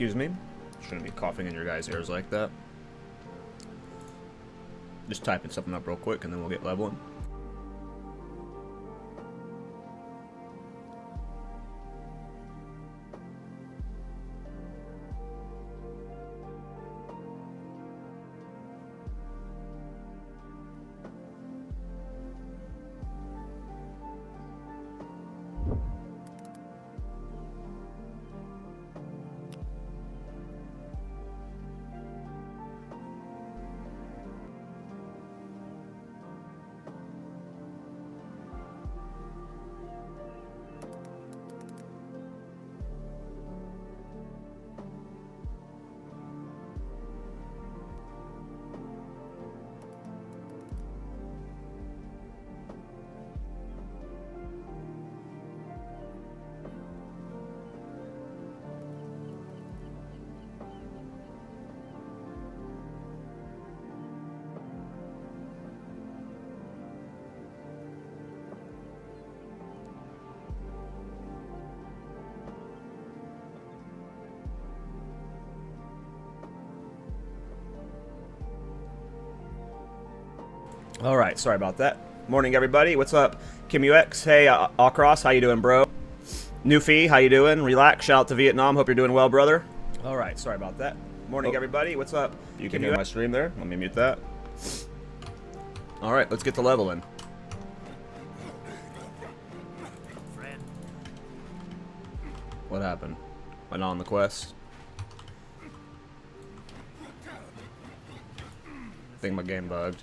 Excuse me. Shouldn't be coughing in your guys' ears like that. Just typing something up real quick and then we'll get leveling. Alright, sorry about that. Morning, everybody. What's up? KimUX. Hey, Across. How you doing, bro? Newfie, how you doing? Relax. Shout out to Vietnam. Hope you're doing well, brother. Alright, sorry about that. Morning, everybody. What's up? You can hear my stream there. Let me mute that. Alright, let's get to leveling. What happened? Went on the quest? I think my game bugged.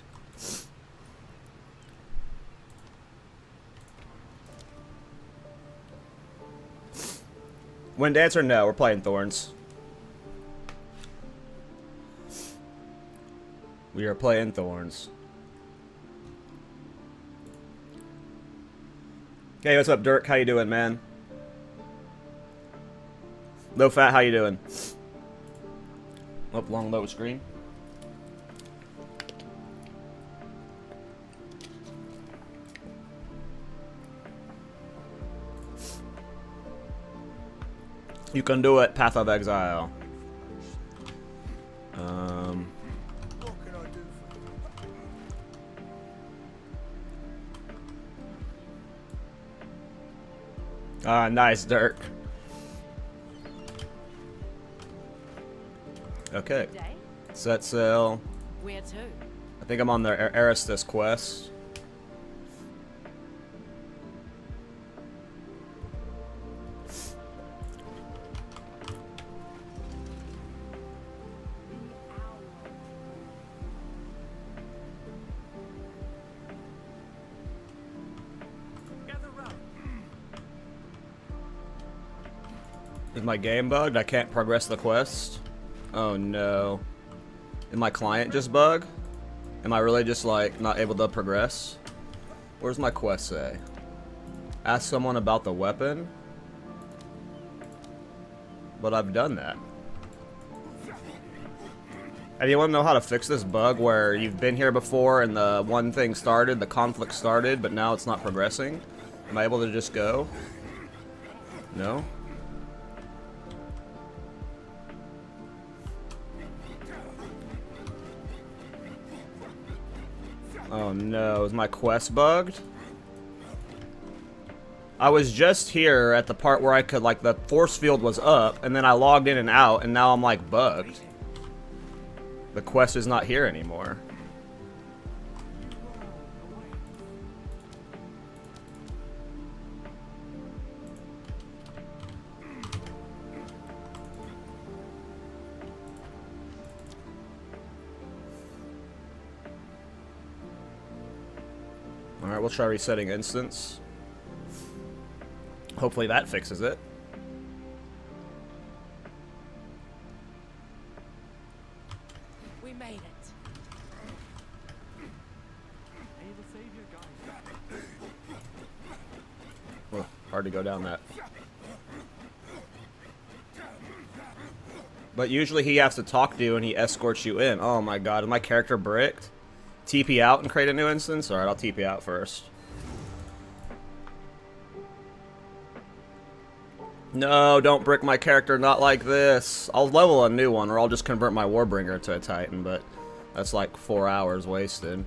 Wind Dancer? No, we're playing Thorns. We are playing Thorns. Hey, what's up, Dirk? How you doing, man? Low Fat, how you doing? Up long low screen. You can do it, Path of Exile. What can I do for you? Ah, nice, Dirk. Okay. Set sail. Where to? I think I'm on the Aristus quest. Is my game bugged? I can't progress the quest? Oh no. Did my client just bug? Am I really just like not able to progress? Where's my quest say? Ask someone about the weapon? But I've done that. Anyone know how to fix this bug where you've been here before and the one thing started, the conflict started, but now it's not progressing? Am I able to just go? No? Oh no, is my quest bugged? I was just here at the part where I could, like, the force field was up, and then I logged in and out, and now I'm, like, bugged. The quest is not here anymore. Alright, we'll try resetting instance. Hopefully that fixes it. We made it. Oh, hard to go down that. But usually he has to talk to you and he escorts you in. Oh my god, is my character bricked? TP out and create a new instance? Alright, I'll TP out first. No, don't brick my character, not like this. I'll level a new one, or I'll just convert my Warbringer to a Titan, but that's like 4 hours wasted.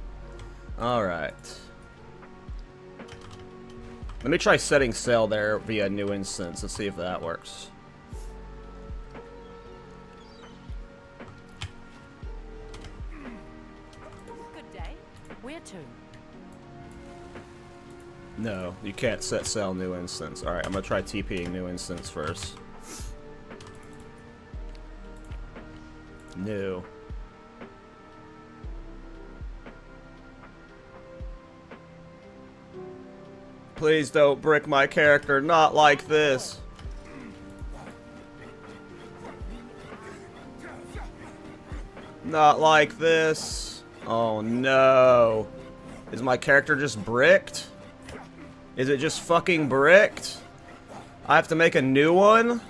Alright. Let me try setting sail there via new instance. Let's see if that works. Good day. Where to? No, you can't set sail new instance. Alright, I'm gonna try TPing new instance first. New. Please don't brick my character, not like this. Not like this. Oh no. Is my character just bricked? Is it just fucking bricked? I have to make a new one?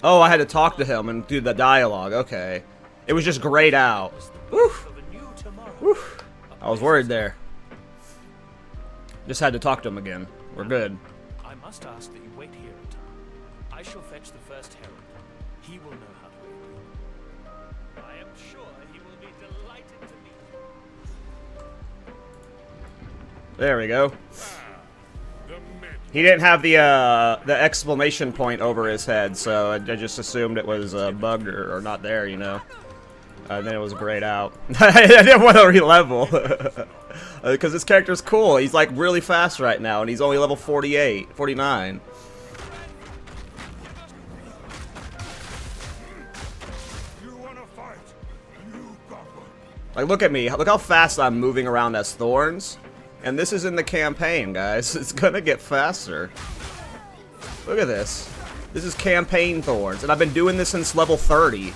Oh, I had to talk to him and do the dialogue. Okay. It was just grayed out. Woof. Woof. I was worried there. Just had to talk to him again. We're good. I must ask that you wait here a time. I shall fetch the first herald. He will know how to aid you. I am sure he will be delighted to meet you. There we go. He didn't have the exclamation point over his head, so I just assumed it was bugged or not there, you know. Then it was grayed out. I didn't want to re-level. Because this character's cool. He's like really fast right now, and he's only level 48, 49. You wanna fight? You got one. Like, look at me. Look how fast I'm moving around as Thorns. And this is in the campaign, guys. It's gonna get faster. Look at this. This is campaign Thorns, and I've been doing this since level 30.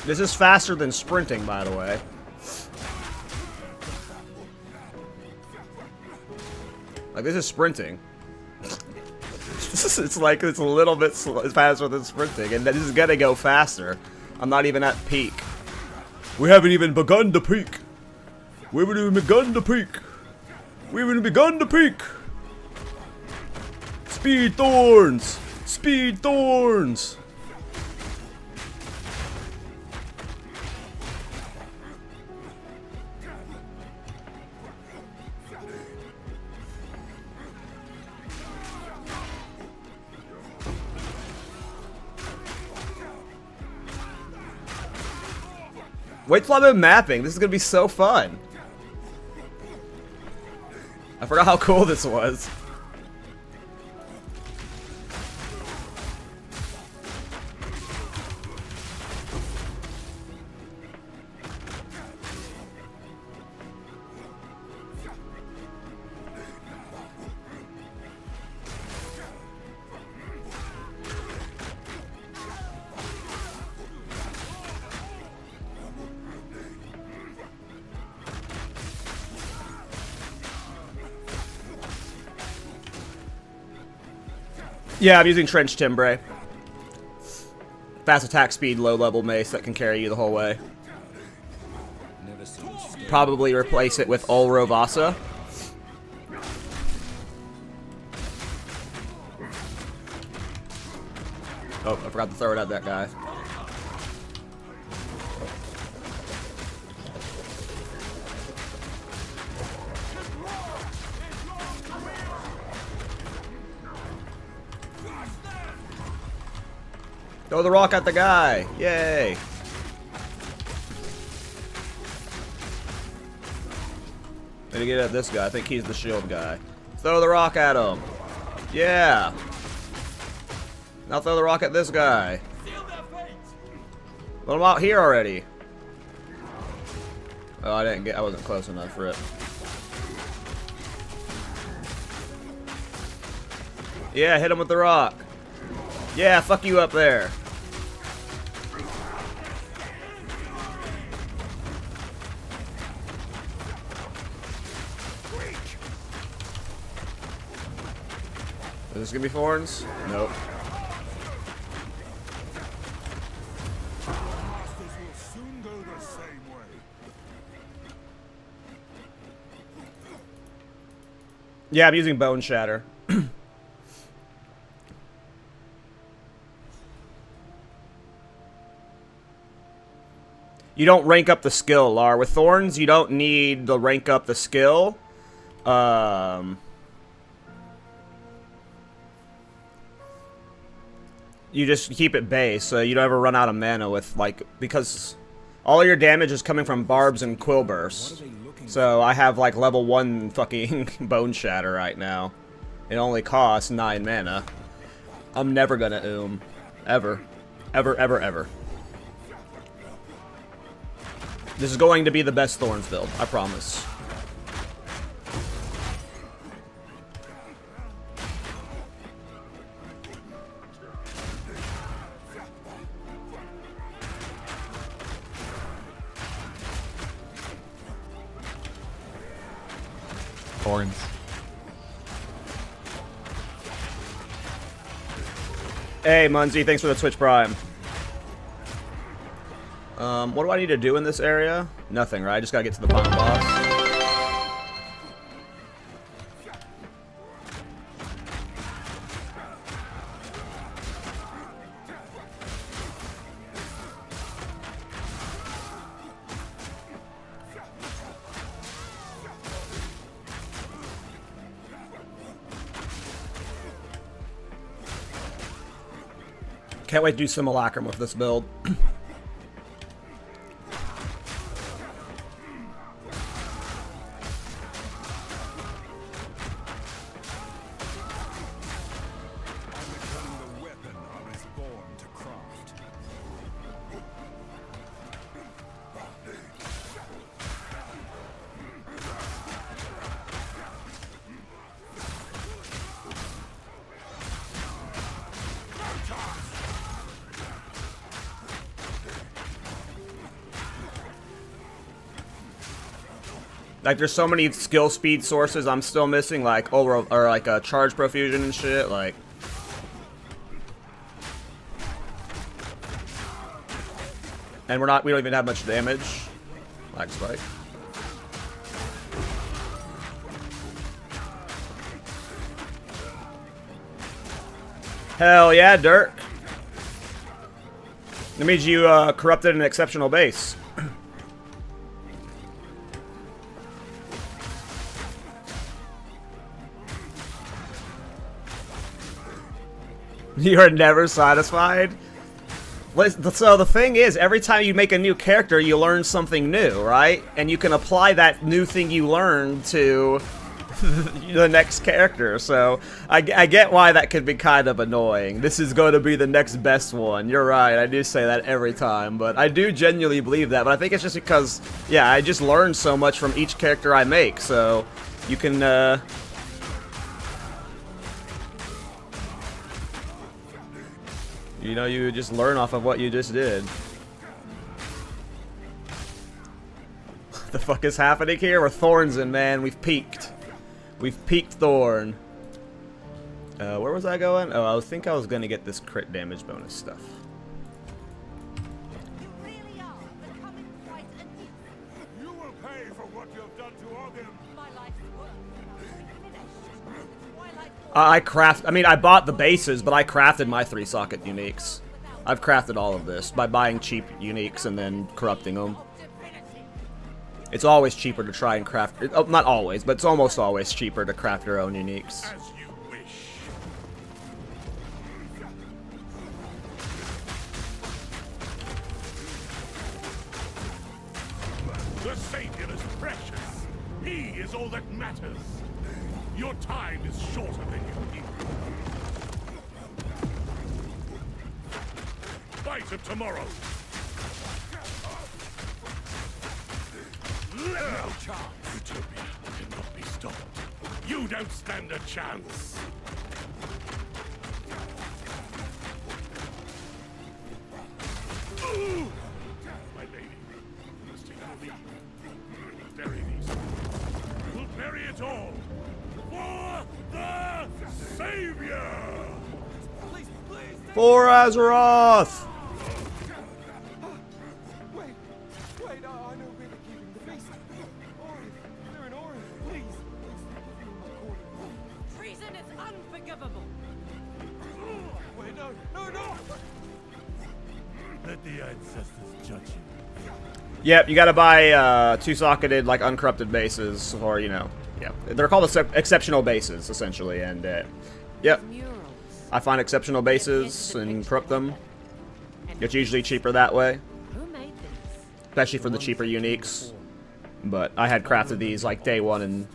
This is faster than sprinting, by the way. Like, this is sprinting. It's like, it's a little bit faster than sprinting, and this is gonna go faster. I'm not even at peak. We haven't even begun to peak. We haven't even begun to peak. We haven't even begun to peak. Speed Thorns! Speed Thorns! Wait till I'm in mapping. This is gonna be so fun. I forgot how cool this was. Yeah, I'm using Trench Timbre. Fast attack speed, low level mace that can carry you the whole way. Probably replace it with Ulro Vasa. Oh, I forgot to throw it at that guy. Throw the rock at the guy! Yay! Need to get at this guy. I think he's the shield guy. Throw the rock at him! Yeah! Now throw the rock at this guy. Let him out here already. Oh, I wasn't close enough for it. Yeah, hit him with the rock. Yeah, fuck you up there. Is this gonna be Thorns? Nope. Masters will soon go the same way. Yeah, I'm using Bone Shatter. You don't rank up the skill, Lar. With Thorns, you don't need to rank up the skill. You just keep it base, so you don't ever run out of mana with, like, because all your damage is coming from barbs and quill bursts. So I have, like, level 1 fucking Bone Shatter right now. It only costs 9 mana. I'm never gonna Ever. Ever, ever, ever. This is going to be the best Thorns build, I promise. Thorns. Hey, Munzie, thanks for the Twitch Prime. What do I need to do in this area? Nothing, right? I just gotta get to the final boss. Can't wait to do simulacrum with this build. Like, there's so many skill speed sources I'm still missing, like, or like a charge profusion and shit, like. And we don't even have much damage. Lag spike. Hell yeah, Dirk. That means you corrupted an exceptional base. You're never satisfied? So the thing is, every time you make a new character, you learn something new, right? And you can apply that new thing you learned to the next character. So I get why that could be kind of annoying. This is going to be the next best one. You're right, I do say that every time. But I do genuinely believe that. But I think it's just because, yeah, I just learned so much from each character I make. So you can, you know, you just learn off of what you just did. What the fuck is happening here? We're Thorns in, man. We've peaked. We've peaked Thorn. Where was I going? Oh, I think I was gonna get this crit damage bonus stuff. You really are becoming quite a nuisance. You will pay for what you have done to Ogden. My life's work will be finished. Twilight I mean, I bought the bases, but I crafted my 3-socket uniques. I've crafted all of this by buying cheap uniques and then corrupting them. It's always cheaper to try and craft. Oh, not always, but it's almost always cheaper to craft your own uniques. As you wish. The Savior is precious. He is all that matters. Your time is shorter than you think. Fight of tomorrow. No chance. Utopia cannot be stopped. You don't stand a chance. My lady, you must take the lead. Bury these. We'll bury it all. For the Savior! Please, please. For Azeroth! Wait, I know we're keeping the peace. Orin, they're in Orin. Please. Feel my calling. Treason is unforgivable. Wait, no. Let the ancestors judge you. Yep, you gotta buy two-socketed, like, uncorrupted bases, or, you know, yeah. They're called exceptional bases, essentially, and, yep. Murals. I find exceptional bases and corrupt them. It's usually cheaper that way, Who made these? especially for the cheaper uniques. But I had crafted these, like, day one and,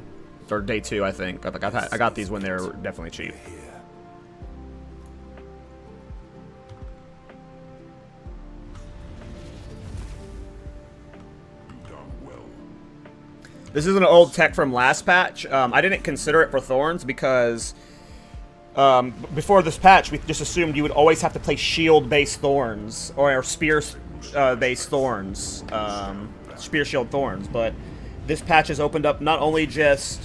or day two, I think. I got these when they were definitely cheap. This is an old tech from last patch. I didn't consider it for Thorns because before this patch, we just assumed you would always have to play shield-based Thorns or spear-based Thorns, spear shield Thorns. But this patch has opened up not only just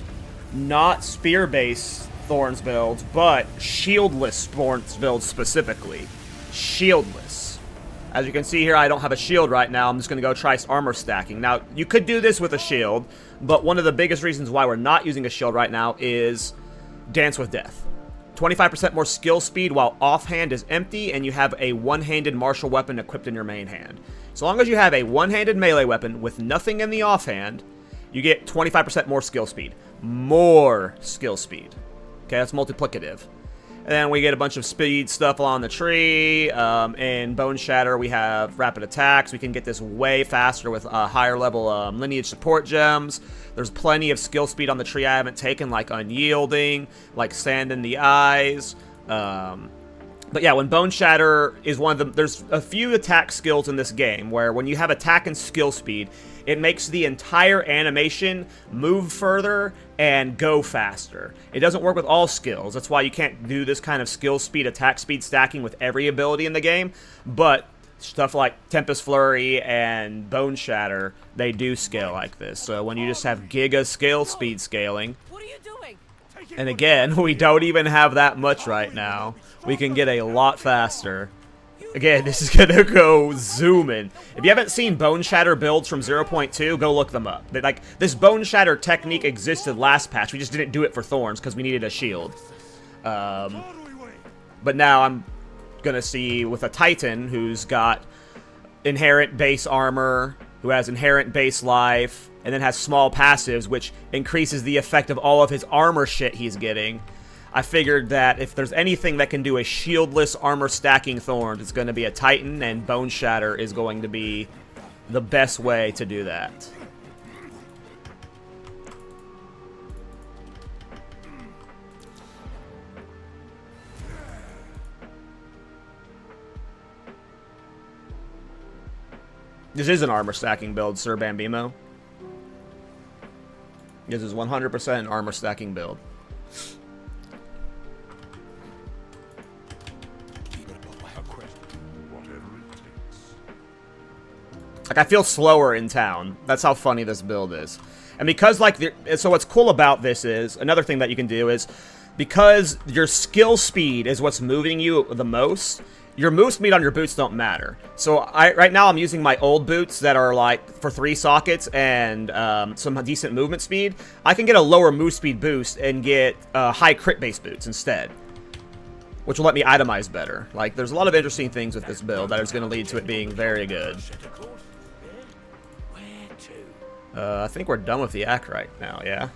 not spear-based Thorns builds, but shieldless Thorns builds specifically. Shieldless. As you can see here, I don't have a shield right now. I'm just going to go try armor stacking. Now, you could do this with a shield, but one of the biggest reasons why we're not using a shield right now is Dance with Death. 25% more skill speed while offhand is empty, and you have a one-handed martial weapon equipped in your main hand. So long as you have a one-handed melee weapon with nothing in the offhand, you get 25% more skill speed. More skill speed. Okay, that's multiplicative. And then we get a bunch of speed stuff along the tree. In Bone Shatter, we have rapid attacks. We can get this way faster with higher level lineage support gems. There's plenty of skill speed on the tree I haven't taken, like Unyielding, like Sand in the Eyes. But yeah, when Bone Shatter is one of the... There's a few attack skills in this game where when you have attack and skill speed, it makes the entire animation move further and go faster. It doesn't work with all skills. That's why you can't do this kind of skill speed, attack speed stacking with every ability in the game. But stuff like Tempest Flurry and Bone Shatter, they do scale like this. So when you just have giga skill speed scaling... What are you doing? And again, we don't even have that much right now. We can get a lot faster. Again, this is gonna go zooming. If you haven't seen Bone Shatter builds from 0.2, go look them up. Like, this Bone Shatter technique existed last patch. We just didn't do it for Thorns because we needed a shield. But now I'm gonna see with a Titan who's got inherent base armor, who has inherent base life, and then has small passives, which increases the effect of all of his armor shit he's getting. I figured that if there's anything that can do a shieldless armor stacking Thorns, it's going to be a Titan, and Bone Shatter is going to be the best way to do that. This is an armor stacking build, Sir Bambimo. This is 100% an armor stacking build. Like, I feel slower in town. That's how funny this build is. And because, like, so what's cool about this is, another thing that you can do is, because your skill speed is what's moving you the most, your move speed on your boots don't matter. So right now I'm using my old boots that are, like, for 3 sockets and some decent movement speed. I can get a lower move speed boost and get high crit-based boots instead, which will let me itemize better. Like, there's a lot of interesting things with this build that is going to lead to it being very good. I think we're done with the act right now, yeah?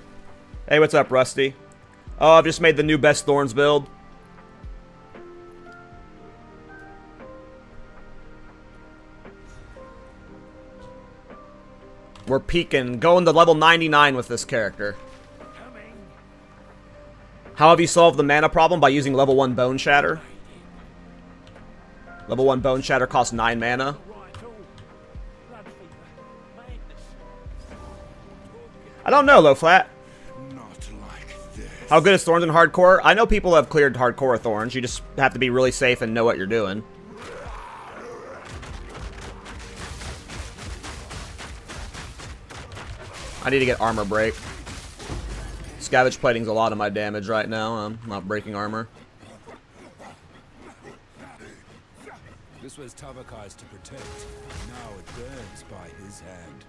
Hey, what's up, Rusty? Oh, I've just made the new best Thorns build. We're peaking, going to level 99 with this character. How have you solved the mana problem? By using level 1 Bone Shatter. Level 1 Bone Shatter costs 9 mana. I don't know, Low Flat. Not like this. How good is Thorns in hardcore? I know people have cleared hardcore with Thorns. You just have to be really safe and know what you're doing. I need to get armor break. Scavenge plating's a lot of my damage right now. I'm not breaking armor. This was Tavakai's to protect. Now it burns by his hand.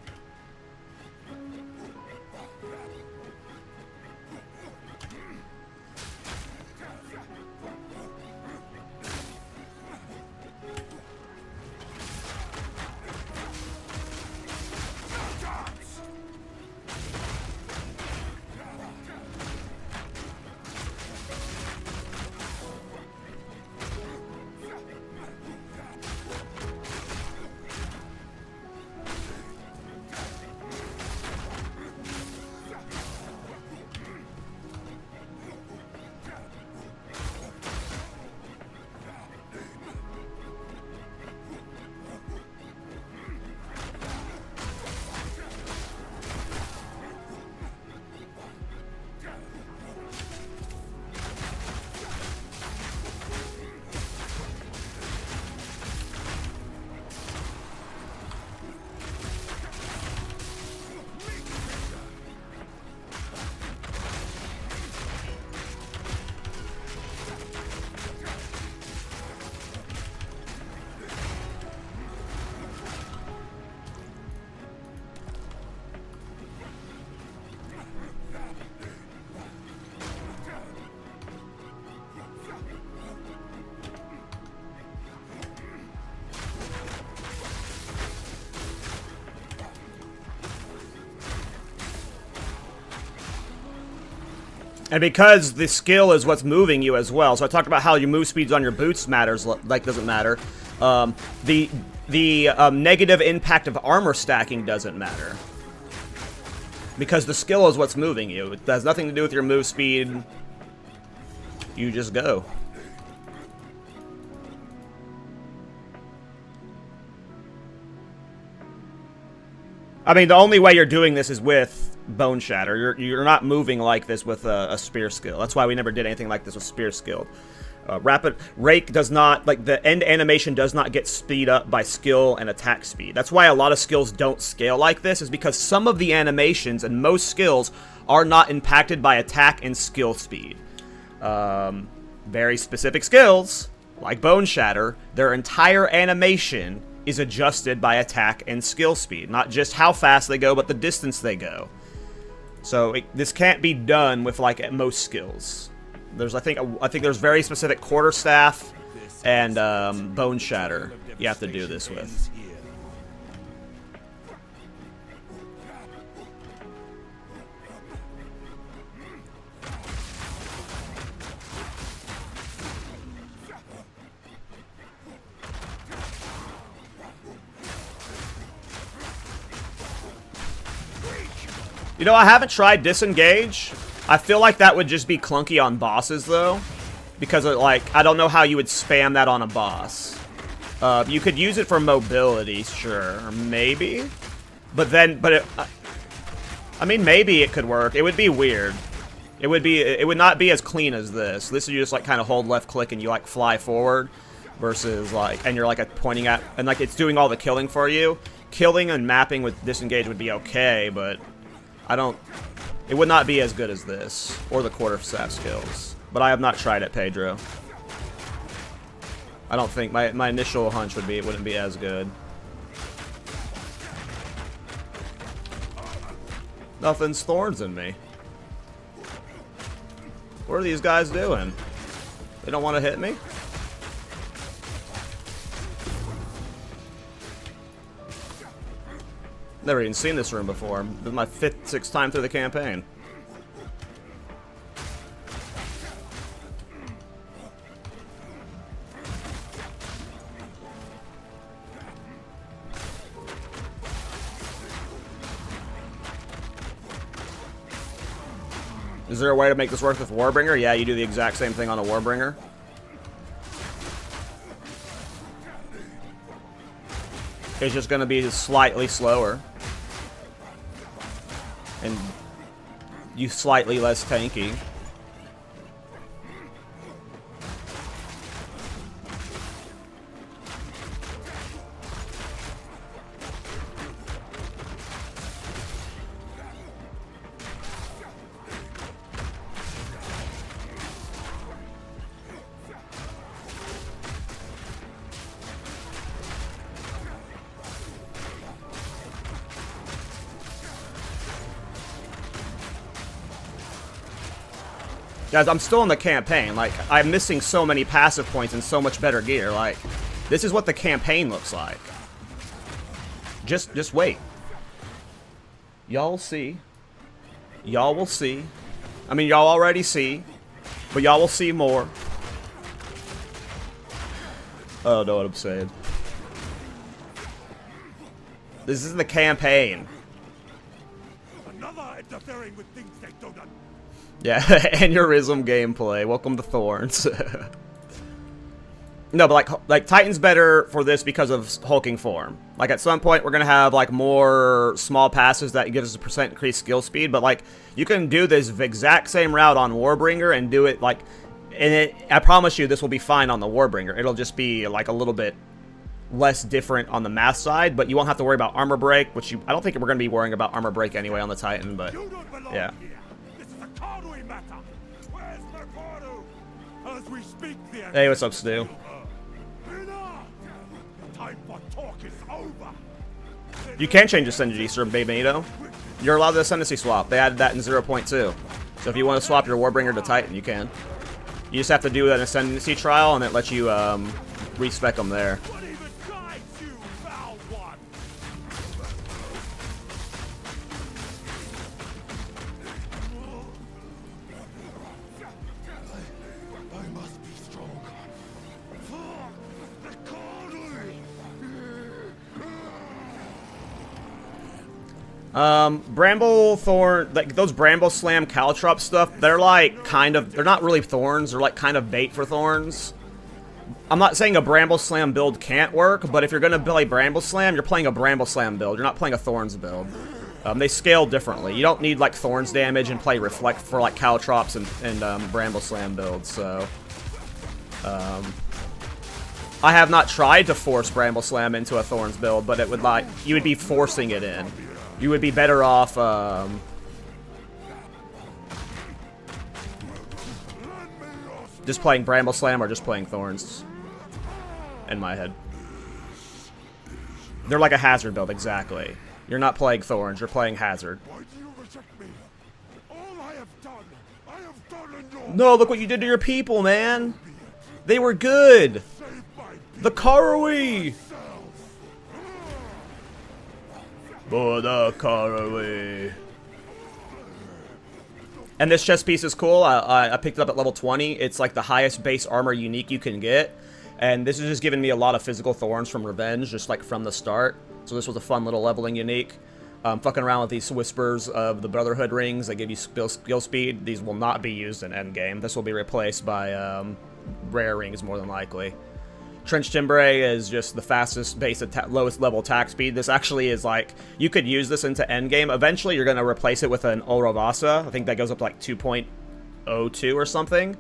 And because the skill is what's moving you as well, so I talked about how your move speeds on your boots matters, like doesn't matter. The negative impact of armor stacking doesn't matter. Because the skill is what's moving you. It has nothing to do with your move speed. You just go. I mean, the only way you're doing this is with Bone Shatter. You're not moving like this with a spear skill. That's why we never did anything like this with spear skill. Rapid Rake does not, like, the end animation does not get speed up by skill and attack speed. That's why a lot of skills don't scale like this, is because some of the animations and most skills are not impacted by attack and skill speed. Very specific skills, like Bone Shatter, their entire animation is adjusted by attack and skill speed. Not just how fast they go, but the distance they go. So this can't be done with, like, at most skills. There's, I think there's very specific quarterstaff and Bone Shatter you have to do this with. You know, I haven't tried disengage. I feel like that would just be clunky on bosses, though. Because, like, I don't know how you would spam that on a boss. You could use it for mobility, sure. Maybe. But then, I mean, maybe it could work. It would be weird. It would not be as clean as this. This, you just, like, kind of hold left click and you, like, fly forward. Versus, like, and you're, like, pointing at, and, like, it's doing all the killing for you. Killing and mapping with disengage would be okay, but it would not be as good as this, or the quarterstaff skills. But I have not tried it, Pedro. I don't think, my initial hunch would be it wouldn't be as good. Nothing's Thorns in me. What are these guys doing? They don't want to hit me? Never even seen this room before. This is my 5th, 6th time through the campaign. Is there a way to make this work with Warbringer? Yeah, you do the exact same thing on a Warbringer. It's just going to be slightly slower. And you slightly less tanky. Guys, I'm still in the campaign. Like, I'm missing so many passive points and so much better gear. Like, this is what the campaign looks like. Just wait. Y'all see. Y'all will see. I mean, y'all already see. But y'all will see more. Oh, know what I'm saying. This is the campaign. Another interfering with things they don't understand. Yeah, aneurysm gameplay. Welcome to Thorns. No, but like Titan's better for this because of hulking form. Like at some point we're gonna have like more small passes that gives us a percent increased skill speed, but like you can do this exact same route on Warbringer and do it like, and I promise you this will be fine on the Warbringer. It'll just be like a little bit less different on the math side, but you won't have to worry about armor break, which I don't think we're gonna be worrying about armor break anyway on the Titan, but yeah. Hey, what's up, Stu? You can change ascendancy, Sir Babenito. You're allowed the ascendancy swap. They added that in 0.2. So if you want to swap your Warbringer to Titan, you can. You just have to do an ascendancy trial, and it lets you respec them there. Bramble Thorn, like those Bramble Slam Caltrop stuff, they're like kind of, they're not really Thorns, they're like kind of bait for Thorns. I'm not saying a Bramble Slam build can't work, but if you're gonna play Bramble Slam, you're playing a Bramble Slam build, you're not playing a Thorns build. They scale differently. You don't need like Thorns damage and play Reflect for like Caltrops and Bramble Slam builds, so... I have not tried to force Bramble Slam into a Thorns build, but it would like, you would be forcing it in. You would be better off, just playing Bramble Slam or just playing Thorns. In my head. They're like a Hazard build, exactly. You're not playing Thorns, you're playing Hazard. Why do you reject me? All I have done in your... No, look what you did to your people, man! They were good! The Karui! For the Karui. And this chest piece is cool. I picked it up at level 20. It's like the highest base armor unique you can get. And this is just giving me a lot of physical Thorns from Revenge, just like from the start. So this was a fun little leveling unique. Fucking around with these Whispers of the Brotherhood rings that give you skill speed. These will not be used in endgame. This will be replaced by rare rings more than likely. Trench Timbre is just the fastest base lowest level attack speed. This actually is like, you could use this into endgame. Eventually you're going to replace it with an Orovasa. I think that goes up to like 2.02 or something.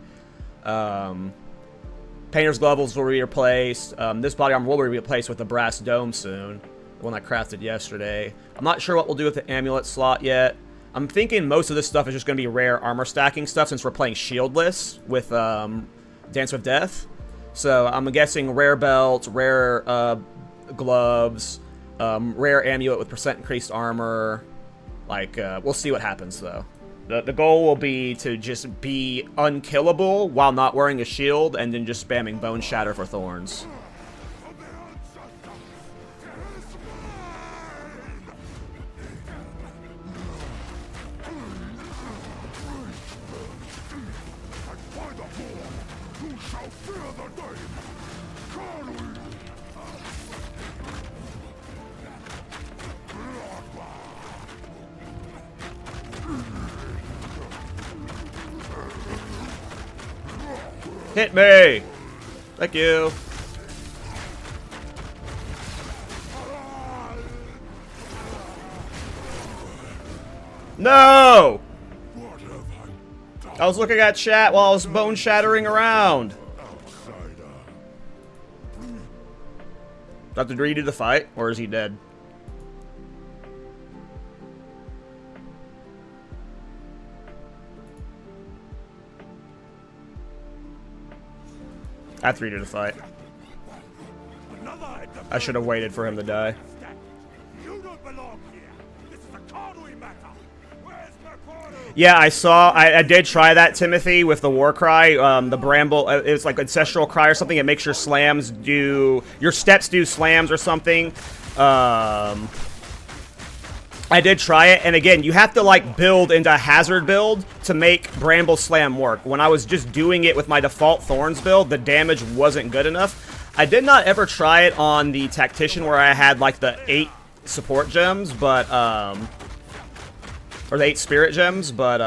Painter's Gloves will be replaced. This body armor will be replaced with the Brass Dome soon. The one I crafted yesterday. I'm not sure what we'll do with the Amulet slot yet. I'm thinking most of this stuff is just going to be rare armor stacking stuff since we're playing shieldless with Dance with Death. So I'm guessing rare belts, rare gloves, rare amulet with percent increased armor. Like, we'll see what happens though. The goal will be to just be unkillable while not wearing a shield and then just spamming Bone Shatter for Thorns. Hit me! Thank you. No! I was looking at chat while I was bone shattering around. Dr. Dre do the fight, or is he dead? I have to redo the fight. I should have waited for him to die. You don't belong here. This is a Cardui matter. Where's Mercado? Yeah, I saw. I did try that, Timothy, with the war cry. The bramble. It's like ancestral cry or something. It makes your slams do. Your steps do slams or something. I did try it, and again, you have to like build into a hazard build to make Bramble Slam work. When I was just doing it with my default Thorns build, the damage wasn't good enough. I did not ever try it on the Tactician where I had like the 8 support gems, but or the 8 spirit gems, but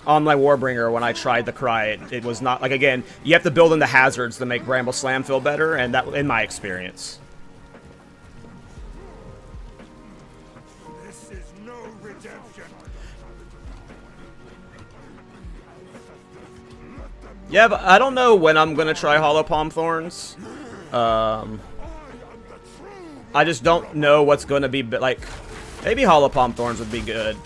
on my Warbringer when I tried the cry, it was not like, again, you have to build into hazards to make Bramble Slam feel better, and that in my experience. Yeah, but I don't know when I'm gonna try Hollow Palm Thorns. I just don't know what's gonna be, like, maybe Hollow Palm Thorns would be good.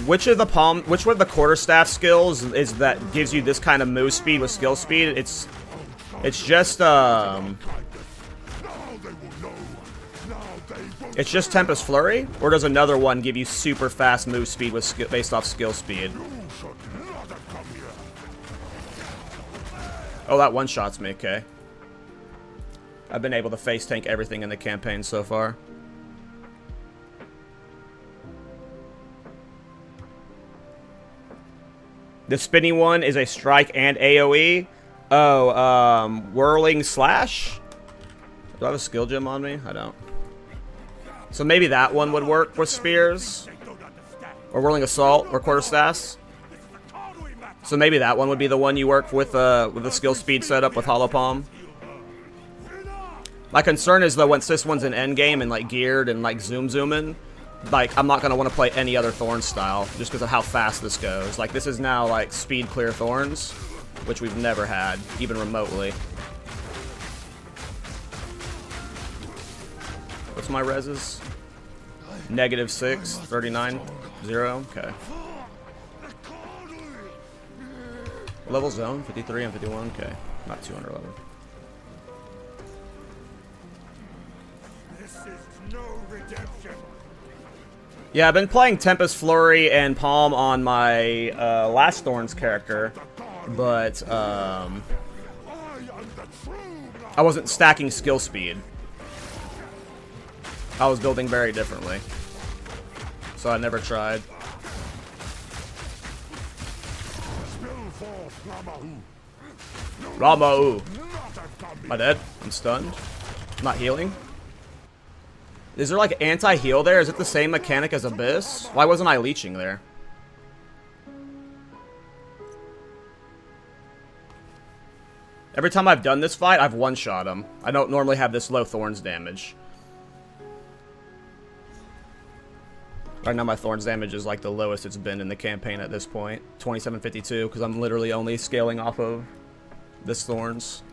Which of the quarterstaff skills is that gives you this kind of move speed with skill speed? It's just it's just Tempest Flurry, or does another one give you super fast move speed with based off skill speed? Oh, that one-shots me, okay. I've been able to face tank everything in the campaign so far. The spinny one is a strike and AoE. Oh, Whirling Slash? Do I have a skill gem on me? I don't. So maybe that one would work with spears. Or Whirling Assault, or Quarterstaffs. So maybe that one would be the one you work with the skill speed setup with Hollow Palm. My concern is though, once this one's in endgame and like geared and like zooming, like I'm not gonna want to play any other Thorns style just because of how fast this goes. Like this is now like speed clear Thorns, which we've never had even remotely. What's my reses? -6, 39, 0. Okay. Level zone, 53 and 51. Okay, not 200 level. This is no redemption. Yeah, I've been playing Tempest Flurry and Palm on my last Thorns character, but I wasn't stacking skill speed. I was building very differently, so I never tried. Ramahu. Am I dead? I'm stunned. I'm not healing. Is there like anti-heal there? Is it the same mechanic as Abyss? Why wasn't I leeching there? Every time I've done this fight, I've one-shot him. I don't normally have this low Thorns damage. Right now my Thorns damage is like the lowest it's been in the campaign at this point. 2752, because I'm literally only scaling off of this Thorns.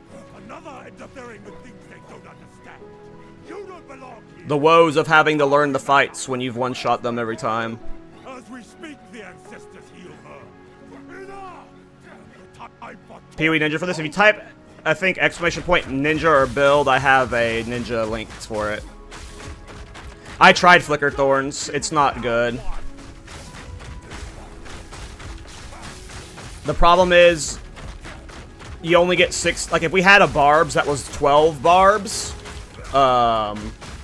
Another interfering with things they don't understand. You don't belong here. The woes of having to learn the fights when you've one-shot them every time. As we speak, the ancestors heal her. Enough! Time for Pee-wee Ninja for this. If you type, I think, !ninja or build, I have a ninja link for it. I tried Flicker Thorns. It's not good. The problem is, you only get 6. Like, if we had a Barbs that was 12 Barbs,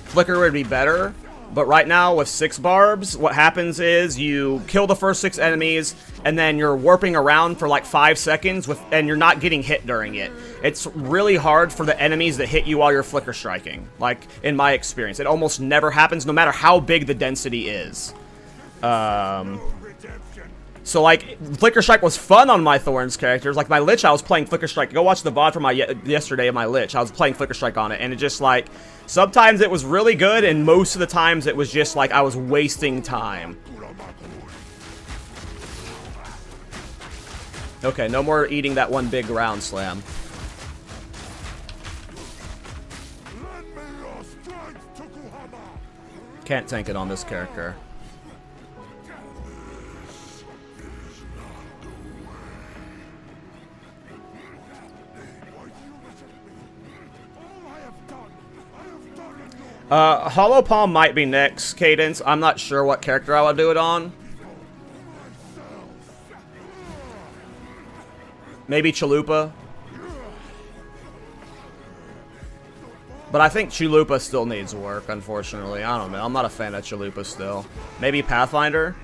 Flicker would be better. But right now, with 6 Barbs, what happens is you kill the first 6 enemies, and then you're warping around for like 5 seconds, and you're not getting hit during it. It's really hard for the enemies that hit you while you're Flicker Striking. Like, in my experience. It almost never happens, no matter how big the density is. So, like, Flicker Strike was fun on my Thorns characters. Like, my Lich, I was playing Flicker Strike. Go watch the VOD from my yesterday of my Lich. I was playing Flicker Strike on it, and it just, like, sometimes it was really good, and most of the times it was just, like, I was wasting time. Okay, no more eating that one big ground slam. Lend me your strength, Tokuhama! Can't tank it on this character. Hollow Palm might be next, Cadence. I'm not sure what character I would do it on. Maybe Chalupa. But I think Chalupa still needs work, unfortunately. I don't know. I'm not a fan of Chalupa still. Maybe Pathfinder?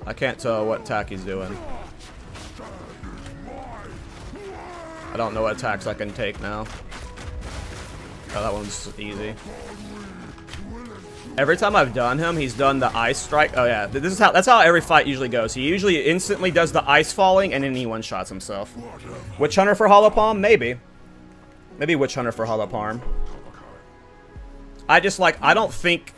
I can't tell what attack he's doing. I don't know what attacks I can take now. Oh, that one's easy. Every time I've done him, he's done the ice strike. Oh yeah, that's how every fight usually goes. He usually instantly does the ice falling, and then he one-shots himself. Witch Hunter for Hollow Palm? Maybe. Maybe Witch Hunter for Hollow Palm. I just, like, I don't think...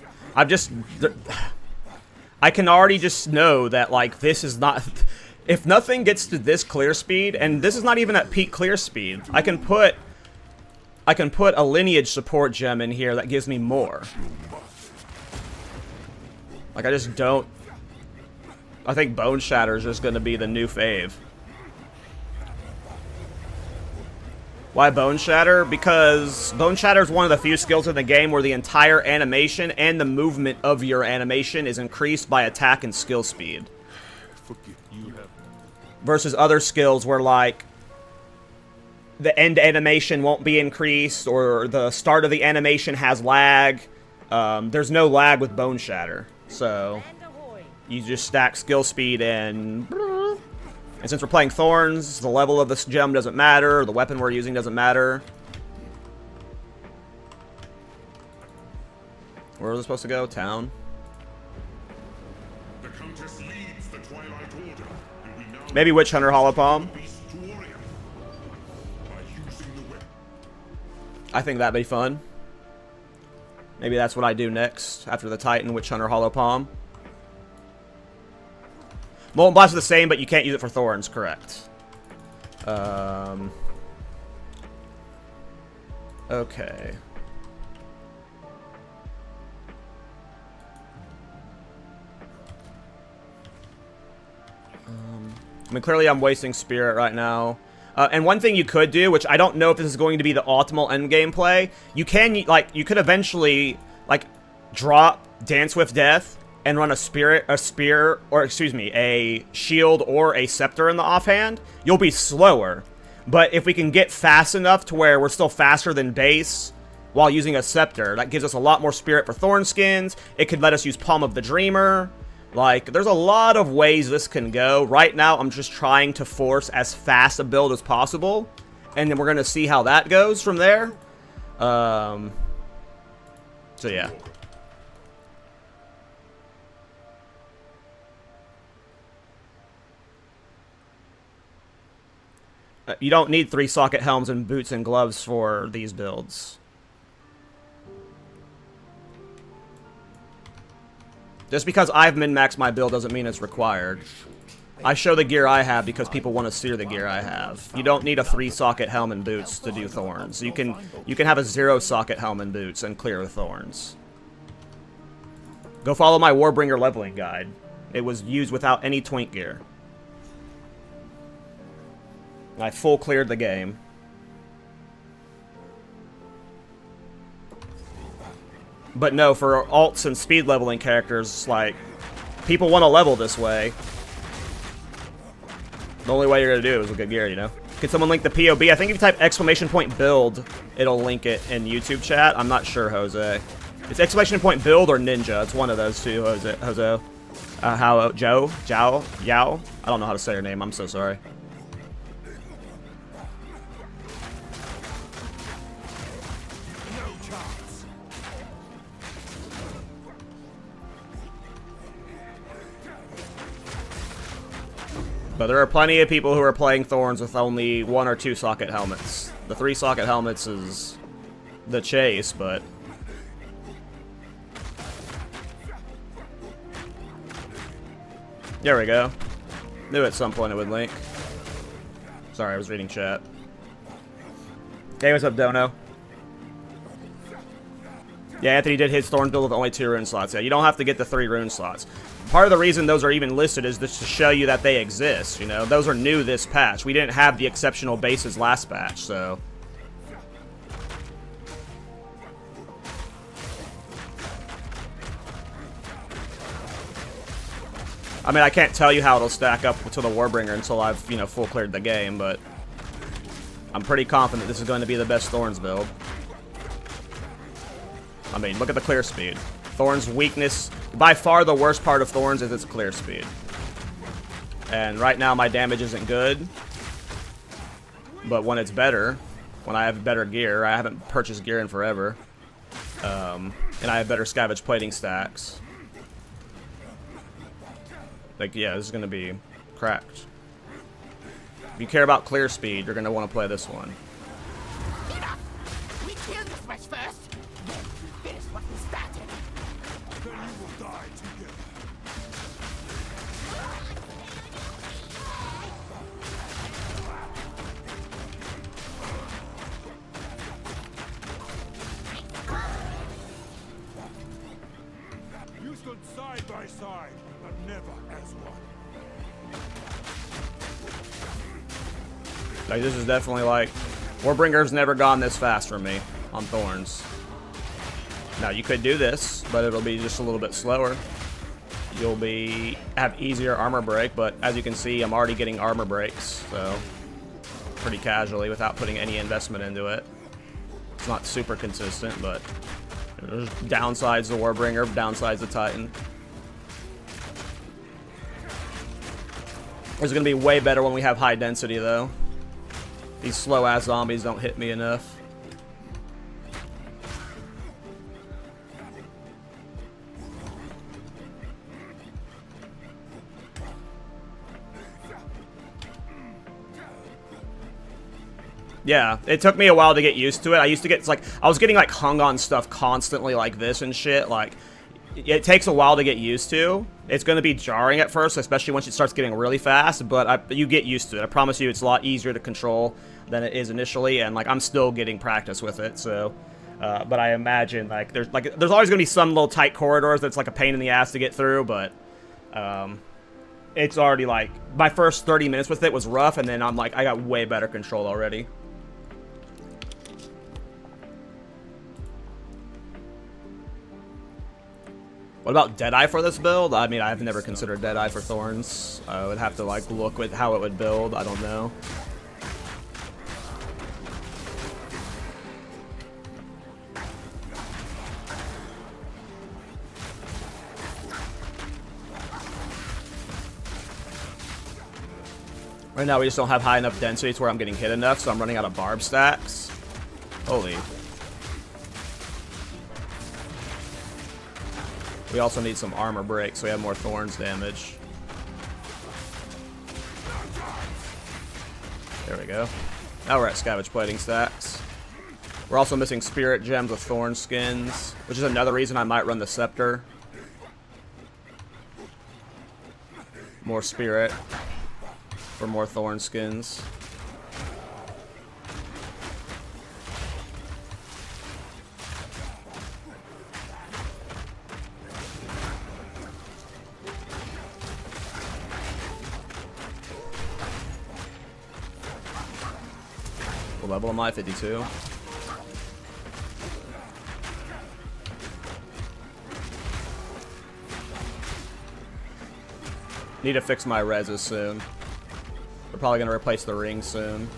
I can already just know that, like, this is not... If nothing gets to this clear speed, and this is not even at peak clear speed, I can put a lineage support gem in here that gives me more. Like, I just don't... I think Bone Shatter is just going to be the new fave. Why Bone Shatter? Because Bone Shatter is one of the few skills in the game where the entire animation and the movement of your animation is increased by attack and skill speed. Versus other skills where, like, the end animation won't be increased, or the start of the animation has lag. There's no lag with Bone Shatter. So, you just stack skill speed and since we're playing Thorns, the level of this gem doesn't matter, the weapon we're using doesn't matter. Where was it supposed to go? Town? The Countess leads the Twilight Order, and we now Maybe Witch Hunter Hollow Palm. beast to warrior. By using the weapon. I think that'd be fun. Maybe that's what I do next, after the Titan, Witch Hunter Hollow Palm. Molten Blast is the same, but you can't use it for Thorns, correct. Okay. I mean, clearly I'm wasting Spirit right now. And one thing you could do, which I don't know if this is going to be the optimal endgame play, you could eventually, like, drop Dance with Death and run a spear, or excuse me, a shield or a scepter in the offhand. You'll be slower. But if we can get fast enough to where we're still faster than base while using a scepter, that gives us a lot more spirit for Thorn skins. It could let us use Palm of the Dreamer. Like, there's a lot of ways this can go. Right now, I'm just trying to force as fast a build as possible. And then we're going to see how that goes from there. So, yeah. You don't need 3-socket helms and boots and gloves for these builds. Just because I've min-maxed my build doesn't mean it's required. I show the gear I have because people want to see the gear I have. You don't need a 3-socket helm and boots to do Thorns. You can have a 0-socket helm and boots and clear Thorns. Go follow my Warbringer leveling guide. It was used without any twink gear. I full cleared the game. But no, for alts and speed leveling characters, like, people want to level this way. The only way you're going to do it is with good gear, you know? Can someone link the POB? I think if you type !build, it'll link it in YouTube chat. I'm not sure, Jose. It's !build or Ninja. It's one of those two, Jose. Yao? I don't know how to say your name. I'm so sorry. But there are plenty of people who are playing Thorns with only 1 or 2 socket helmets. The 3-socket helmets is the chase, but There we go. Knew at some point it would link. Sorry, I was reading chat. Hey, what's up, Dono? Yeah, Anthony did his Thorn build with only 2 rune slots. Yeah, you don't have to get the 3 rune slots. Part of the reason those are even listed is just to show you that they exist, you know? Those are new this patch. We didn't have the exceptional bases last patch, so... I mean, I can't tell you how it'll stack up to the Warbringer until I've, you know, full cleared the game, but... I'm pretty confident this is going to be the best Thorns build. I mean, look at the clear speed. Thorns' weakness, by far the worst part of Thorns is its clear speed. And right now my damage isn't good. But when it's better, when I have better gear, I haven't purchased gear in forever. And I have better scavenge plating stacks. Like, yeah, this is going to be cracked. If you care about clear speed, you're going to want to play this one. We kill this wretch first. Finish what we started. Then you will die together. You stood side by side, but never as one. Like, this is definitely like... Warbringer's never gone this fast for me on Thorns. Now, you could do this, but it'll be just a little bit slower. You'll have easier armor break, but as you can see, I'm already getting armor breaks, so... Pretty casually, without putting any investment into it. It's not super consistent, but... There's downsides to Warbringer, downsides to Titan. It's gonna be way better when we have high density, though. These slow-ass zombies don't hit me enough. Yeah, it took me a while to get used to it. I used to get, I was getting, like, hung on stuff constantly like this and shit. Like, it takes a while to get used to. It's going to be jarring at first, especially once it starts getting really fast, but you get used to it. I promise you it's a lot easier to control than it is initially, and, like, I'm still getting practice with it, so... but I imagine, there's always going to be some little tight corridors that's, like, a pain in the ass to get through, but... it's already, like... My first 30 minutes with it was rough, and then I'm, like, I got way better control already. What about Deadeye for this build? I mean, I've never considered Deadeye for Thorns. I would have to, like, look with how it would build. I don't know. Right now, we just don't have high enough density to where I'm getting hit enough, so I'm running out of barb stacks. Holy. We also need some armor break, so we have more Thorns damage. There we go. Now we're at scavenge plating stacks. We're also missing spirit gems with Thorn skins, which is another reason I might run the scepter. More spirit for more Thorn skins. What level am I? 52. Need to fix my reses soon. We're probably going to replace the ring soon.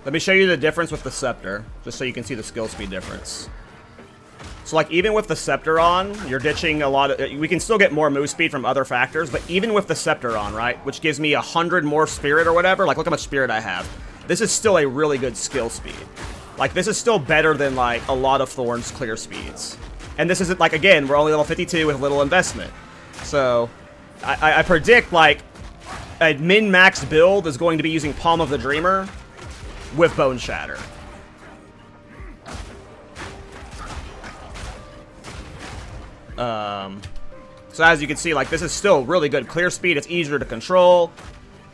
Let me show you the difference with the scepter, just so you can see the skill speed difference. So, like, even with the scepter on, you're ditching a lot of... We can still get more move speed from other factors, but even with the scepter on, right, which gives me 100 more spirit or whatever, like, look how much spirit I have. This is still a really good skill speed. Like, this is still better than, like, a lot of Thorns clear speeds. And this isn't, like, again, we're only level 52 with little investment. So, I predict, like... a min-max build is going to be using Palm of the Dreamer with Bone Shatter. So as you can see, like, this is still really good clear speed. It's easier to control.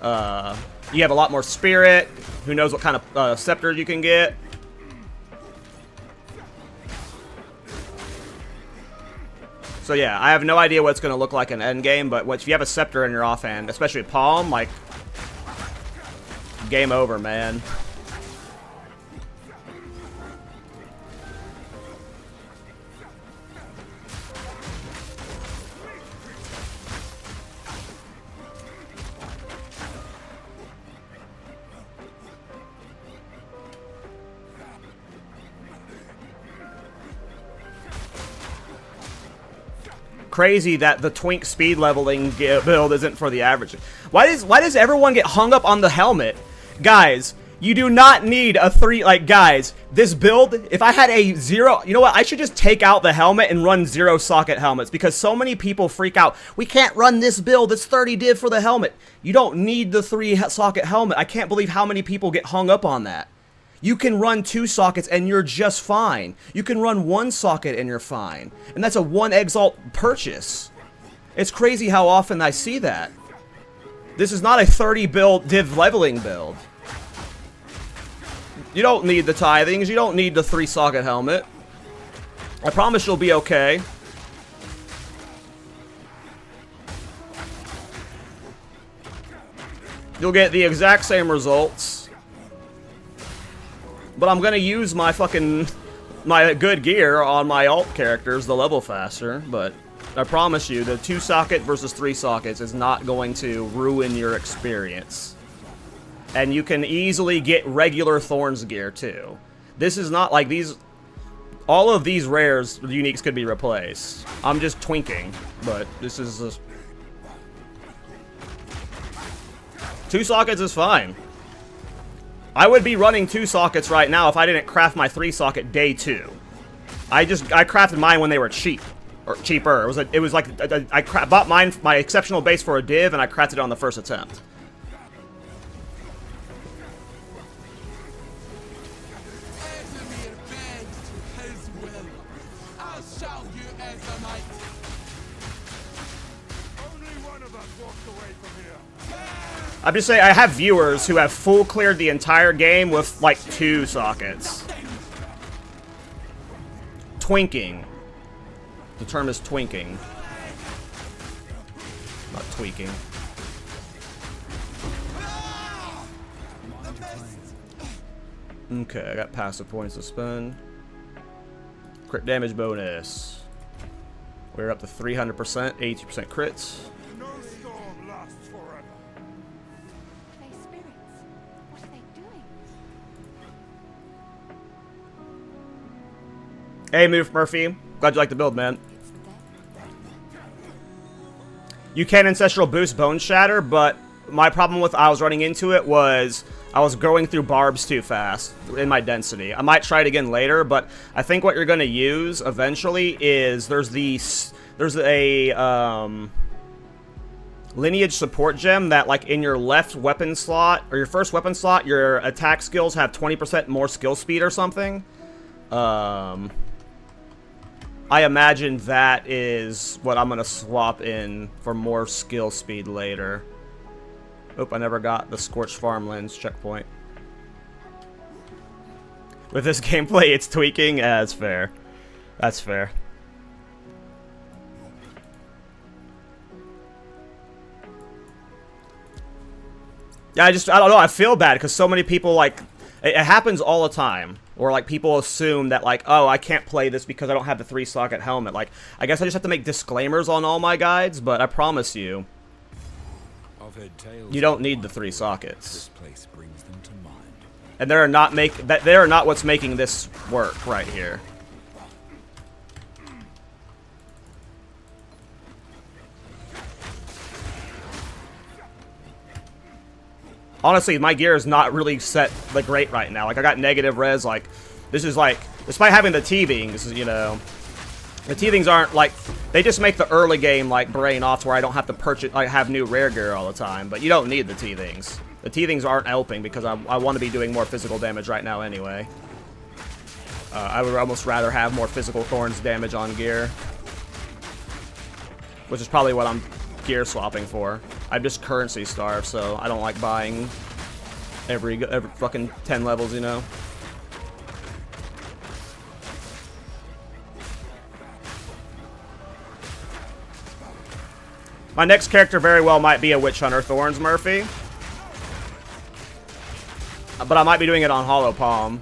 You have a lot more spirit. Who knows what kind of scepter you can get. So yeah, I have no idea what it's going to look like in endgame, but if you have a scepter in your offhand, especially palm, like, game over, man. Crazy that the twink speed leveling build isn't for the average. Why does everyone get hung up on the helmet? Guys, you do not need a 3, like, guys, this build, if I had a 0, you know what, I should just take out the helmet and run 0 socket helmets, because so many people freak out. We can't run this build, it's 30 div for the helmet. You don't need the 3 socket helmet. I can't believe how many people get hung up on that. You can run 2 sockets and you're just fine. You can run 1 socket and you're fine. And that's a 1 Exalt purchase. It's crazy how often I see that. This is not a 30 div leveling build. You don't need the tithings. You don't need the 3 socket helmet. I promise you'll be okay. You'll get the exact same results. But I'm gonna use my good gear on my alt characters to level faster, but I promise you, the 2 socket versus 3 sockets is not going to ruin your experience. And you can easily get regular Thorns gear too. This is not like these, all of these rares, uniques could be replaced. I'm just twinking, but this is just, 2 sockets is fine. I would be running 2 sockets right now if I didn't craft my 3 socket day 2. I crafted mine when they were cheap, or cheaper. It was like I bought my exceptional base for a div and I crafted it on the first attempt. I'm just saying, I have viewers who have full cleared the entire game with, like, 2 sockets. Twinking. The term is twinking. Not tweaking. Okay, I got passive points to spend. Crit damage bonus. We're up to 300%, 80% crits. Hey, Murphy. Glad you like the build, man. You can Ancestral Boost Bone Shatter, but my problem with I was running into it was I was going through barbs too fast in my density. I might try it again later, but I think what you're going to use eventually is there's a lineage support gem that, like, in your left weapon slot, or your first weapon slot, your attack skills have 20% more skill speed or something. I imagine that is what I'm going to swap in for more skill speed later. Oop, I never got the Scorched Farmlands checkpoint. With this gameplay, it's tweaking? That's fair. That's fair. Yeah, I don't know, I feel bad because so many people, like, it happens all the time. Or, like, people assume that, like, oh, I can't play this because I don't have the 3 socket helmet. Like, I guess I just have to make disclaimers on all my guides, but I promise you, you don't need the 3 sockets. This place brings them to mind. And they are not what's making this work right here. Honestly, my gear is not really set, like, great right now. Like, I got negative res, like, this is, like, despite having the teethings, you know, the teethings aren't, like, They just make the early game like brain off to where I don't have to purchase, like have new rare gear all the time. But you don't need the Teethings. The Teethings aren't helping because I want to be doing more physical damage right now anyway. I would almost rather have more physical Thorns damage on gear, which is probably what I'm gear swapping for. I'm just currency starved, so I don't like buying every fucking 10 levels, you know. My next character very well might be a Witch Hunter Thorns Murphy. But I might be doing it on Hollow Palm.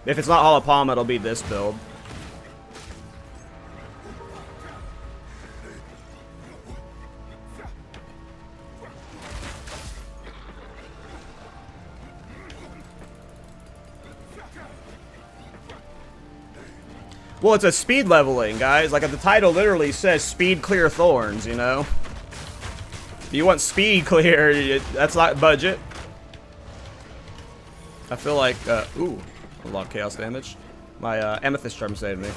If it's not Hollow Palm, it'll be this build. Well, it's a speed leveling, guys. Like, the title literally says speed clear Thorns, you know? If you want speed clear, that's not budget. I feel like, ooh, a lot of chaos damage. My Amethyst Charm saved me.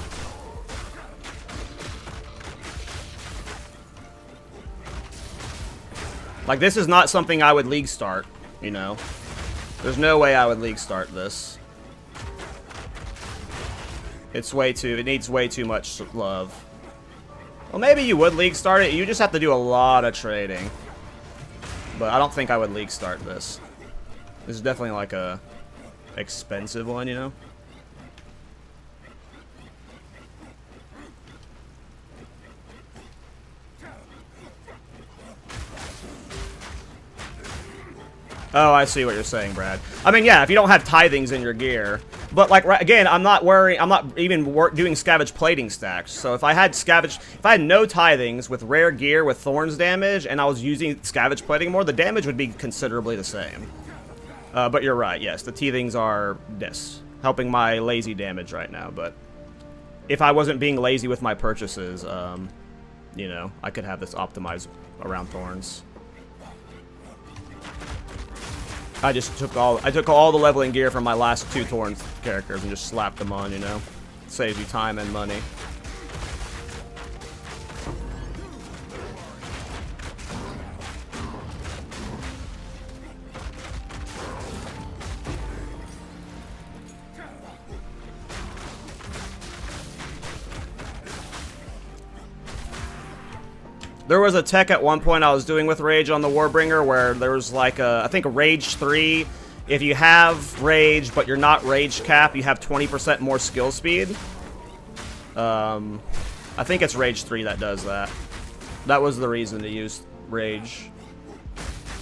Like, this is not something I would league start, you know? There's no way I would league start this. It's way too, it needs way too much love. Well, maybe you would league start it. You just have to do a lot of trading. But I don't think I would league start this. This is definitely like a expensive one, you know? Oh, I see what you're saying, Brad. I mean, yeah, if you don't have tithings in your gear, but like again, I'm not even doing scavenge plating stacks. So if I had no tithings with rare gear with Thorns damage, and I was using scavenge plating more, the damage would be considerably the same. But you're right. Yes, the teethings are helping my lazy damage right now. But if I wasn't being lazy with my purchases, you know, I could have this optimized around Thorns. I took all the leveling gear from my last 2 Thorns characters and just slapped them on, you know. Saves you time and money. There was a tech at one point I was doing with Rage on the Warbringer where there was like I think a Rage 3. If you have Rage but you're not Rage cap, you have 20% more skill speed. I think it's Rage 3 that does that. That was the reason to use Rage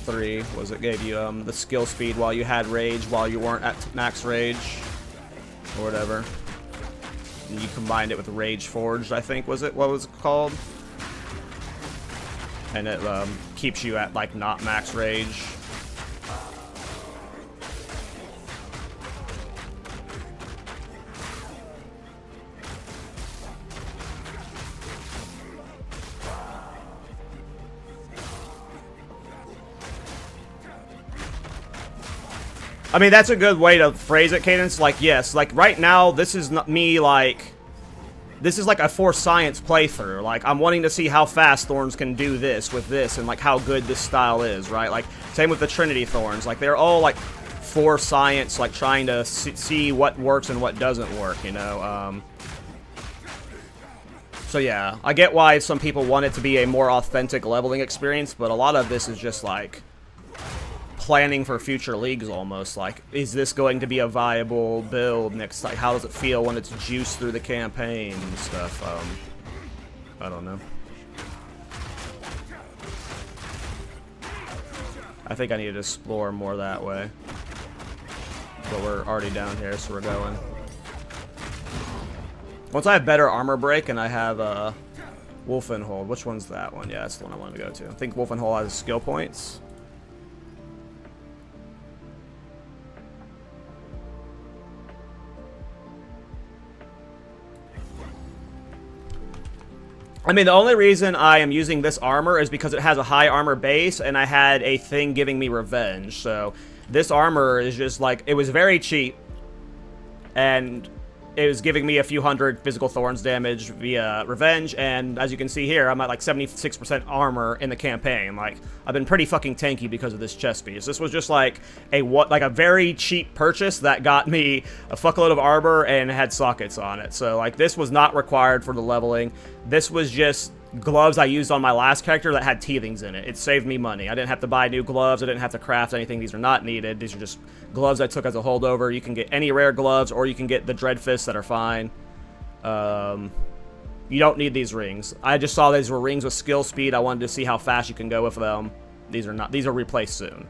3, was it gave you the skill speed while you had Rage while you weren't at max Rage. Or whatever. And you combined it with Rage Forged, I think was it? What was it called? And it keeps you at, like, not max rage. I mean, that's a good way to phrase it, Cadence. Like, yes, like, right now, this is not me, like... This is like a Force Science playthrough. Like, I'm wanting to see how fast Thorns can do this with this and, like, how good this style is, right? Like, same with the Trinity Thorns. Like, they're all, like, Force Science, like, trying to see what works and what doesn't work, you know? So, yeah. I get why some people want it to be a more authentic leveling experience, but a lot of this is just, like... planning for future leagues almost. Like, is this going to be a viable build next? Like, how does it feel when it's juiced through the campaign and stuff? I don't know. I think I need to explore more that way. But we're already down here, so we're going. Once I have better armor break and I have Wolfenhold. Which one's that one? Yeah, that's the one I wanted to go to. I think Wolfenhold has skill points. I mean, the only reason I am using this armor is because it has a high armor base, and I had a thing giving me revenge. So, this armor is just like, it was very cheap, and it was giving me a few hundred physical thorns damage via revenge, and as you can see here, I'm at like 76% armor in the campaign. Like, I've been pretty fucking tanky because of this chest piece. This was just like a very cheap purchase that got me a fuckload of armor and had sockets on it. So like, this was not required for the leveling. This was just gloves I used on my last character that had teethings in it. It saved me money. I didn't have to buy new gloves. I didn't have to craft anything. These are not needed. These are just gloves I took as a holdover. You can get any rare gloves, or you can get the dread fists that are fine. You don't need these rings. I just saw these were rings with skill speed. I wanted to see how fast you can go with them. These are not. These are replaced soon.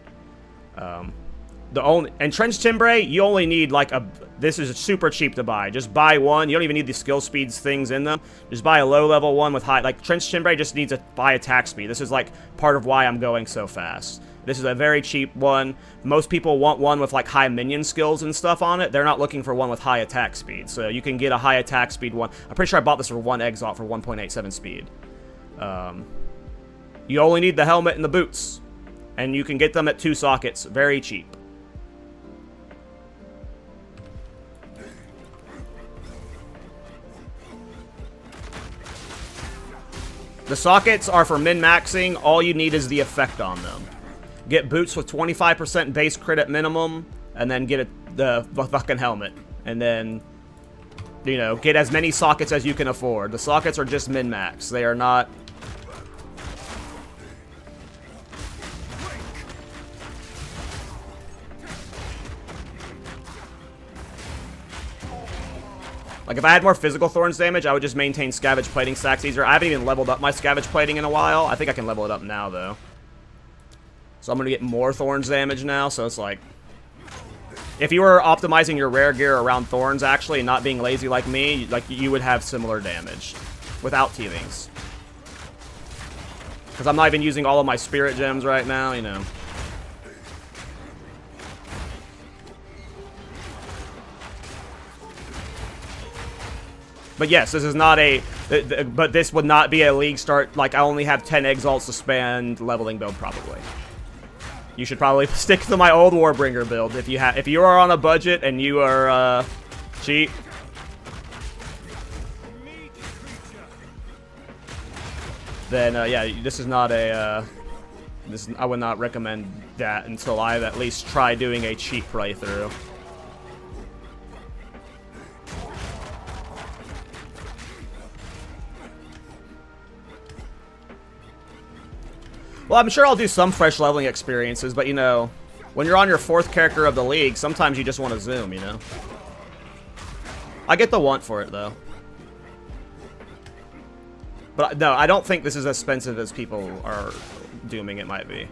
Entrenched Timbre, you only need like this is super cheap to buy. Just buy one. You don't even need the skill speeds things in them. Just buy a low level one with high, like Entrenched Timbre just needs a high attack speed. This is like part of why I'm going so fast. This is a very cheap one. Most people want one with like high minion skills and stuff on it. They're not looking for one with high attack speed. So you can get a high attack speed one. I'm pretty sure I bought this for 1 Exile for 1.87 speed. You only need the helmet and the boots. And you can get them at 2 sockets. Very cheap. The sockets are for min-maxing. All you need is the effect on them. Get boots with 25% base crit at minimum, and then get the fucking helmet. And then, you know, get as many sockets as you can afford. The sockets are just min-max. They are not... Like, if I had more physical Thorns damage, I would just maintain Scavenge Plating stacks easier. I haven't even leveled up my Scavenge Plating in a while. I think I can level it up now, though. So I'm going to get more Thorns damage now, so it's like... If you were optimizing your rare gear around Thorns, actually, and not being lazy like me, like, you would have similar damage. Without teethings. Because I'm not even using all of my Spirit Gems right now, you know. But yes, this is not a... But this would not be a league start. Like, I only have 10 exalts to spend leveling build, probably. You should probably stick to my old Warbringer build if you are on a budget and you are cheap. Then yeah, this is not a... I would not recommend that until I've at least tried doing a cheap playthrough. Well, I'm sure I'll do some fresh leveling experiences, but, you know, when you're on your 4th character of the league, sometimes you just want to zoom, you know? I get the want for it, though. But, no, I don't think this is as expensive as people are dooming it might be.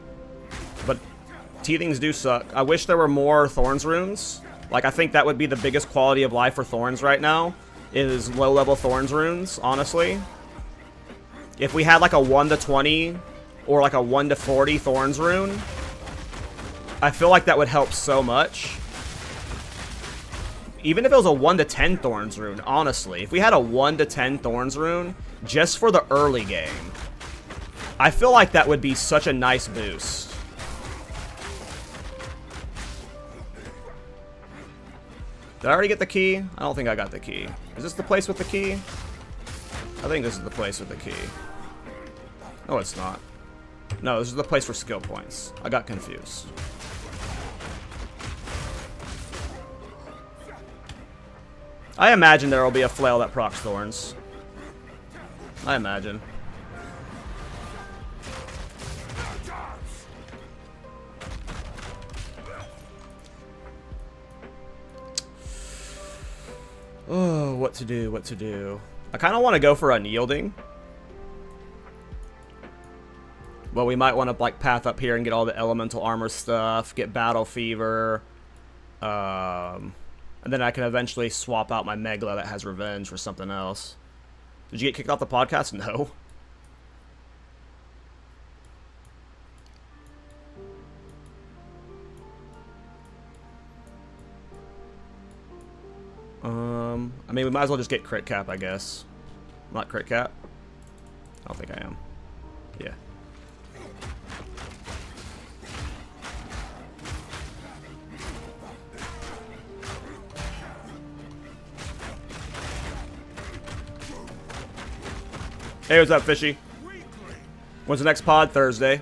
But teethings do suck. I wish there were more Thorns runes. Like, I think that would be the biggest quality of life for Thorns right now, is low-level Thorns runes, honestly. If we had, like, a 1 to 20... or like a 1 to 40 Thorns rune, I feel like that would help so much. Even if it was a 1 to 10 Thorns rune, honestly. If we had a 1 to 10 Thorns rune, just for the early game, I feel like that would be such a nice boost. Did I already get the key? I don't think I got the key. Is this the place with the key? I think this is the place with the key. No, it's not. No, this is the place for skill points. I got confused. I imagine there will be a flail that procs Thorns. I imagine. Oh, what to do, what to do. I kind of want to go for Unyielding. Well, we might want to, like, path up here and get all the elemental armor stuff, get battle fever, and then I can eventually swap out my Megla that has revenge for something else. Did you get kicked off the podcast? No. I mean, we might as well just get crit cap, I guess. Not crit cap? I don't think I am. Yeah. Hey, what's up, Fishy? When's the next pod? Thursday.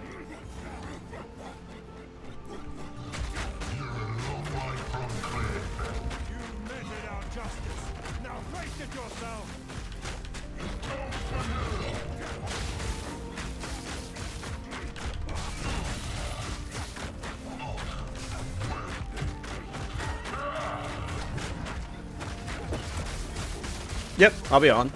Yep, I'll be on.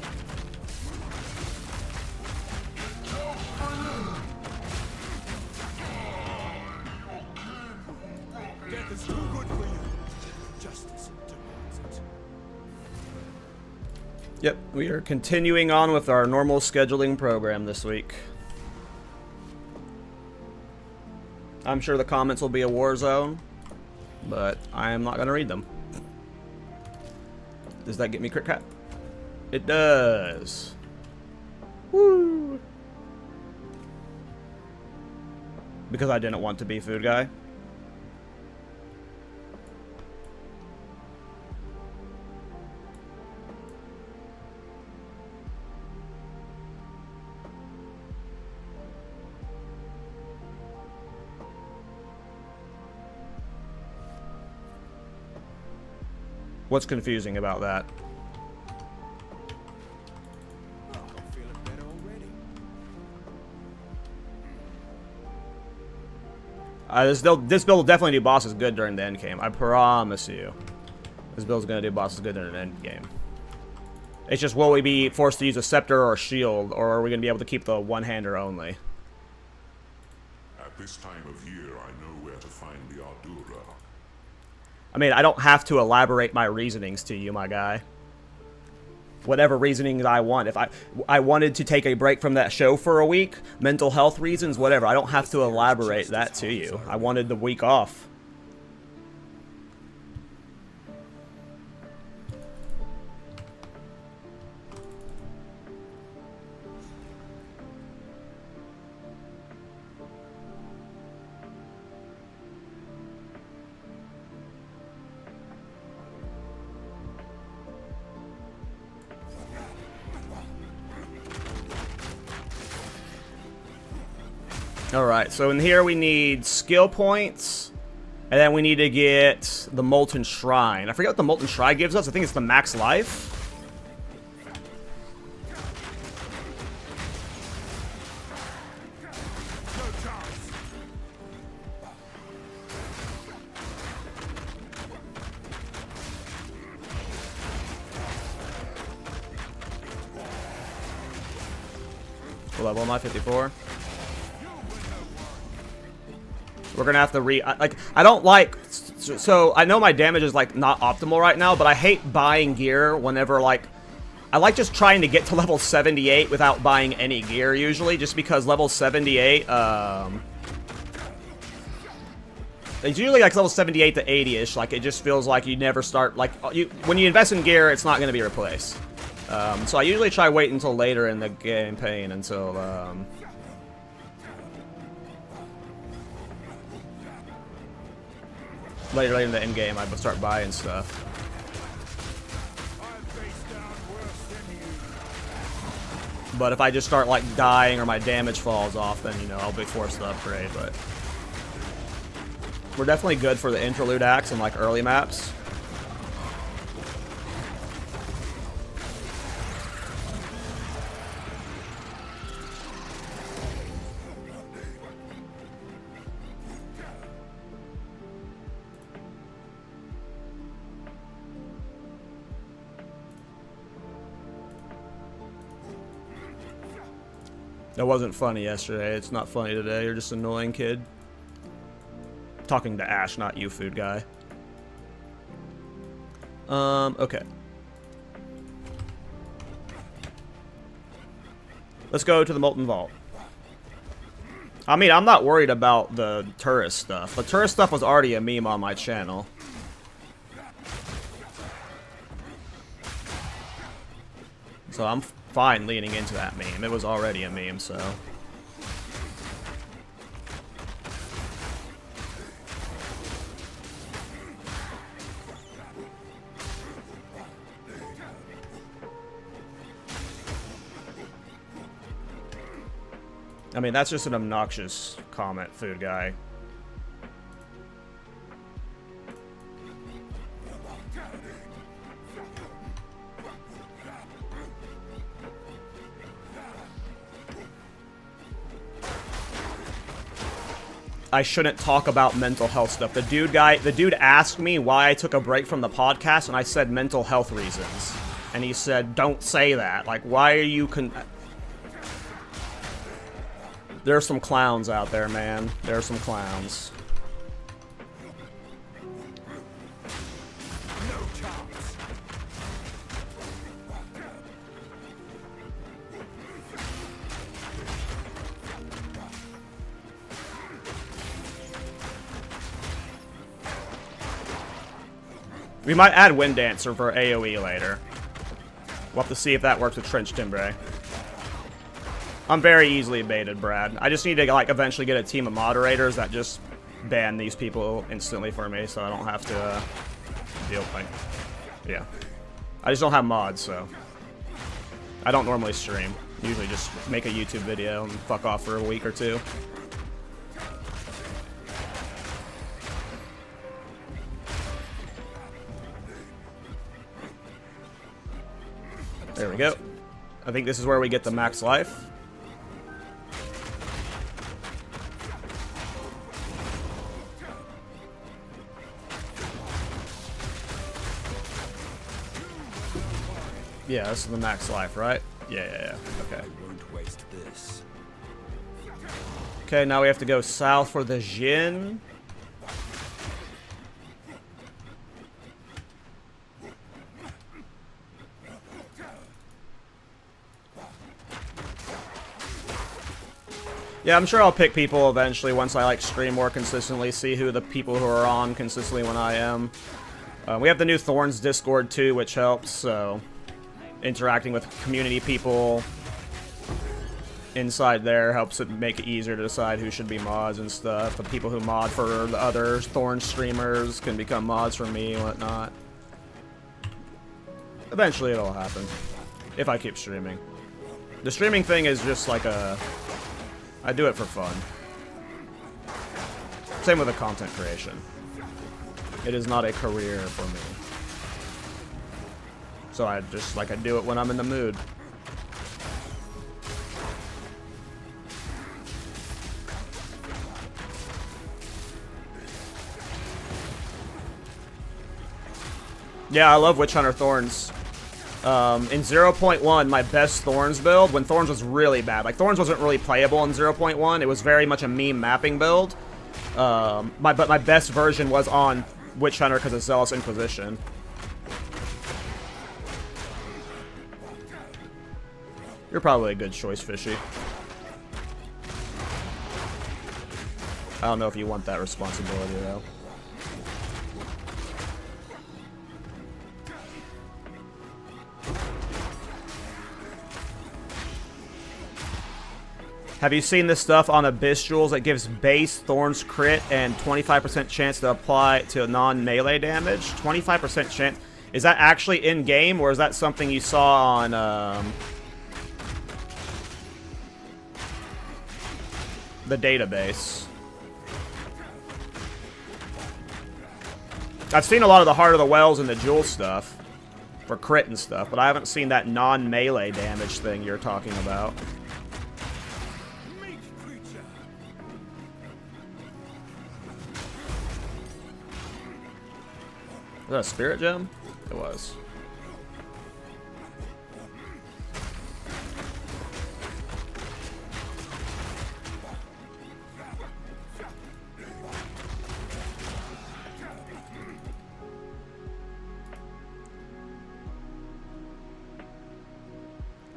Death is too good for you. Justice demands it. Yep, we are continuing on with our normal scheduling program this week. I'm sure the comments will be a war zone, but I am not going to read them. Does that get me crit cap? It does. Woo! Because I didn't want to be food guy. What's confusing about that? I'm feeling better already. This build will definitely do bosses good during the end game. I promise you. This build's gonna do bosses good during the end game. It's just, will we be forced to use a scepter or a shield, or are we gonna be able to keep the one-hander only? At this time of year, I know where to find the Ardura. I mean, I don't have to elaborate my reasonings to you, my guy. Whatever reasoning I want. If I wanted to take a break from that show for a week, mental health reasons, whatever, I don't have to elaborate that to you. I wanted the week off. Alright, so in here we need skill points, and then we need to get the Molten Shrine. I forget what the Molten Shrine gives us. I think it's the max life. What level am I? 54? We're gonna have to I don't like, so I know my damage is like not optimal right now, but I hate buying gear whenever like, I like just trying to get to level 78 without buying any gear usually, just because level 78, it's usually like level 78 to 80-ish, like it just feels like you never start, like, when you invest in gear, it's not gonna be replaced. So I usually try wait until later in the campaign until, later in the end game, I would start buying stuff. But if I just start like dying or my damage falls off, then you know I'll be forced to upgrade. But we're definitely good for the interlude acts and like early maps. That wasn't funny yesterday. It's not funny today. You're just an annoying kid. Talking to Ash, not you, food guy. Okay. Let's go to the Molten Vault. I mean, I'm not worried about the tourist stuff. The tourist stuff was already a meme on my channel. So I'm fine leaning into that meme. It was already a meme, so. I mean, that's just an obnoxious comment, food guy. I shouldn't talk about mental health stuff. The dude asked me why I took a break from the podcast, and I said mental health reasons. And he said, don't say that. Like, why are you There are some clowns out there, man. There are some clowns. We might add Wind Dancer for AoE later. We'll have to see if that works with Trench Timbre. I'm very easily baited, Brad. I just need to, like, eventually get a team of moderators that just ban these people instantly for me, so I don't have to deal with, like, yeah. I just don't have mods, so I don't normally stream. Usually just make a YouTube video and fuck off for a week or two. There we go. I think this is where we get the max life. Yeah, this is the max life, right? Yeah. Okay. I won't waste this. Okay, now we have to go south for the Jin. Yeah, I'm sure I'll pick people eventually once I, like, stream more consistently, see who the people who are on consistently when I am. We have the new Thorns Discord, too, which helps, so interacting with community people inside there helps it make it easier to decide who should be mods and stuff. The people who mod for the other Thorns streamers can become mods for me and whatnot. Eventually it'll happen, if I keep streaming. The streaming thing is just like I do it for fun. Same with the content creation. It is not a career for me. So I just, like, I do it when I'm in the mood. Yeah, I love Witch Hunter Thorns. In 0.1, my best Thorns build, when Thorns was really bad. Like, Thorns wasn't really playable in 0.1. It was very much a meme mapping build. But my best version was on Witch Hunter because of Zealous Inquisition. You're probably a good choice, Fishy. I don't know if you want that responsibility, though. Have you seen this stuff on Abyss Jewels that gives base Thorns crit and 25% chance to apply to non-melee damage? 25% chance? Is that actually in-game, or is that something you saw on, the database? I've seen a lot of the Heart of the Wells and the Jewel stuff for crit and stuff, but I haven't seen that non-melee damage thing you're talking about. Was that a spirit gem? It was.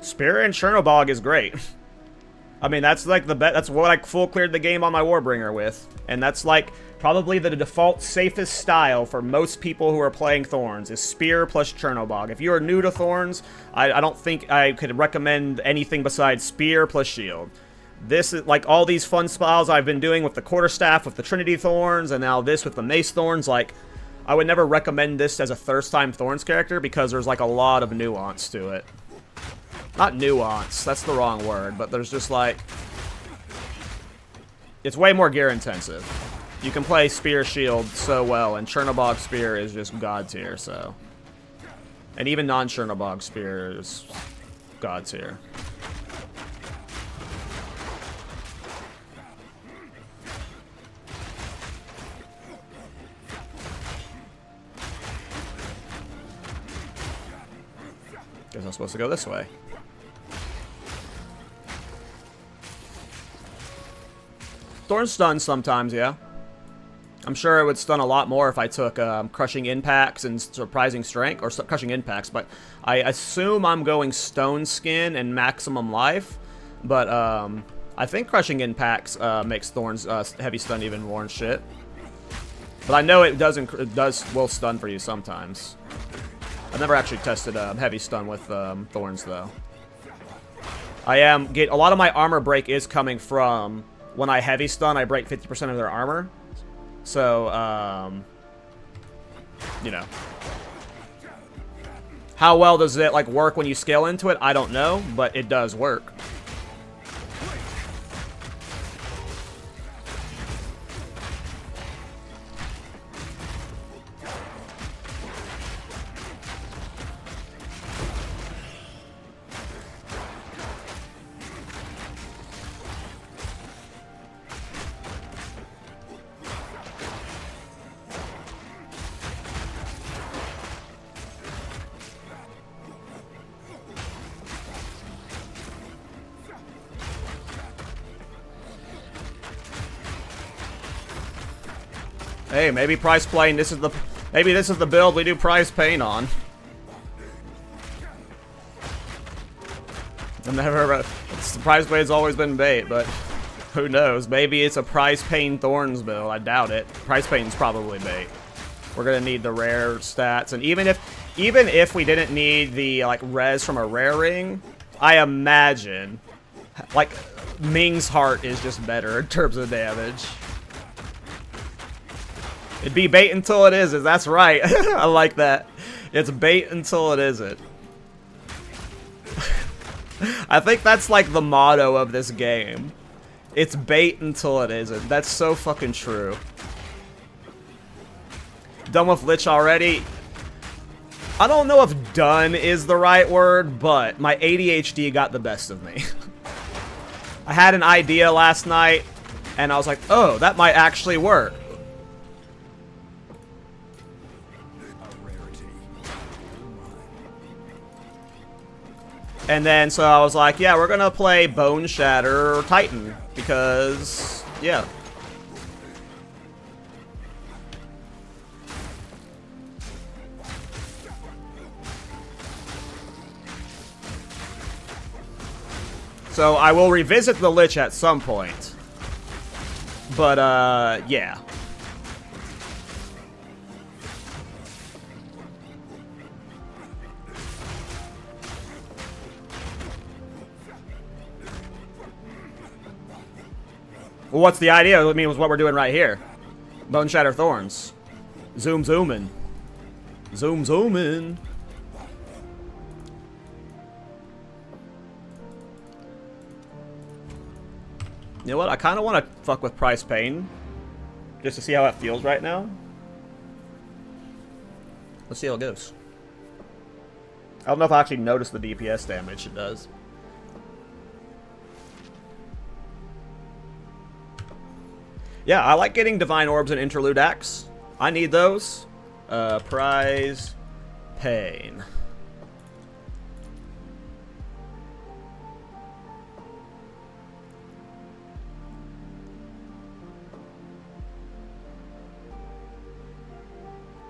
Spirit and Chernobog is great. I mean, that's like the that's what I full cleared the game on my Warbringer with. And that's like probably the default safest style for most people who are playing Thorns is Spear plus Chernobog. If you are new to Thorns, I don't think I could recommend anything besides Spear plus Shield. This is like all these fun spells I've been doing with the Quarterstaff, with the Trinity Thorns, and now this with the Mace Thorns. Like, I would never recommend this as a first-time Thorns character because there's like a lot of nuance to it. Not nuance, that's the wrong word, but there's just like It's way more gear intensive. You can play Spear Shield so well, and Chernobog Spear is just god tier, so. And even non-Chernobog Spear is god tier. Guess I'm supposed to go this way. Thorns stun sometimes, yeah. I'm sure it would stun a lot more if I took Crushing Impacts and Surprising Strength, or Crushing Impacts, but I assume I'm going Stone Skin and Maximum Life, but I think Crushing Impacts makes Thorns heavy stun even more and shit. But I know it will stun for you sometimes. I've never actually tested heavy stun with Thorns though. A lot of my armor break is coming from when I heavy stun, I break 50% of their armor. So, you know. How well does it, like, work when you scale into it? I don't know, but it does work. Hey, maybe prize plane. Maybe this is the build we do prize pain on. I've never. The prize plane's always been bait, but who knows? Maybe it's a prize pain Thorns build. I doubt it. Prize pain's probably bait. We're gonna need the rare stats, and even if we didn't need the like res from a rare ring, I imagine like Ming's heart is just better in terms of damage. It'd be bait until it isn't. That's right. I like that. It's bait until it isn't. I think that's like the motto of this game. It's bait until it isn't. That's so fucking true. Done with Lich already? I don't know if done is the right word, but my ADHD got the best of me. I had an idea last night, and I was like, oh, that might actually work. And then, so I was like, yeah, we're gonna play Bone Shatter or Titan, because, yeah. So I will revisit the Lich at some point. But, yeah. Well, what's the idea? I mean, was what we're doing right here. Bone Shatter Thorns. Zooming. Zooming. You know what? I kind of want to fuck with Price Pain. Just to see how it feels right now. Let's see how it goes. I don't know if I actually noticed the DPS damage it does. Yeah, I like getting Divine Orbs and Interlude Axe. I need those. Prize Pain.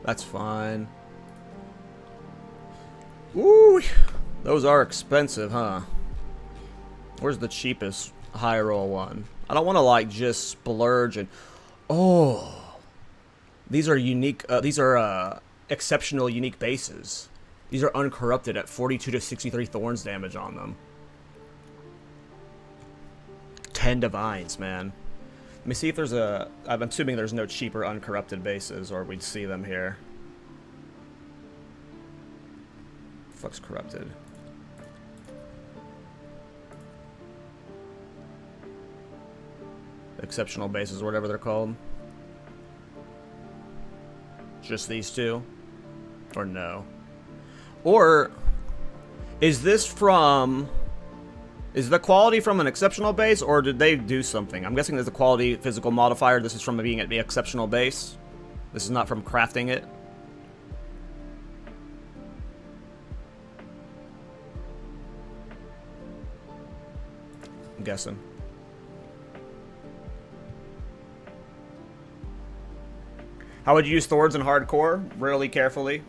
That's fine. Ooh, those are expensive, huh? Where's the cheapest high roll one? I don't want to like just splurge and these are unique. These are exceptional, unique bases. These are uncorrupted at 42 to 63 Thorns damage on them. 10 divines, man. Let me see if there's a. I'm assuming there's no cheaper uncorrupted bases, or we'd see them here. Fuck's corrupted. exceptional bases or whatever they're called. Just these two? Or no? Or is this from... Is the quality from an exceptional base, or did they do something? I'm guessing there's a quality physical modifier. This is from being at the exceptional base. This is not from crafting it. I'm guessing. How would you use Thorns in hardcore? Really carefully.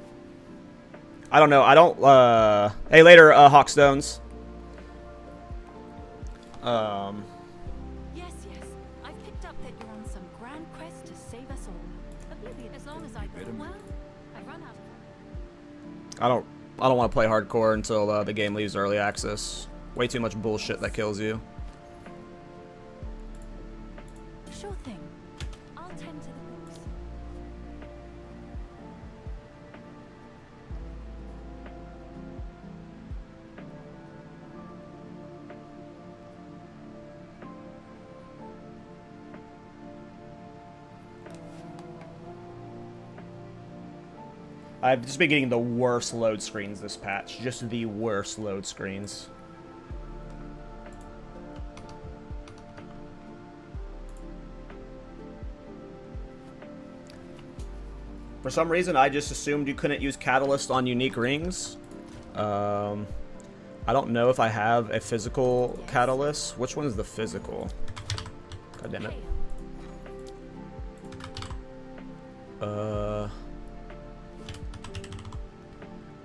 I don't know. I don't, Hey, later, Hawkstones. Yes, yes. I picked up that you're on some grand quest to save us all. Oblivion, as long as I well, I run out of I don't want to play hardcore until the game leaves early access. Way too much bullshit that kills you. Sure thing. I'll tend to the books. I've just been getting the worst load screens this patch. Just the worst load screens. For some reason, I just assumed you couldn't use Catalyst on unique rings. I don't know if I have a physical Catalyst. Which one is the physical? God damn it.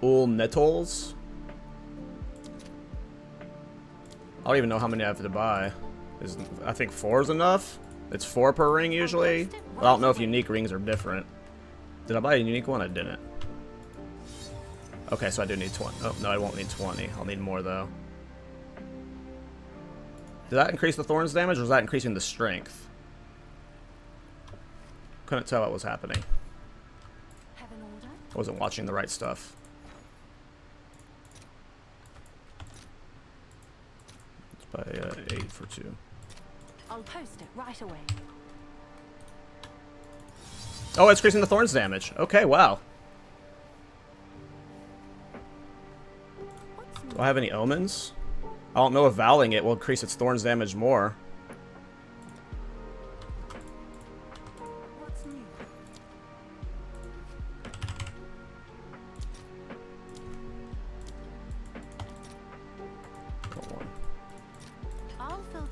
Ul Nettles. I don't even know how many I have to buy. I think 4 is enough. It's 4 per ring usually. I don't know if unique rings are different. Did I buy a unique one? I didn't. Okay, so I do need 20. Oh, no, I won't need 20. I'll need more, though. Did that increase the Thorns damage, or was that increasing the strength? Couldn't tell what was happening. I wasn't watching the right stuff. Let's buy 8 for 2. I'll post it right away. Oh, it's increasing the Thorns damage. Okay, wow. Do I have any omens? I don't know if vowaling it will increase its Thorns damage more. What's new?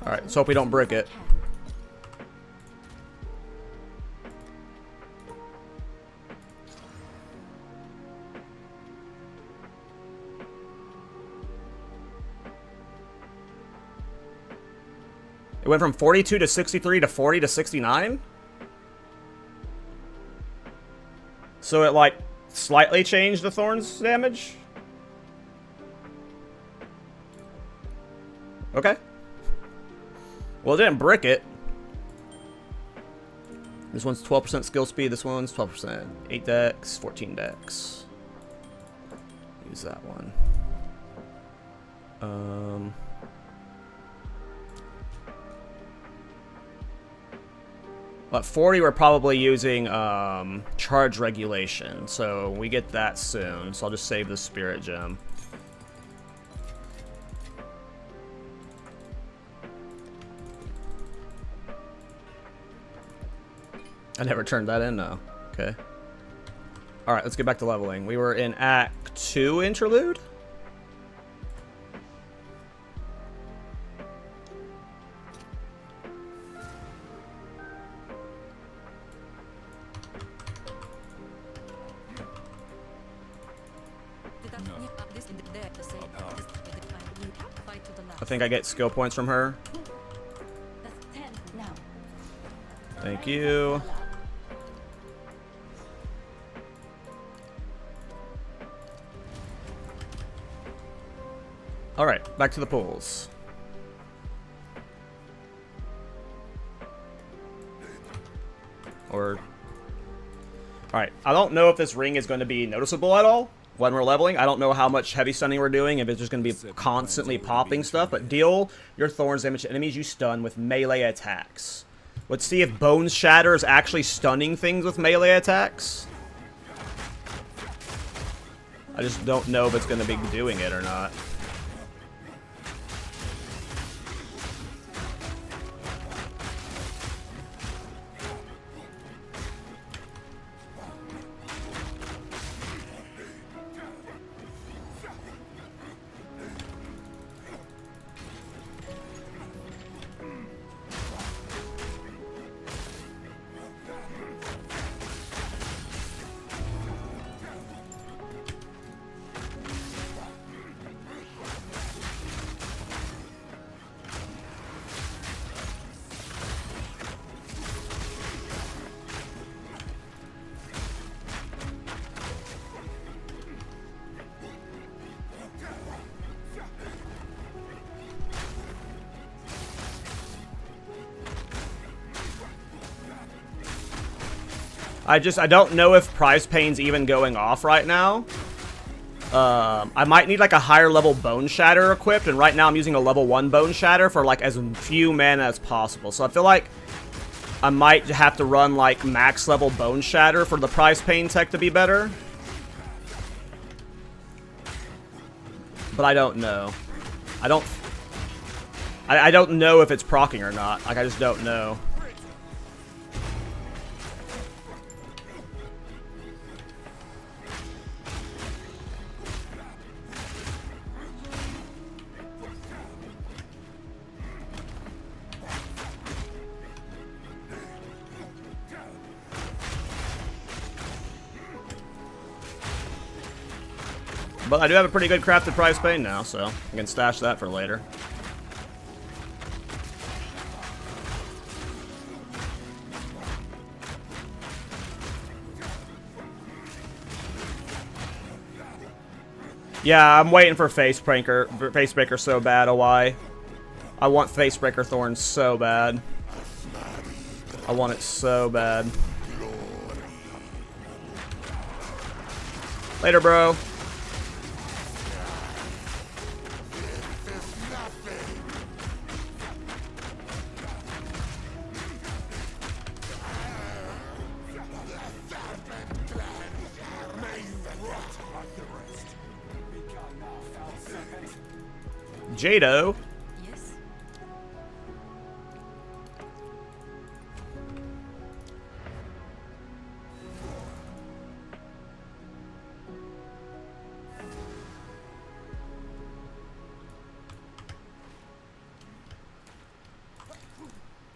Alright, let's hope we don't brick it. It went from 42 to 63 to 40 to 69? So it, like, slightly changed the Thorns damage? Okay. Well, it didn't brick it. This one's 12% skill speed, this one's 12%. 8 dex, 14 dex. Use that one. But 40 we're probably using charge regulation, so we get that soon. So I'll just save the spirit gem. I never turned that in, though. Okay. Alright, let's get back to leveling. We were in Act 2 interlude? I think I get skill points from her. Thank you. Alright, back to the pools. Alright, I don't know if this ring is going to be noticeable at all when we're leveling. I don't know how much heavy stunning we're doing, if it's just going to be constantly popping stuff, but deal your Thorns damage to enemies you stun with melee attacks. Let's see if Bone Shatter is actually stunning things with melee attacks. I just don't know if it's going to be doing it or not. I don't know if Prize Pain's even going off right now. I might need like a higher level Bone Shatter equipped, and right now I'm using a level 1 Bone Shatter for like as few mana as possible. So I feel like I might have to run like max level Bone Shatter for the Prize Pain tech to be better. But I don't know. I don't know if it's proccing or not. Like, I just don't know. But I do have a pretty good crafted Prize Pain now, so I can stash that for later. Yeah, I'm waiting for Facebreaker so bad, OI. I want Facebreaker Thorns so bad. I want it so bad. Later, bro. Jado. Yes.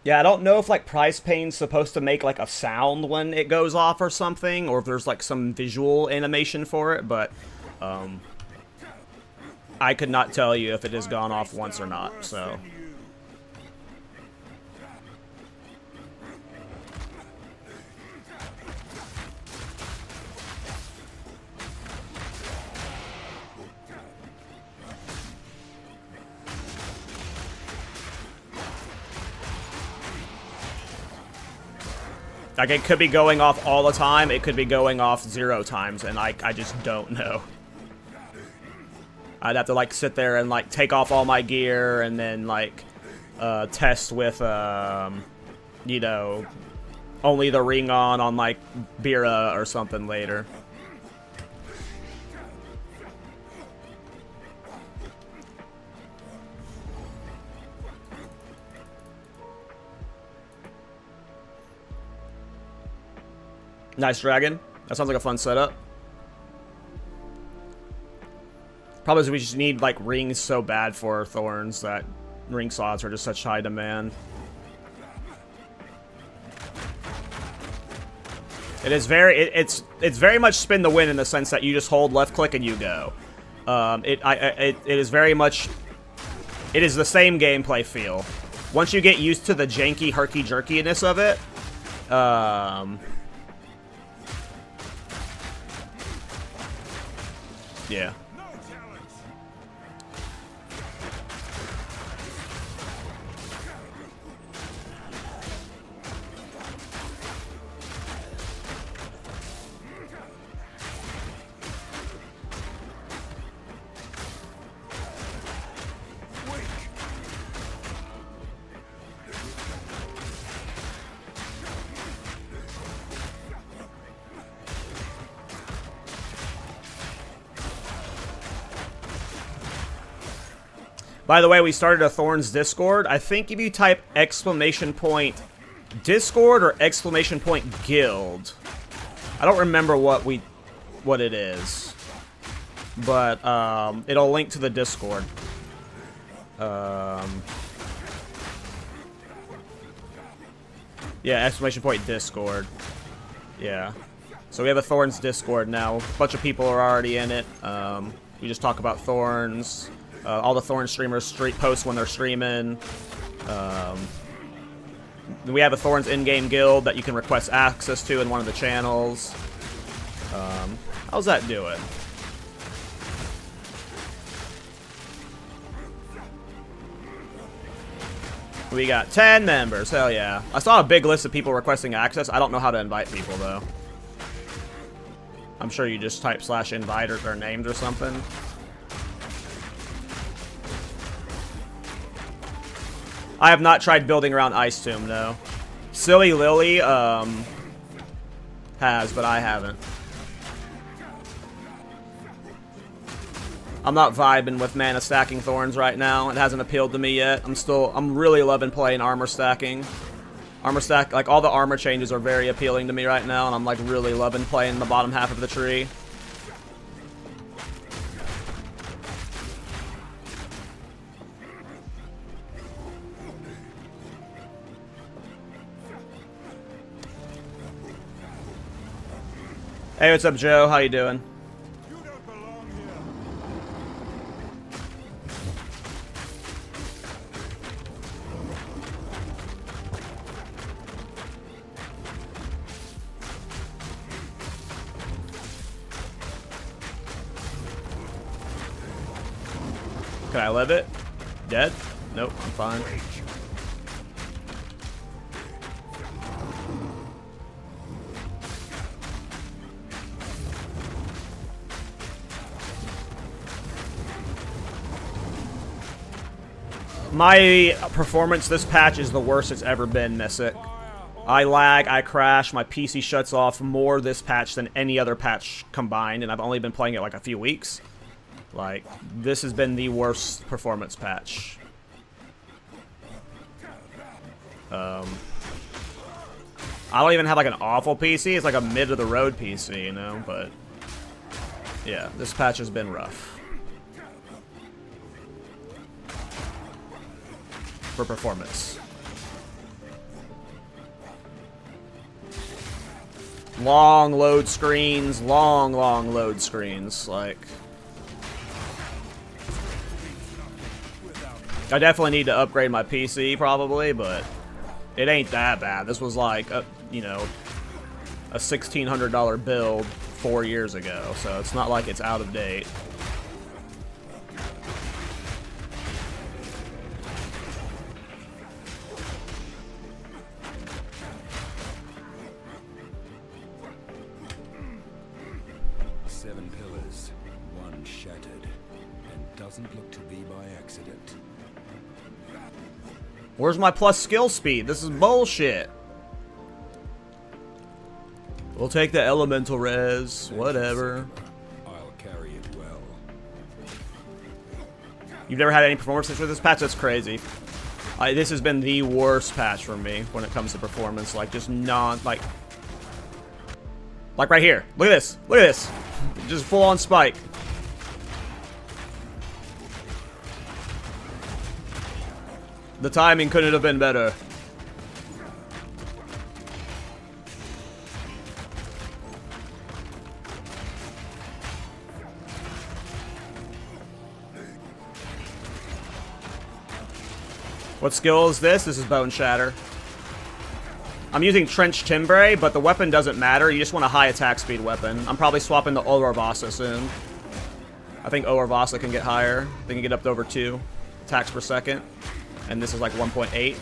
Yeah, I don't know if like Prize Pain's supposed to make like a sound when it goes off or something, or if there's like some visual animation for it, but I could not tell you if it has gone off once or not, so. Like, it could be going off all the time, it could be going off 0 times, and I just don't know. I'd have to, like, sit there and, like, take off all my gear and then, like, test with, you know, only the ring on, like, Bira or something later. Nice dragon. That sounds like a fun setup. Problem is we just need like rings so bad for Thorns that ring slots are just such high demand. It is very it's very much spin the win in the sense that you just hold left click and you go. It is very much, it is the same gameplay feel. Once you get used to the janky herky jerkiness of it, yeah. By the way, we started a Thorns Discord. I think if you type !Discord or !Guild. I don't remember what it is. But it'll link to the Discord. Yeah, !Discord. Yeah. So we have a Thorns Discord now. A bunch of people are already in it. We just talk about Thorns. All the Thorns streamers post when they're streaming. We have a Thorns in-game guild that you can request access to in one of the channels. How's that doing? We got 10 members. Hell yeah. I saw a big list of people requesting access. I don't know how to invite people, though. I'm sure you just type /invite or their names or something. I have not tried building around Ice Tomb, no. Silly Lily, has, but I haven't. I'm not vibing with mana stacking Thorns right now. It hasn't appealed to me yet. I'm really loving playing armor stacking. Armor stack, like all the armor changes are very appealing to me right now, and I'm like really loving playing the bottom half of the tree. Hey, what's up, Joe? How you doing? You don't belong here. Can I live it? Dead? Nope, I'm fine. My performance this patch is the worst it's ever been, Mysic. I lag, I crash, my PC shuts off more this patch than any other patch combined, and I've only been playing it like a few weeks. Like, this has been the worst performance patch. I don't even have like an awful PC, it's like a mid-of-the-road PC, you know, but yeah, this patch has been rough. For performance. Long load screens, long load screens, like... I definitely need to upgrade my PC, probably, but it ain't that bad. This was like, you know, a $1,600 build 4 years ago, so it's not like it's out of date. Where's my plus skill speed? This is bullshit. We'll take the elemental res, whatever. I'll carry it well. You've never had any performance issues with this patch? That's crazy. This has been the worst patch for me when it comes to performance. Like, just not, like right here. Look at this. Look at this. Just full on spike. The timing couldn't have been better. What skill is this? This is Bone Shatter. I'm using Trench Timbre, but the weapon doesn't matter. You just want a high attack speed weapon. I'm probably swapping the Olorvasa soon. I think Olorvasa can get higher. They can get up to over 2 attacks per second. And this is like 1.8.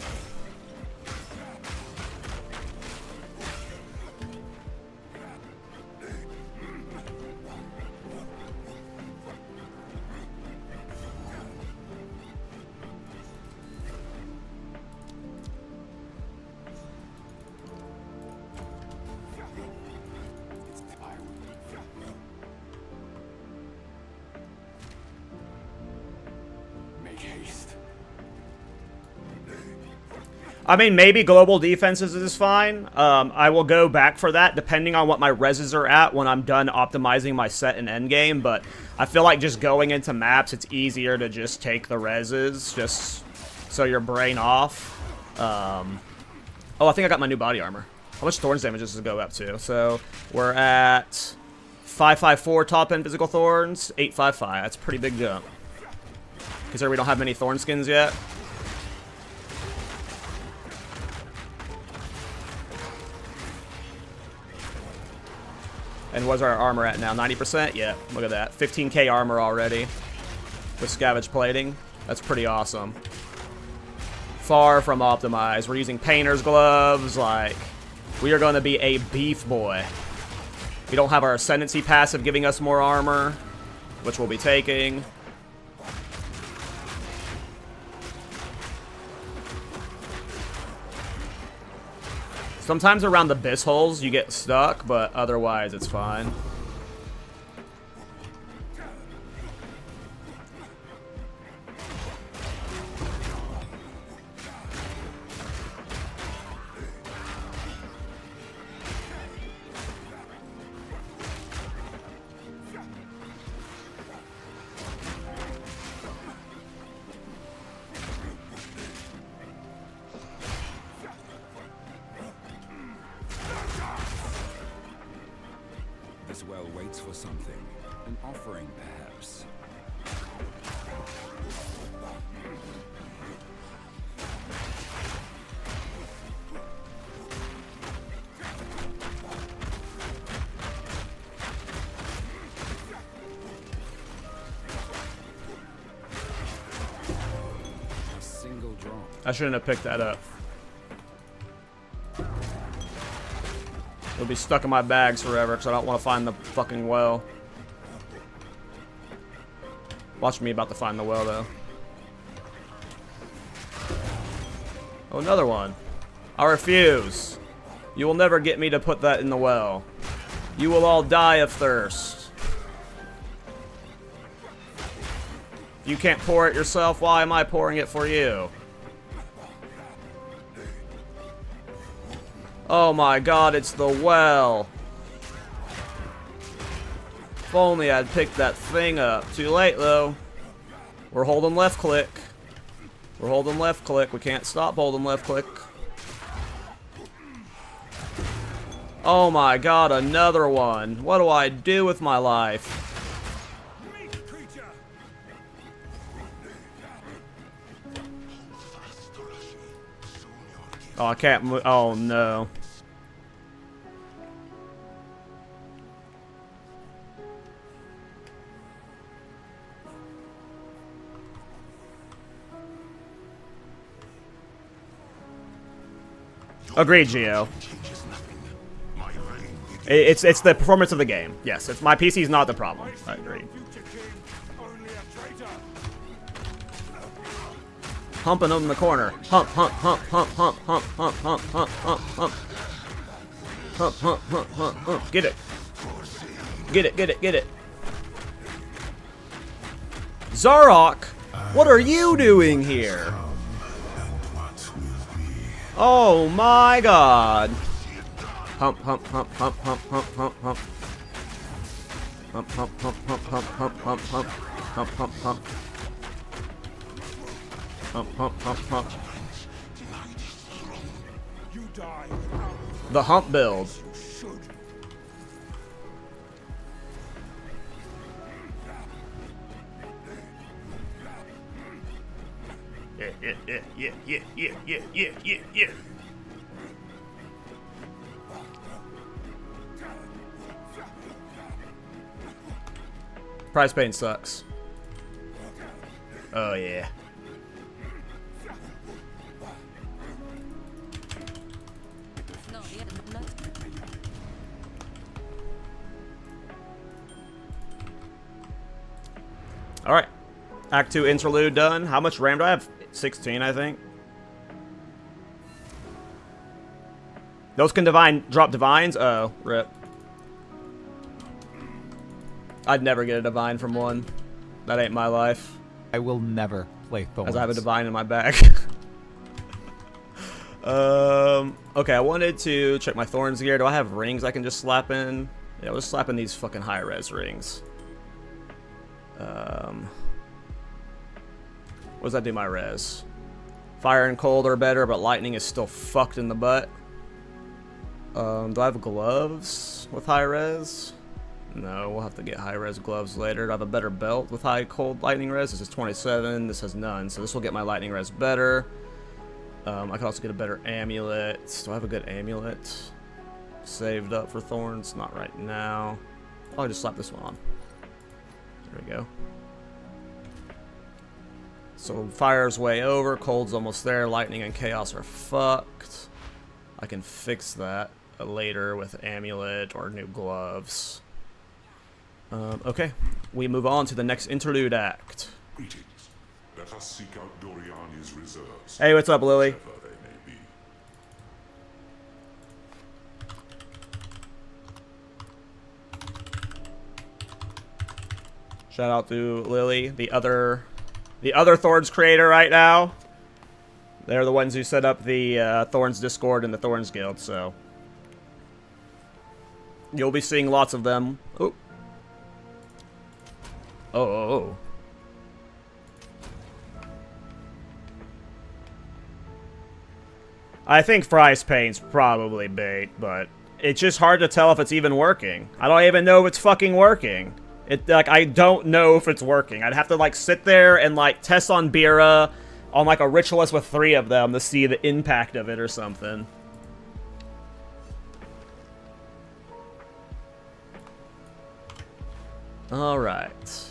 haste. I mean, maybe global defenses is fine. I will go back for that depending on what my reses are at when I'm done optimizing my set in endgame, but I feel like just going into maps, it's easier to just take the reses, just so your brain off. Oh, I think I got my new body armor. How much Thorns damage does this go up to? So, we're at 554 top end physical Thorns, 855. That's a pretty big jump. Considering we don't have many Thorn skins yet. And what's our armor at now? 90%? Yeah, look at that. 15k armor already with scavenge plating. That's pretty awesome. Far from optimized. We're using painter's gloves. Like, we are going to be a beef boy. We don't have our ascendancy passive giving us more armor, which we'll be taking. Sometimes around the abyss holes you get stuck, but otherwise it's fine. This well waits for something. An offering, perhaps. A single drop. I shouldn't have picked that up. It'll be stuck in my bags forever because I don't want to find the fucking well. Watch me about to find the well, though. Oh, another one. I refuse. You will never get me to put that in the well. You will all die of thirst. If you can't pour it yourself, why am I pouring it for you? Oh my god, it's the well. If only I'd picked that thing up. Too late, though. We're holding left click. We're holding left click. We can't stop holding left click. Oh my god, another one. What do I do with my life? Oh, I can't move. Oh no. Agreed, Geo. It's the performance of the game. Yes, it's my PC's not the problem. I agree. Humping them in the corner. Hump, hump, hump, hump, hump, hump, hump, hump, hump, hump, hump. Hump, hump, hump, hump, hump. Get it. Get it, get it, get it. Zarok, what are you doing here? Oh my god. Hump, hump, hump, hump, hump, hump, hump, hump. Hump, hump, hump, hump, hump, hump, hump, hump. Hump, hump, hump. Hump, hump, hump, hump. The hump build. Yeah. Price pain sucks. Oh yeah. All right. Act 2 interlude done. How much RAM do I have? 16, I think. Those can drop divines? Oh, rip. I'd never get a divine from one. That ain't my life. I will never play Thorns. As I have a divine in my bag. Okay, I wanted to check my Thorns gear. Do I have rings I can just slap in? Yeah, I was slapping these fucking high-res rings. What does that do my res? Fire and cold are better, but lightning is still fucked in the butt. Do I have gloves with high res? No, we'll have to get high res gloves later. Do I have a better belt with high cold lightning res? This is 27, this has none, so this will get my lightning res better. I could also get a better amulet. Do I have a good amulet saved up for Thorns? Not right now. I'll just slap this one on. There we go. So fire's way over, cold's almost there, lightning and chaos are fucked. I can fix that later with amulet or new gloves. Okay, we move on to the next interlude act. Greetings. Let us seek out Doriani's reserves. Hey, what's up, Lily? Whatever they may be. Shout out to Lily, the other Thorns creator right now. They're the ones who set up the Thorns Discord and the Thorns Guild, so you'll be seeing lots of them. Oh. Oh. I think Fry's Pain's probably bait, but it's just hard to tell if it's even working. I don't even know if it's fucking working. I don't know if it's working. I'd have to, like, sit there and, like, test on Bira on, like, a ritualist with 3 of them to see the impact of it or something. Alright.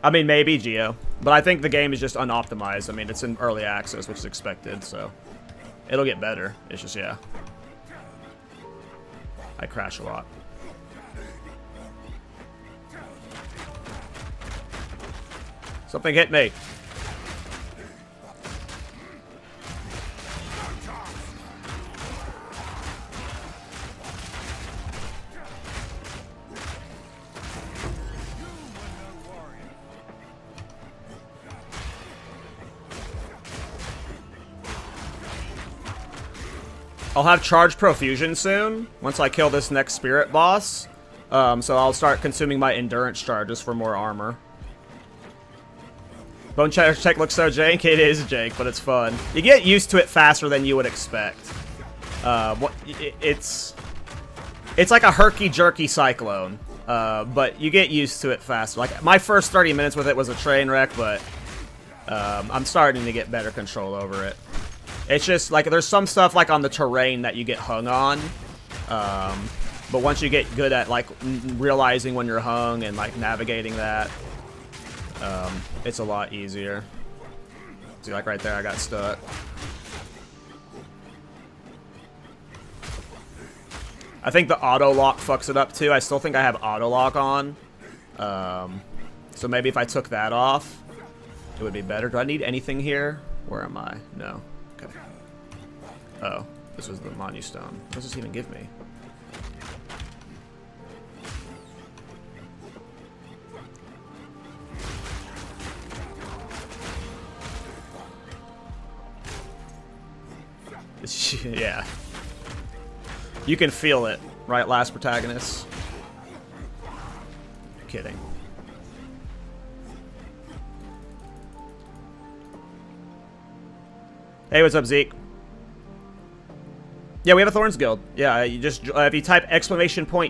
I mean, maybe Geo, but I think the game is just unoptimized. I mean, it's in early access, which is expected, so it'll get better. It's just, yeah. I crash a lot. Something hit me. I'll have Charge Profusion soon, once I kill this next spirit boss. So I'll start consuming my endurance charges for more armor. Bone Shatter Tech looks so jank. It is jank, but it's fun. You get used to it faster than you would expect. It's like a herky-jerky cyclone, but you get used to it faster. Like, my first 30 minutes with it was a train wreck, but I'm starting to get better control over it. It's just, like, there's some stuff, like, on the terrain that you get hung on. But once you get good at, like, realizing when you're hung and, like, navigating that, it's a lot easier. See, like, right there, I got stuck. I think the auto-lock fucks it up, too. I still think I have auto-lock on. So maybe if I took that off, it would be better. Do I need anything here? Where am I? No. Okay. Oh, this was the Manu Stone. What does this even give me? Yeah. You can feel it, right, last protagonist? Kidding. Hey, what's up, Zeke? Yeah, we have a Thorns Guild. Yeah, you just if you type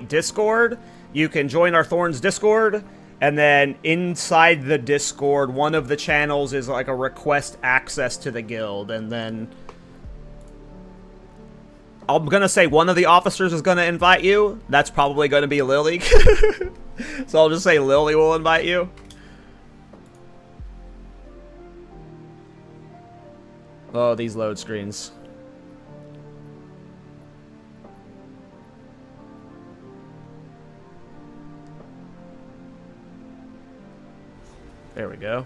!Discord, you can join our Thorns Discord, and then inside the Discord, one of the channels is like a request access to the guild, and then I'm gonna say one of the officers is gonna invite you. That's probably gonna be Lily. So I'll just say Lily will invite you. Oh, these load screens. There we go.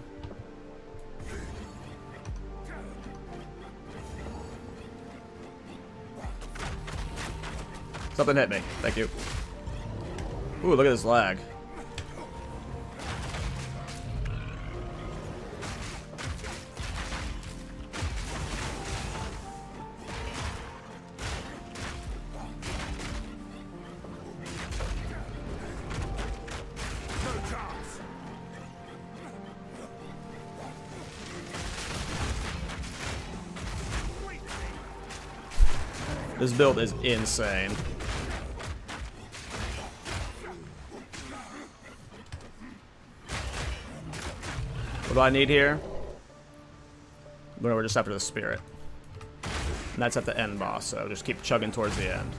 Something hit me. Thank you. Ooh, look at this lag. This build is insane. What do I need here? We're just after the spirit. And that's at the end boss, so just keep chugging towards the end.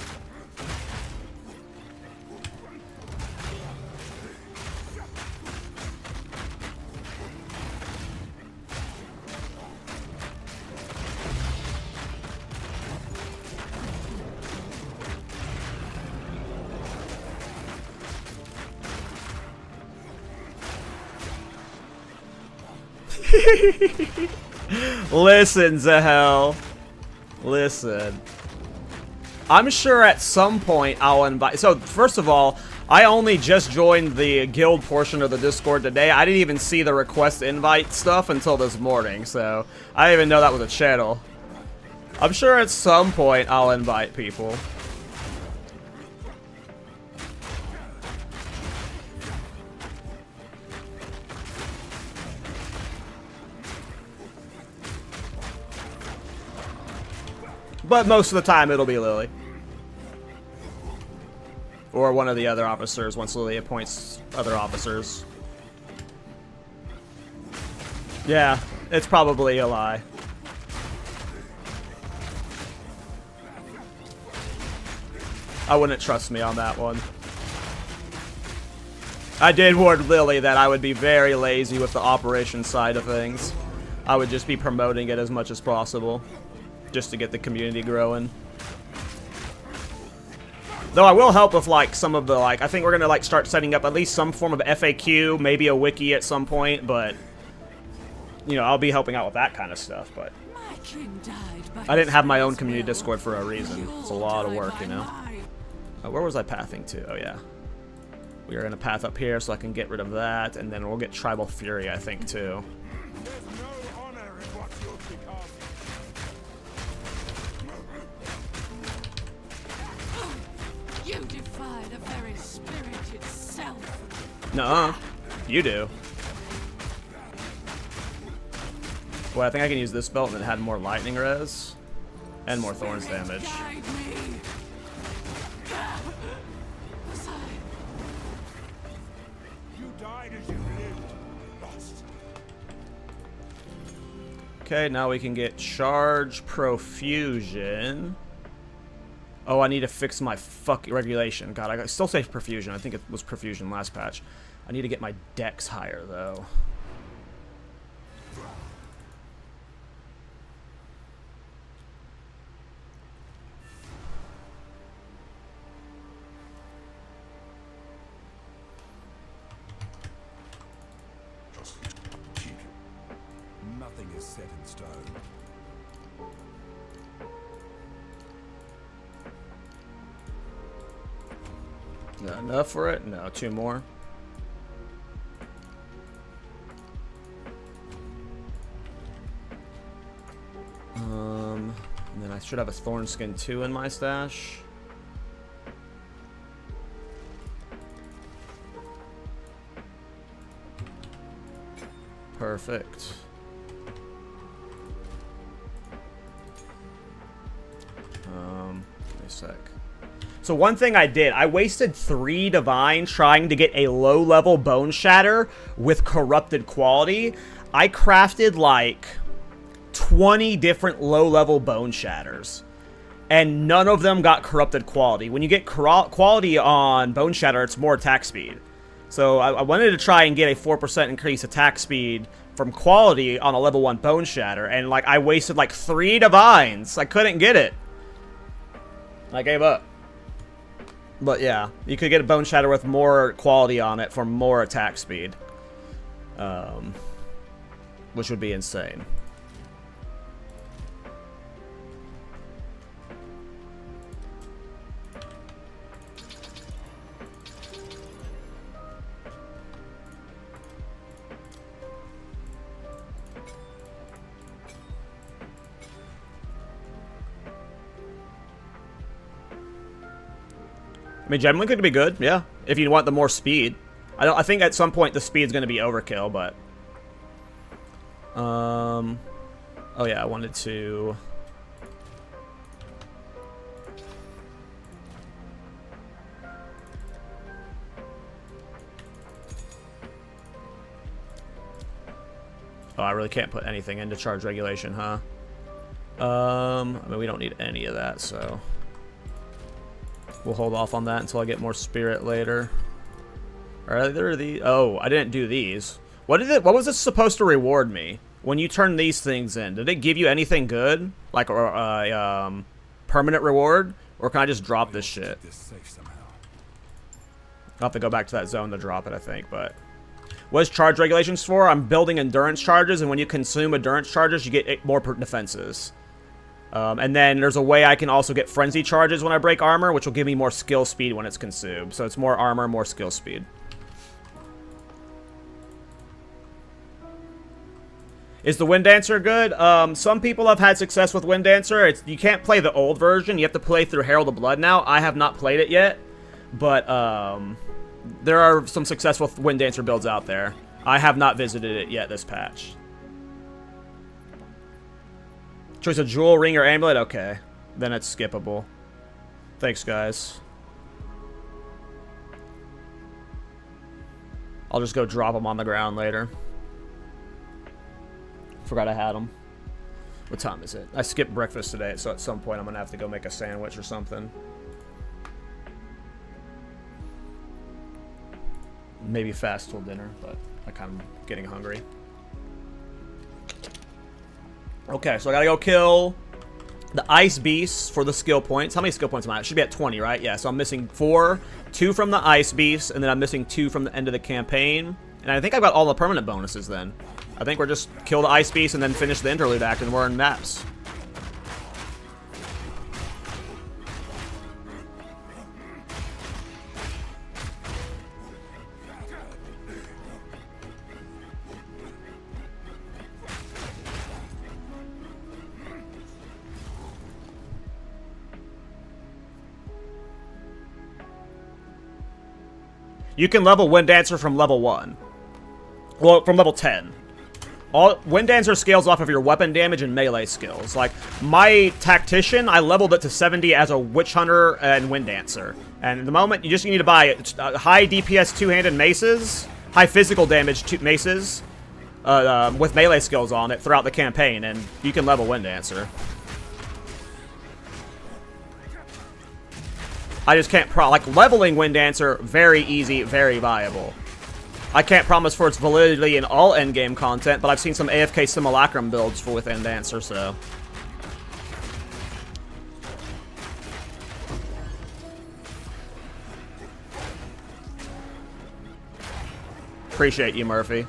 Listen, Zahel. Listen. I'm sure at some point I'll invite... So, first of all, I only just joined the guild portion of the Discord today. I didn't even see the request invite stuff until this morning, so I didn't even know that was a channel. I'm sure at some point I'll invite people. But most of the time, it'll be Lily. Or one of the other officers, once Lily appoints other officers. Yeah, it's probably a lie. I wouldn't trust me on that one. I did warn Lily that I would be very lazy with the operation side of things. I would just be promoting it as much as possible. Just to get the community growing. Though I will help with like some of the I think we're gonna like start setting up at least some form of FAQ, maybe a wiki at some point, but you know, I'll be helping out with that kind of stuff, but I didn't have my own community Discord for a reason. It's a lot of work, you know. Where was I pathing to? Oh yeah. We are gonna path up here so I can get rid of that, and then we'll get Tribal Fury, I think, too. You defy the very spirit itself. Nuh-uh. You do. Boy, I think I can use this belt and it had more lightning res. And more Thorns damage. Okay, now we can get Charge Profusion. Oh, I need to fix my fucking regulation. God, I still say Profusion. I think it was Profusion last patch. I need to get my dex higher, though. Nothing is set in stone. Not enough for it? No, 2 more. And then I should have a Thorn Skin 2 in my stash. Perfect. Wait a sec. So one thing I did, I wasted 3 divine trying to get a low-level bone shatter with corrupted quality. I crafted like 20 different low-level bone shatters, and none of them got corrupted quality. When you get quality on bone shatter, it's more attack speed. So I wanted to try and get a 4% increase attack speed from quality on a level 1 bone shatter, and like I wasted like 3 divines. I couldn't get it. I gave up. But yeah, you could get a bone shatter with more quality on it for more attack speed, which would be insane. I mean, generally could be good, yeah. If you want the more speed. I think at some point the speed's going to be overkill, but... Oh yeah, I wanted to... Oh, I really can't put anything into charge regulation, huh? I mean, we don't need any of that, so... We'll hold off on that until I get more spirit later. Are there the... Oh, I didn't do these. What was this supposed to reward me? When you turn these things in, did it give you anything good? Like a permanent reward? Or can I just drop this shit? I'll have to go back to that zone to drop it, I think, but... What is charge regulations for? I'm building endurance charges, and when you consume endurance charges, you get more defenses. And then there's a way I can also get frenzy charges when I break armor, which will give me more skill speed when it's consumed. So it's more armor, more skill speed. Is the Wind Dancer good? Some people have had success with Wind Dancer. You can't play the old version. You have to play through Herald of Blood now. I have not played it yet, but there are some successful Wind Dancer builds out there. I have not visited it yet this patch. Choice of jewel, ring, or amulet? Okay. Then it's skippable. Thanks, guys. I'll just go drop them on the ground later. Forgot I had them. What time is it? I skipped breakfast today, so at some point I'm going to have to go make a sandwich or something. Maybe fast till dinner, but I'm kind of getting hungry. Okay, so I gotta go kill the ice beasts for the skill points. How many skill points am I at? Should be at 20, right? Yeah, so I'm missing 4. 2 from the ice beasts, and then I'm missing 2 from the end of the campaign. And I think I've got all the permanent bonuses then. I think we're just kill the ice beast and then finish the interlude act, and we're in maps. You can level Wind Dancer from level 1. Well, from level 10. Wind Dancer scales off of your weapon damage and melee skills. Like, my Tactician, I leveled it to 70 as a Witch Hunter and Wind Dancer. And at the moment, you just need to buy high DPS two-handed maces, high physical damage maces, with melee skills on it throughout the campaign, and you can level Wind Dancer. I just can't like, leveling Wind Dancer, very easy, very viable. I can't promise for its validity in all endgame content, but I've seen some AFK simulacrum builds with Wind Dancer, so... Appreciate you, Murphy.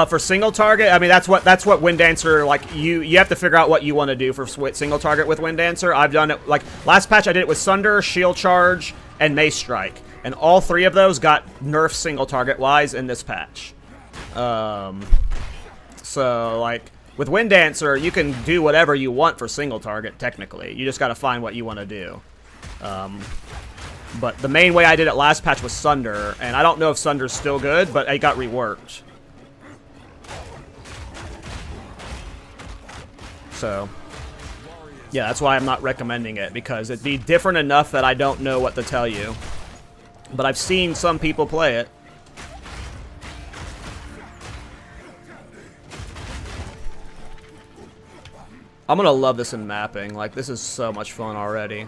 For single target, I mean, that's what Wind Dancer, like, you have to figure out what you want to do for single target with Wind Dancer. I've done it, like, last patch I did it with Sunder, Shield Charge, and Mace Strike. And all 3 of those got nerfed single target-wise in this patch. So, like, with Wind Dancer, you can do whatever you want for single target, technically. You just gotta find what you want to do. But the main way I did it last patch was Sunder, and I don't know if Sunder's still good, but it got reworked. So, yeah, that's why I'm not recommending it, because it'd be different enough that I don't know what to tell you. But I've seen some people play it. I'm gonna love this in mapping. Like, this is so much fun already.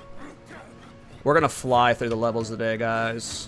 We're gonna fly through the levels today, guys.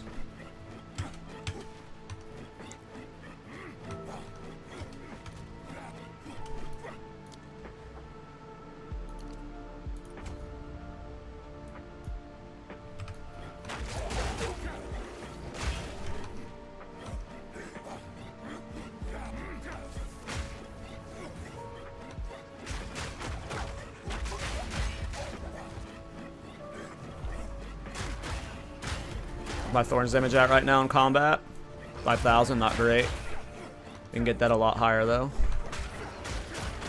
My Thorns damage at right now in combat. 5,000, not great. We can get that a lot higher though.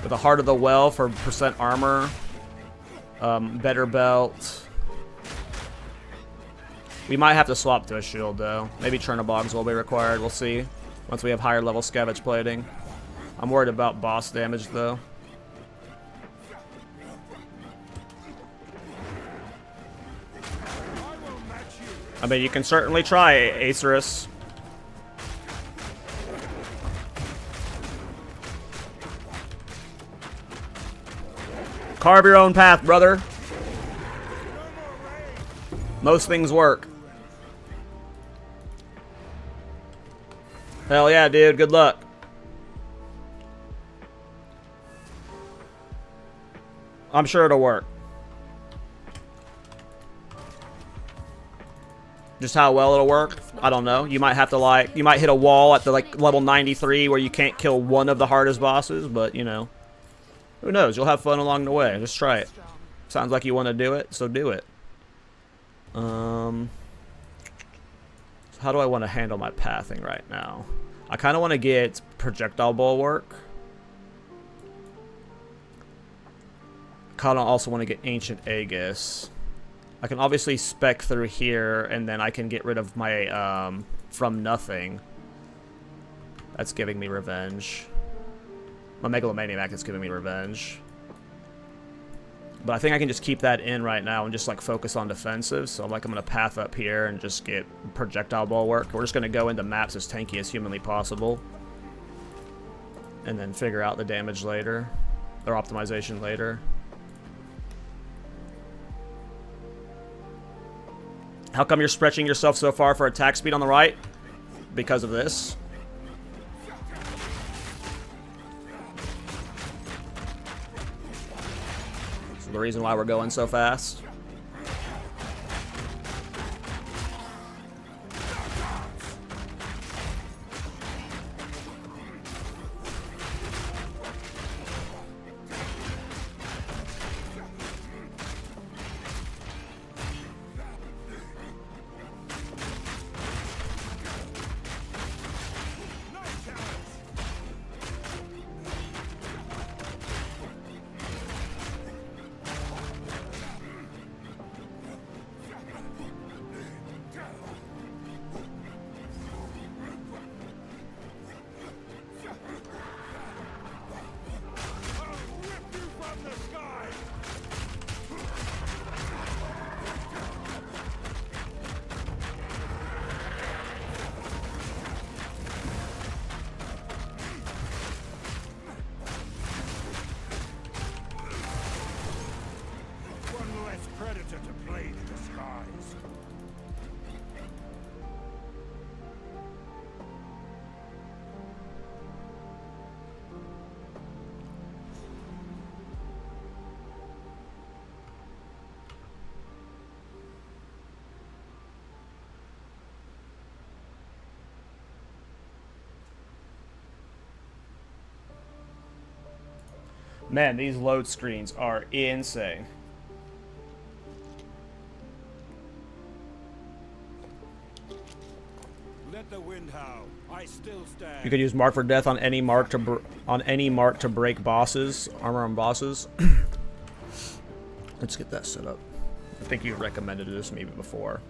With a Heart of the Well for percent armor. Better belt. We might have to swap to a shield though. Maybe Chernobogs will be required. We'll see. Once we have higher level scavenge plating. I'm worried about boss damage though. I mean, you can certainly try, Acerus. Carve your own path, brother. Most things work. Hell yeah, dude. Good luck. I'm sure it'll work. Just how well it'll work, I don't know. You might have to like, you might hit a wall at the like level 93 where you can't kill one of the hardest bosses, but you know, who knows? You'll have fun along the way. Just try it. Sounds like you want to do it, so do it. So how do I want to handle my pathing right now? I kind of want to get projectile bulwark. Kind of also want to get ancient Aegis. I can obviously spec through here, and then I can get rid of my from nothing. That's giving me revenge. My Megalomaniac is giving me revenge. But I think I can just keep that in right now and just like focus on defensive. So I'm gonna path up here and just get projectile bulwark. We're just gonna go into maps as tanky as humanly possible, and then figure out the damage later, or optimization later. How come you're stretching yourself so far for attack speed on the right? Because of this. This is the reason why we're going so fast. Man, these load screens are insane. Let the wind howl. I still stand. You could use Mark for Death on any mark to break bosses, armor on bosses. Let's get that set up. I think you recommended this maybe before.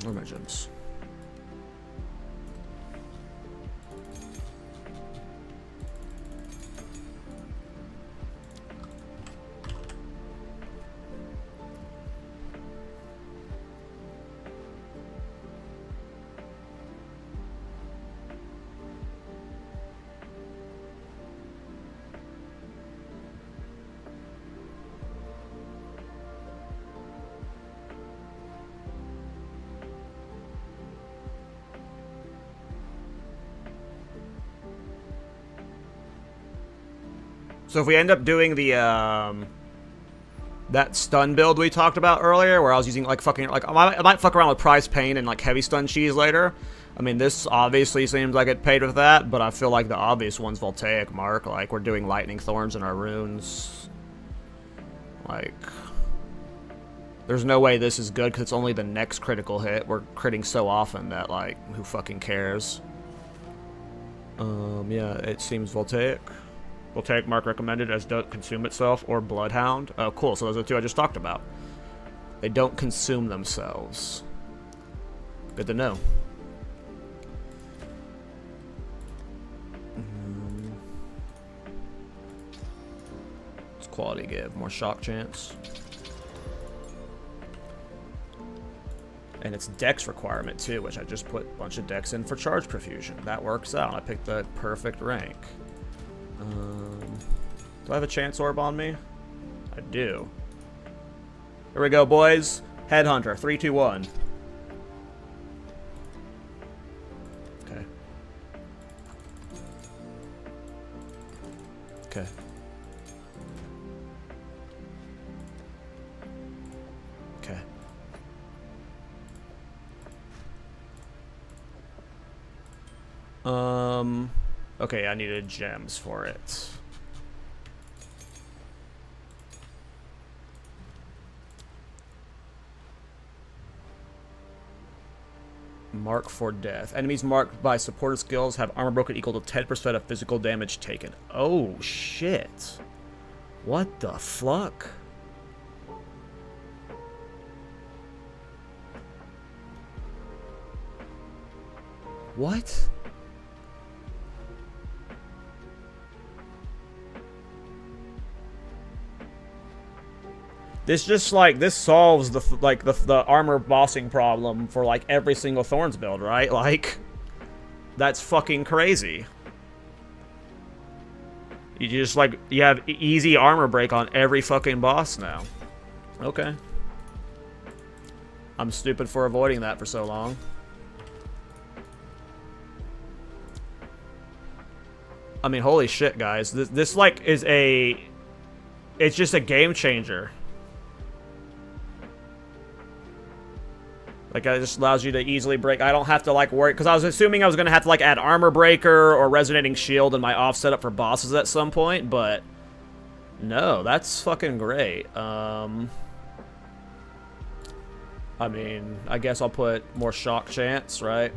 Where are my gems? So if we end up doing the that stun build we talked about earlier, where I was using like fucking like I might fuck around with prize pain and like heavy stun cheese later. I mean, this obviously seems like it paid with that, but I feel like the obvious one's voltaic mark. Like we're doing lightning thorns in our runes. Like, there's no way this is good because it's only the next critical hit. We're critting so often that, like, who fucking cares? Yeah, it seems Voltaic. Voltaic mark recommended as don't consume itself or Bloodhound. Oh, cool. So those are the two I just talked about. They don't consume themselves. Good to know. It's quality give. More shock chance. And it's dex requirement too, which I just put a bunch of dex in for charge profusion. That works out. I picked the perfect rank. Do I have a chance orb on me? I do. Here we go, boys. Headhunter, 3, 2, 1. Okay. Okay. Okay. Okay, I needed gems for it. Mark for death. Enemies marked by supported skills have armor broken equal to 10% of physical damage taken. Oh, shit. What the fuck? What? This just, like, this solves the armor bossing problem for, like, every single Thorns build, right? Like, that's fucking crazy. You just, like, you have easy armor break on every fucking boss now. Okay. I'm stupid for avoiding that for so long. I mean, holy shit, guys. This like, is a... It's just a game changer. Like, it just allows you to easily break. I don't have to, like, worry. Because I was assuming I was going to have to, like, add Armor Breaker or Resonating Shield in my off setup for bosses at some point. But, no, that's fucking great. I mean, I guess I'll put more Shock Chance, right?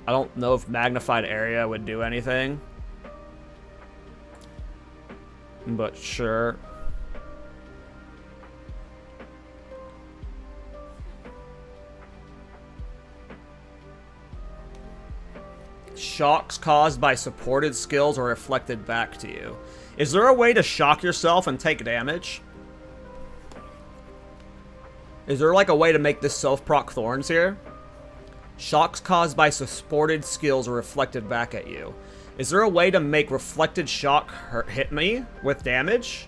I don't know if Magnified Area would do anything. But sure. Shocks caused by supported skills are reflected back to you. Is there a way to shock yourself and take damage? Is there like a way to make this self-proc Thorns here? Shocks caused by supported skills are reflected back at you. Is there a way to make reflected shock hit me with damage?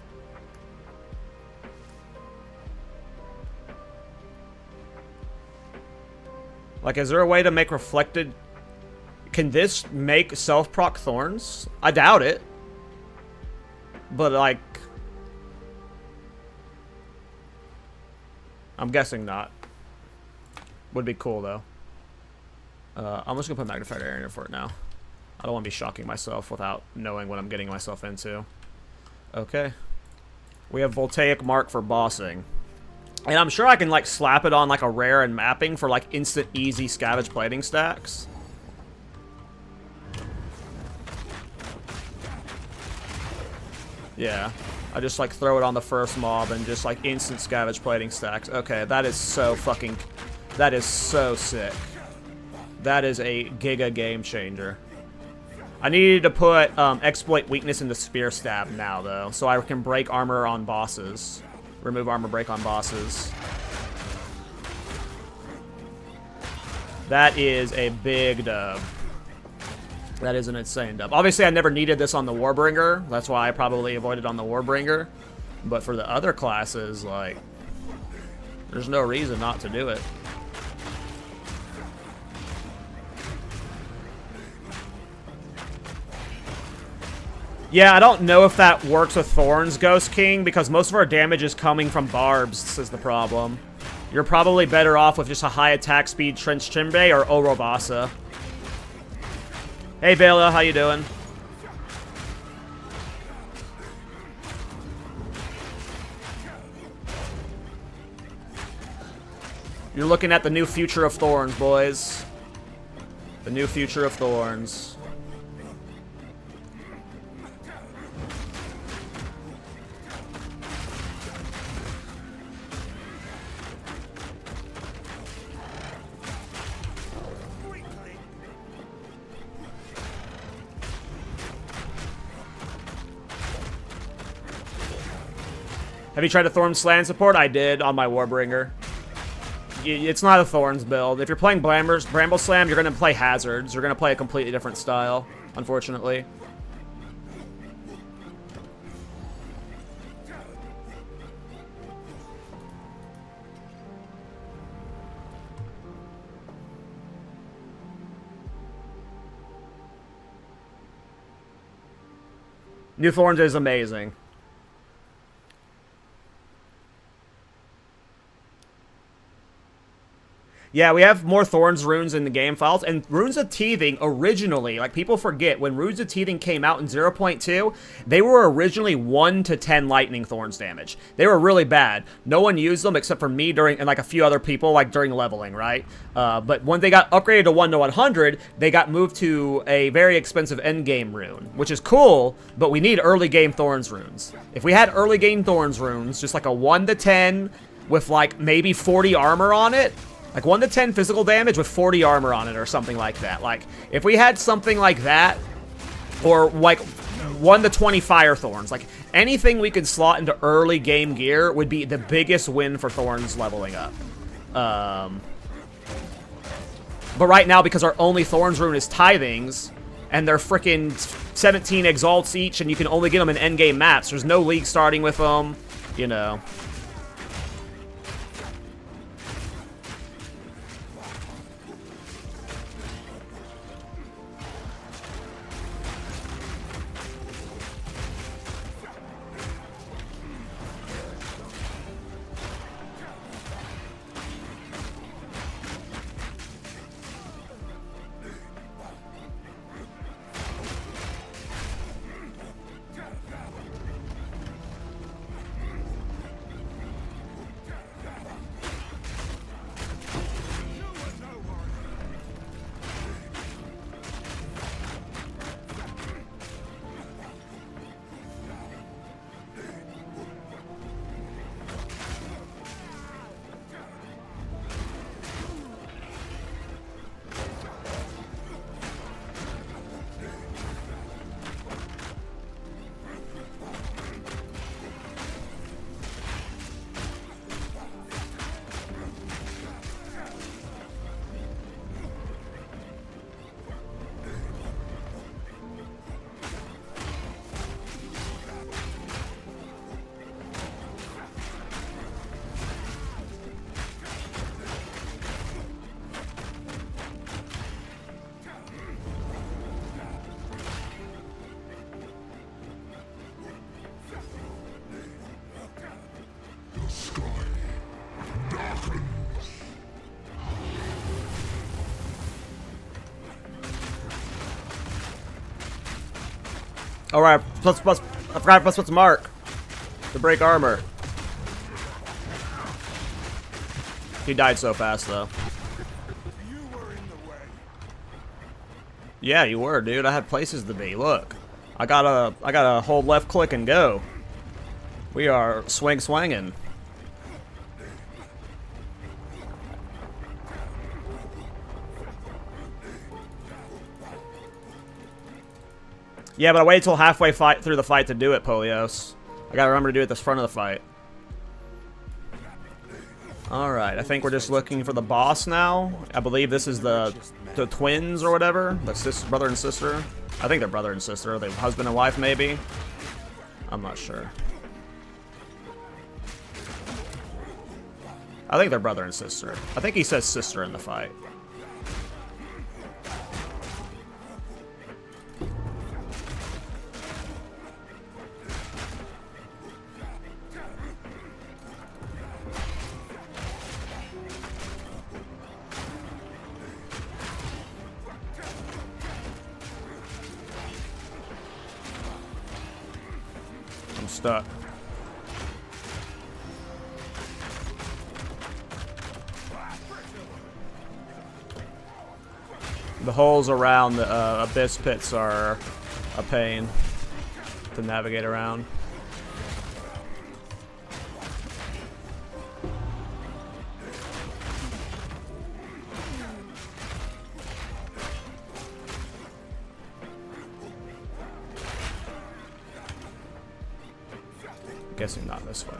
Like, is there a way to make reflected... Can this make self-proc Thorns? I doubt it. But, like... I'm guessing not. Would be cool, though. I'm just gonna put Magnified Area for it now. I don't want to be shocking myself without knowing what I'm getting myself into. Okay. We have Voltaic Mark for bossing. And I'm sure I can, like, slap it on, like, a rare and mapping for, like, instant, easy scavenge plating stacks. Yeah. I just, like, throw it on the first mob and just, like, instant scavenge plating stacks. Okay, that is so fucking... That is so sick. That is a giga game changer. I needed to put exploit weakness into spear stab now, though, so I can break armor on bosses. Remove armor break on bosses. That is a big dub. That is an insane dub. Obviously, I never needed this on the Warbringer. That's why I probably avoided on the Warbringer. But for the other classes, like, there's no reason not to do it. Yeah, I don't know if that works with Thorns, Ghost King, because most of our damage is coming from barbs, is the problem. You're probably better off with just a high attack speed Trench Chimbe or Orobasa. Hey Bela, how you doing? You're looking at the new future of Thorns, boys. The new future of Thorns. Have you tried a Thorns slam support? I did on my Warbringer. It's not a Thorns build. If you're playing Bramble Slam, you're going to play Hazards. You're going to play a completely different style, unfortunately. New Thorns is amazing. Yeah, we have more Thorns runes in the game files, and Runes of Teething originally, like people forget, when Runes of Teething came out in 0.2, they were originally 1 to 10 lightning Thorns damage. They were really bad. No one used them except for me during, and like a few other people, like during leveling, right? But when they got upgraded to 1 to 100, they got moved to a very expensive endgame rune, which is cool, but we need early game Thorns runes. If we had early game Thorns runes, just like a 1 to 10 with like maybe 40 armor on it, like 1 to 10 physical damage with 40 armor on it or something like that. Like, if we had something like that, or like 1 to 20 fire Thorns, like anything we could slot into early game gear would be the biggest win for Thorns leveling up. But right now, because our only Thorns rune is Tithings, and they're freaking 17 exalts each, and you can only get them in endgame maps, there's no league starting with them, you know. Alright, I forgot plus mark to break armor. He died so fast though. You were in the way. Yeah, you were, dude. I had places to be. Look. I gotta hold left click and go. We are swinging. Yeah, but I waited till halfway through the fight to do it, Polios. I gotta remember to do it at the front of the fight. Alright, I think we're just looking for the boss now. I believe this is the twins or whatever. The brother and sister. I think they're brother and sister. They're husband and wife, maybe. I'm not sure. I think they're brother and sister. I think he says sister in the fight. stuck. The holes around the abyss pits are a pain to navigate around. Guessing not this way.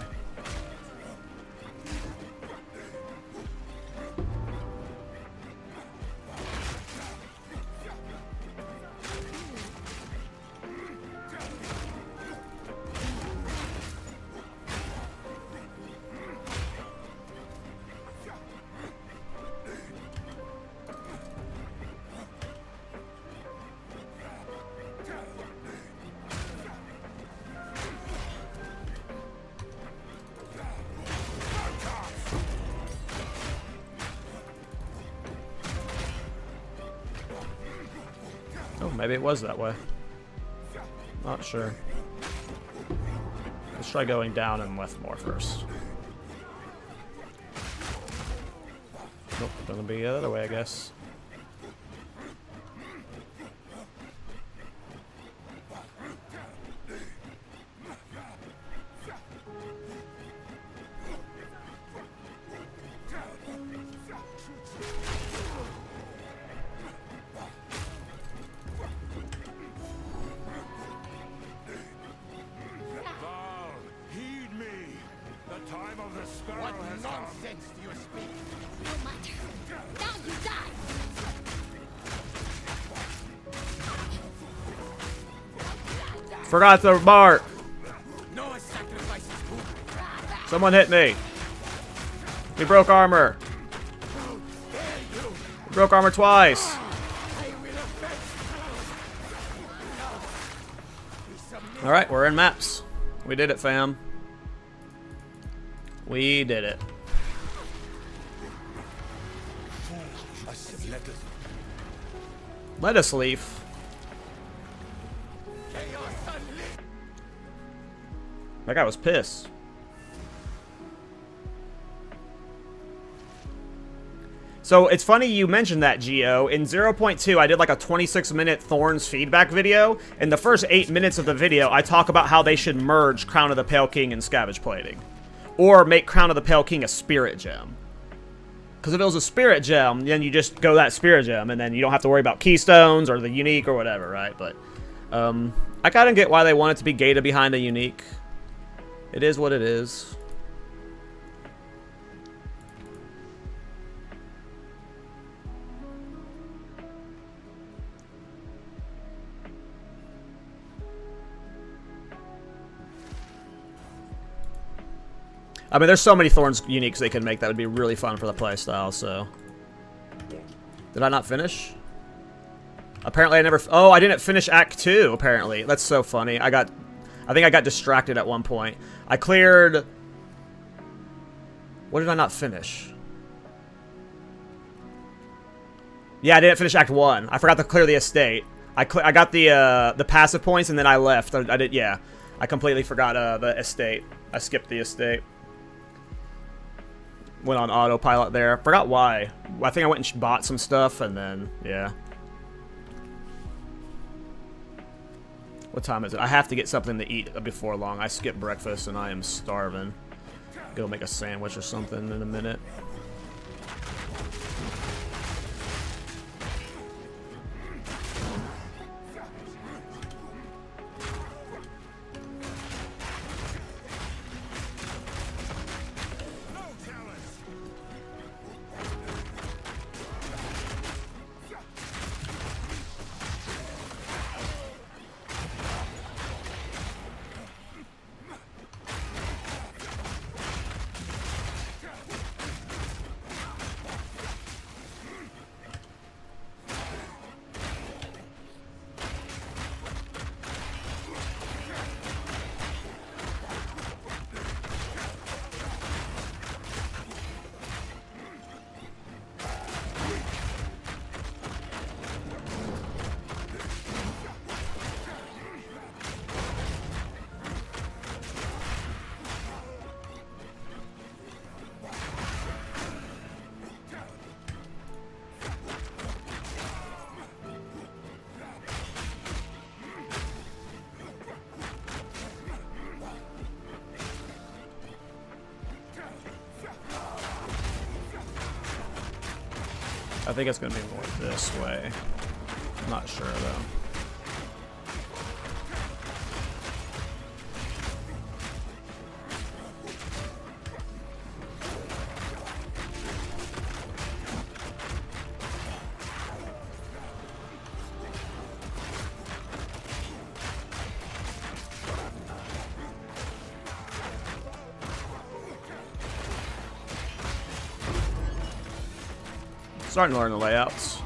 Oh, maybe it was that way. Not sure. Let's try going down and left more first. Nope, gonna be the other way, I guess. Forgot the mark. Someone hit me. We broke armor. We broke armor twice. Alright, we're in maps. We did it, fam. We did it. Lettuce leaf. That guy was pissed. So it's funny you mentioned that, Geo. In 0.2, I did like a 26-minute Thorns feedback video. In the first 8 minutes of the video, I talk about how they should merge Crown of the Pale King and Scavenge Plating. Or make Crown of the Pale King a Spirit Gem. Because if it was a Spirit Gem, then you just go that Spirit Gem, and then you don't have to worry about Keystones or the Unique or whatever, right? But I kind of get why they want it to be gated behind a Unique. It is what it is. I mean, there's so many Thorns uniques they can make that would be really fun for the playstyle, so. Did I not finish? Apparently I never... Oh, I didn't finish Act 2, apparently. That's so funny. I think I got distracted at one point. I cleared... What did I not finish? Yeah, I didn't finish Act 1. I forgot to clear the estate. I got the passive points and then I left. I did, yeah. I completely forgot the estate. I skipped the estate. Went on autopilot there. Forgot why. I think I went and bought some stuff and then, yeah. What time is it? I have to get something to eat before long. I skipped breakfast and I am starving. Go make a sandwich or something in a minute. I think it's gonna be more this way. I'm not sure though. Starting to learn the layouts.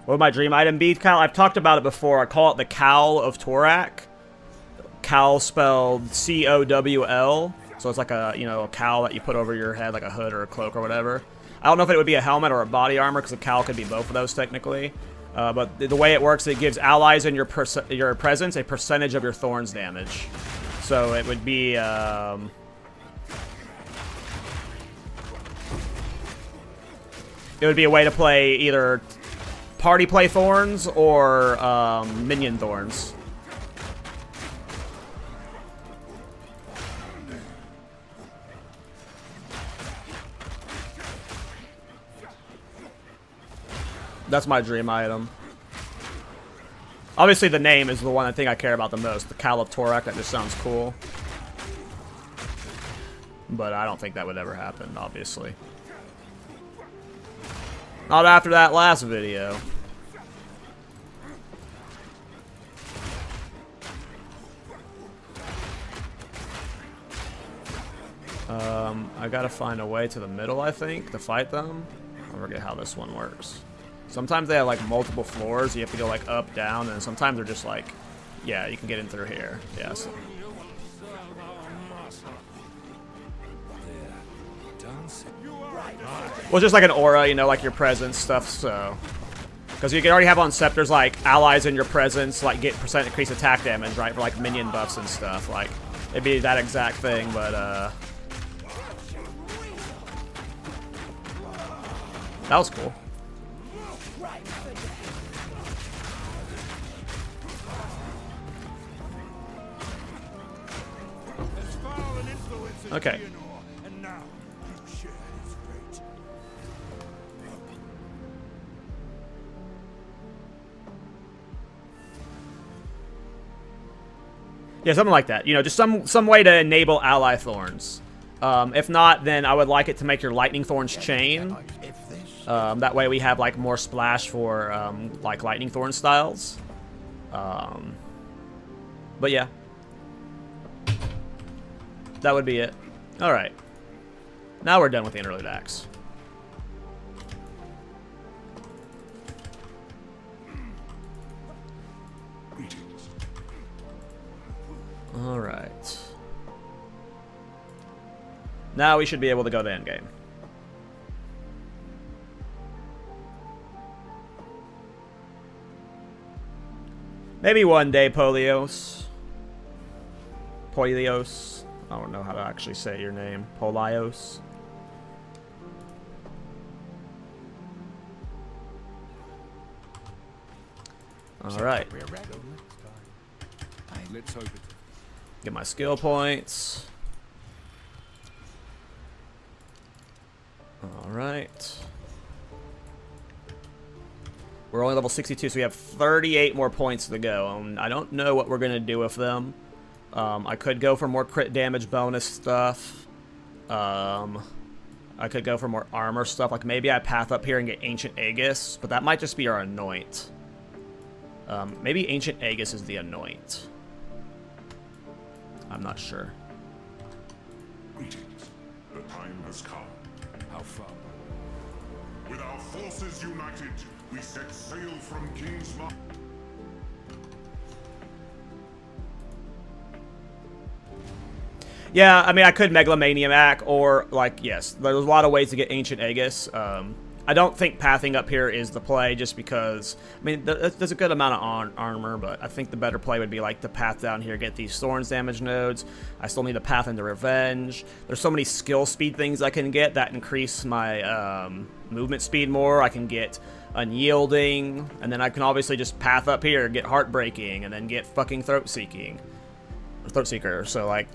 What would my dream item be, Kal? I've talked about it before. I call it the Kowl of Torak. Kowl spelled C-O-W-L. So it's like a, you know, a cowl that you put over your head, like a hood or a cloak or whatever. I don't know if it would be a helmet or a body armor, because a cowl could be both of those technically. But the way it works, it gives allies in your presence a percentage of your Thorns damage. So it would be, it would be a way to play either party play Thorns or minion Thorns. That's my dream item. Obviously, the name is the one I think I care about the most. The KallTorak, that just sounds cool. But I don't think that would ever happen, obviously. Not after that last video. I gotta find a way to the middle, I think, to fight them. I forget how this one works. Sometimes they have like multiple floors. You have to go like up, down, and sometimes they're just like, yeah, you can get in through here. Yeah. So. Well, just like an aura, you know, like your presence stuff. So, because you can already have on scepters like allies in your presence, like get percent increased attack damage, right, for like minion buffs and stuff. Like it'd be that exact thing, but that was cool. Okay. Yeah, something like that. You know, just some way to enable ally Thorns. If not, then I would like it to make your lightning Thorns chain. That way we have like more splash for like lightning Thorn styles. But yeah. That would be it. Alright. Now we're done with the interlude acts. Alright. Now we should be able to go to endgame. Maybe one day, Polios. Polios. I don't know how to actually say your name. Polios. Alright. Let's hope it. Get my skill points. Alright. We're only level 62, so we have 38 more points to go. I don't know what we're going to do with them. I could go for more crit damage bonus stuff. I could go for more armor stuff. Like maybe I path up here and get Ancient Aegis, but that might just be our Anoint. Maybe Ancient Aegis is the Anoint. I'm not sure. Greetings. The time has come. How far? With our forces united, we set sail from King's Mark. Yeah, I mean, I could Megalomaniac, or, like, yes, there's a lot of ways to get Ancient Aegis. I don't think pathing up here is the play, just because, I mean, there's a good amount of armor, but I think the better play would be, like, to path down here, get these Thorns damage nodes. I still need to path into Revenge. There's so many skill speed things I can get that increase my movement speed more. I can get Unyielding, and then I can obviously just path up here, get Heartbreaking, and then get fucking Throat Seeker. So, like,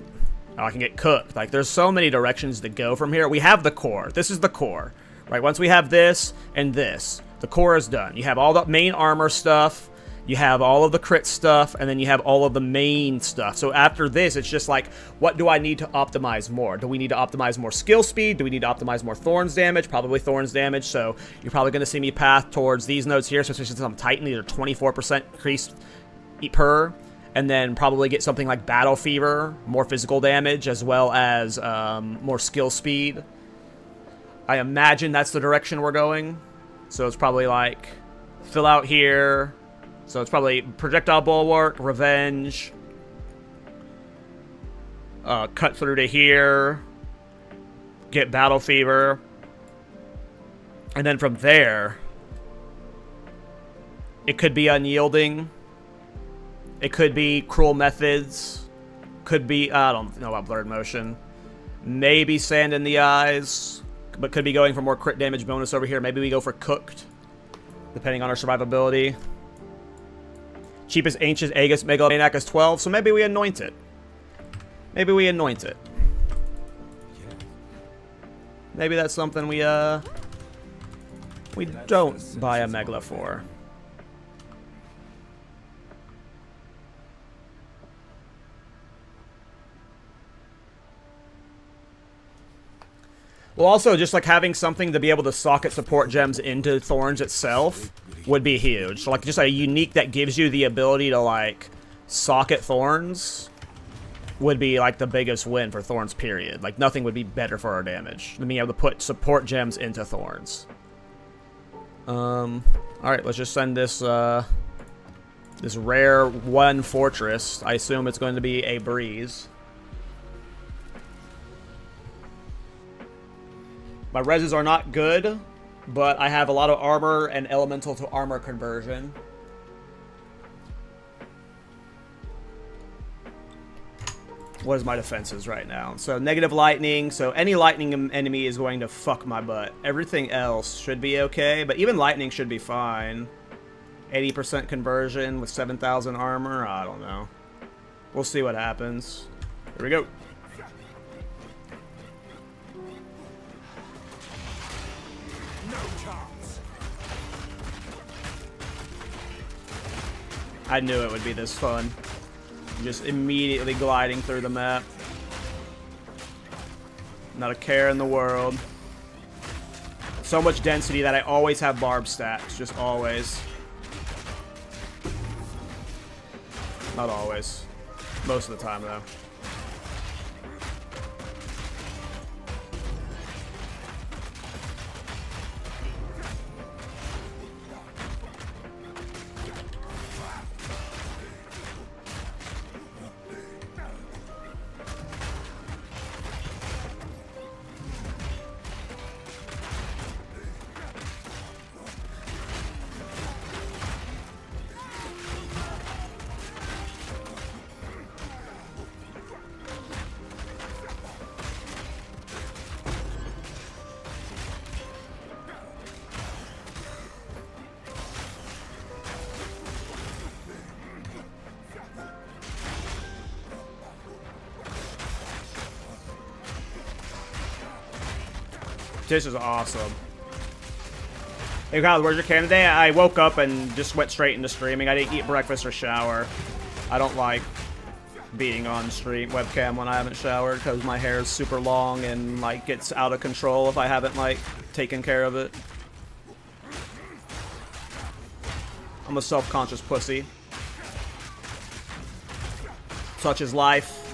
Oh, I can get cooked. Like, there's so many directions to go from here. We have the core. This is the core. Right, once we have this and this, the core is done. You have all the main armor stuff, you have all of the crit stuff, and then you have all of the main stuff. So after this, it's just like, what do I need to optimize more? Do we need to optimize more skill speed? Do we need to optimize more Thorns damage? Probably Thorns damage, so you're probably going to see me path towards these nodes here, especially since I'm Titan. These are 24% increased per, and then probably get something like Battle Fever, more physical damage, as well as more skill speed. I imagine that's the direction we're going. So it's probably like fill out here. So it's probably projectile bulwark, revenge, cut through to here, get battle fever, and then from there, it could be unyielding. It could be cruel methods. Could be, I don't know about blurred motion. Maybe sand in the eyes. But could be going for more crit damage bonus over here. Maybe we go for cooked, depending on our survivability. Cheapest Ancient Aegis Megalomaniac is 12, so maybe we anoint it. Maybe we anoint it. Maybe that's something we don't buy a Megla for. Well, also, just like having something to be able to socket support gems into Thorns itself would be huge. So, like, just a unique that gives you the ability to, like, socket Thorns would be, like, the biggest win for Thorns, period. Like, nothing would be better for our damage than being able to put support gems into Thorns. Alright, let's just send this, this rare one fortress. I assume it's going to be a breeze. My reses are not good, but I have a lot of armor and elemental to armor conversion. What is my defenses right now? So negative lightning, so any lightning enemy is going to fuck my butt. Everything else should be okay, but even lightning should be fine. 80% conversion with 7,000 armor, I don't know. We'll see what happens. Here we go. I knew it would be this fun. Just immediately gliding through the map. Not a care in the world. So much density that I always have barb stacks. Just always. Not always. Most of the time, though. This is awesome. Hey, Kyle, where's your can today? I woke up and just went straight into streaming. I didn't eat breakfast or shower. I don't like being on stream webcam when I haven't showered because my hair is super long and like gets out of control if I haven't like taken care of it. I'm a self-conscious pussy. Such is life.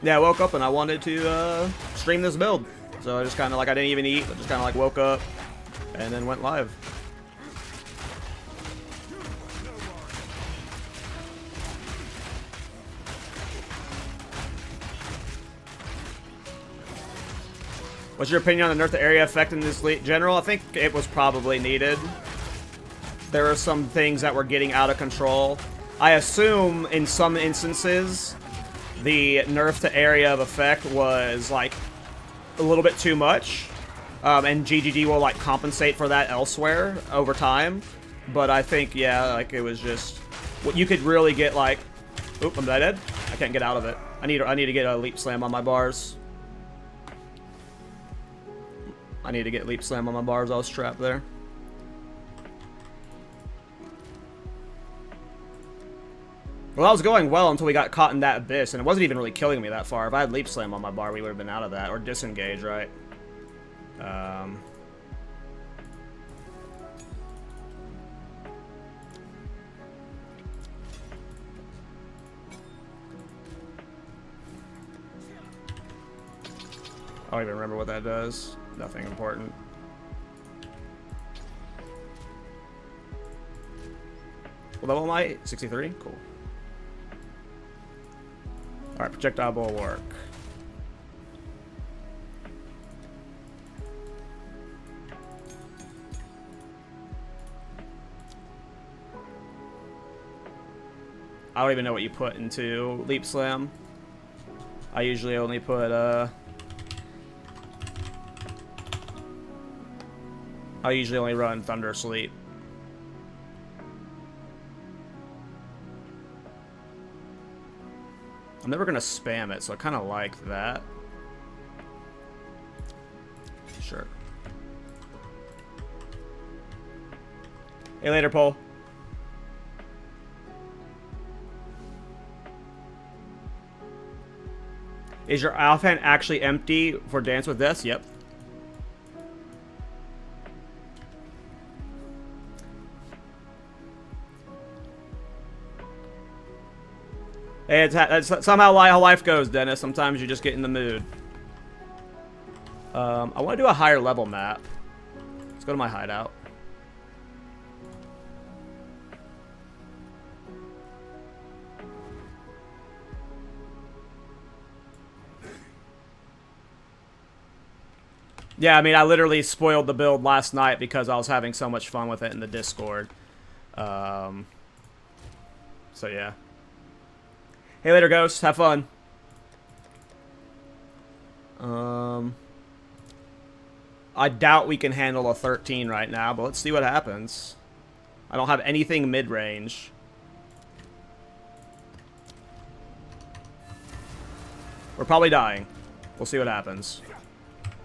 Yeah, I woke up and I wanted to stream this build. So I just kind of like, I didn't even eat. I just kind of like woke up and then went live. What's your opinion on the nerf to area effect in this general? I think it was probably needed. There are some things that were getting out of control. I assume in some instances the nerf to area of effect was like a little bit too much, and GGG will like compensate for that elsewhere over time. But I think, yeah, like it was just what you could really get like. Oop, am I dead? I can't get out of it. I need to get a leap slam on my bars. I need to get leap slam on my bars. I was trapped there. Well, that was going well until we got caught in that abyss, and it wasn't even really killing me that far. If I had leap slam on my bar, we would have been out of that, or disengage, right? I don't even remember what that does. Nothing important. What level am I? 63? Cool. Alright, projectile bulwark. I don't even know what you put into leap slam. I usually only put I usually only run Thunder Sleep. I'm never gonna spam it, so I kind of like that. Sure. Hey, later, Paul. Is your offhand actually empty for Dance with Death? Yep. Hey, that's somehow how life goes, Dennis. Sometimes you just get in the mood. I want to do a higher level map. Let's go to my hideout. Yeah, I mean, I literally spoiled the build last night because I was having so much fun with it in the Discord. So, yeah. Hey, later, Ghost. Have fun. I doubt we can handle a 13 right now, but let's see what happens. I don't have anything mid-range. We're probably dying. We'll see what happens.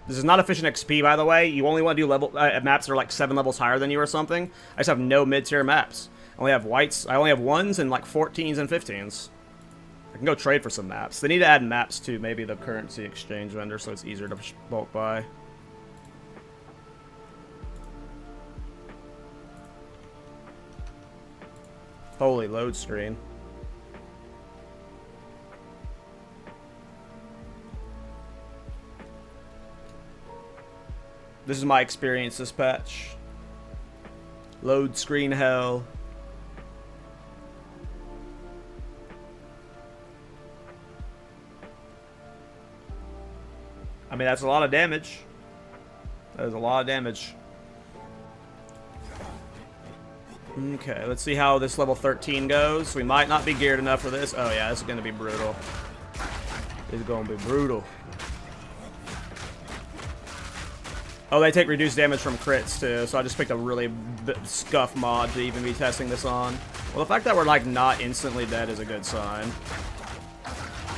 This is not efficient XP, by the way. You only want to do level maps that are like 7 levels higher than you or something. I just have no mid-tier maps. I only have whites. I only have 1s and like 14s and 15s. I can go trade for some maps. They need to add maps to maybe the currency exchange vendor so it's easier to bulk buy. Holy load screen. This is my experience this patch. Load screen hell. I mean, that's a lot of damage. That is a lot of damage. Okay, let's see how this level 13 goes. We might not be geared enough for this. Oh yeah, this is going to be brutal. This is going to be brutal. Oh, they take reduced damage from crits too, so I just picked a really scuff mod to even be testing this on. Well, the fact that we're like not instantly dead is a good sign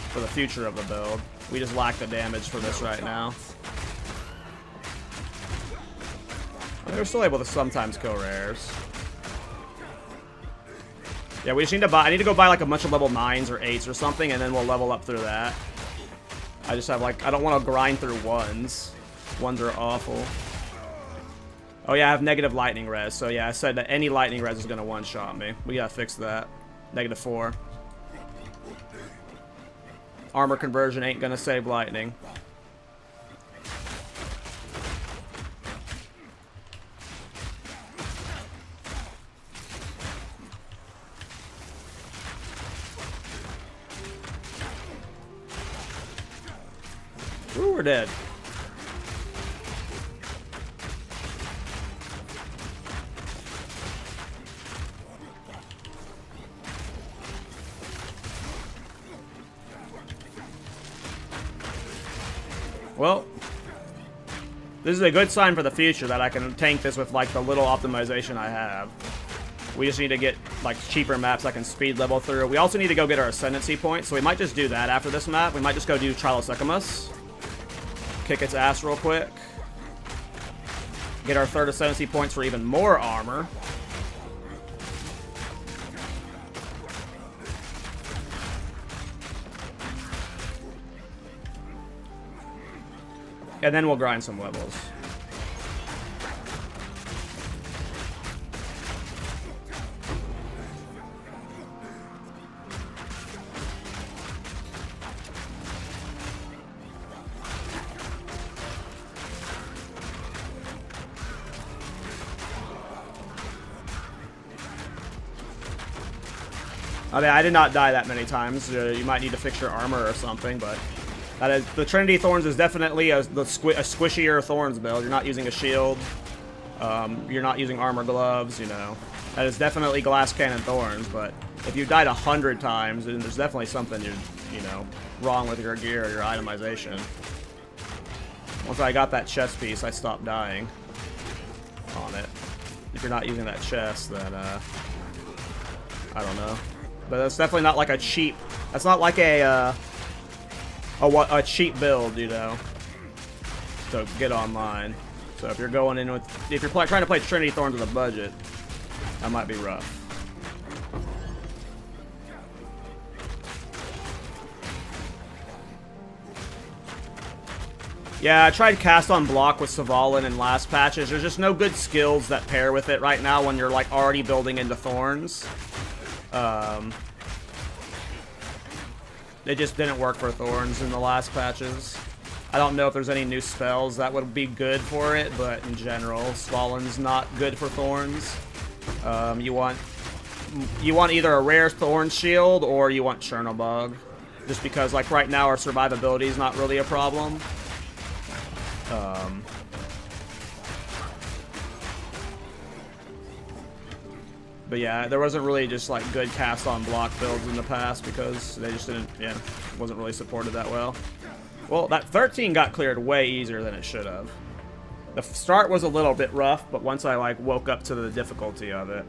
for the future of the build. We just lack the damage for this right now. We're still able to sometimes kill rares. Yeah, we just need to buy. I need to go buy like a bunch of level 9s or 8s or something, and then we'll level up through that. I just have like, I don't want to grind through 1s. 1s are awful. Oh yeah, I have negative lightning res. So yeah, I said that any lightning res is gonna one-shot me. We gotta fix that. -4. Armor conversion ain't gonna save lightning. Ooh, we're dead. Well, this is a good sign for the future that I can tank this with like the little optimization I have. We just need to get like cheaper maps I can speed level through. We also need to go get our ascendancy points, so we might just do that after this map. We might just go do Trilosycamus. Kick its ass real quick. Get our 3rd ascendancy points for even more armor. And then we'll grind some levels. I mean, I did not die that many times. You might need to fix your armor or something, but that is, the Trinity Thorns is definitely a squishier Thorns build. You're not using a shield. You're not using armor gloves, you know. That is definitely Glass Cannon Thorns, but if you died 100 times, then there's definitely something you know, wrong with your gear or your itemization. Once I got that chest piece, I stopped dying on it. If you're not using that chest, then, I don't know. But that's definitely not like a cheap... That's not like a cheap build, you know, to get online. So if you're going in with... If you're trying to play Trinity Thorns with a budget, that might be rough. Yeah, I tried cast on block with Svalin in last patches. There's just no good skills that pair with it right now when you're like already building into Thorns. It just didn't work for Thorns in the last patches. I don't know if there's any new spells that would be good for it, but in general, Svalin's not good for Thorns. You want either a rare Thorn shield or you want Chernobog. Just because, like, right now our survivability is not really a problem. But yeah, there wasn't really just like good cast on block builds in the past because they just didn't, yeah, wasn't really supported that well. Well, that 13 got cleared way easier than it should have. The start was a little bit rough, but once I like woke up to the difficulty of it.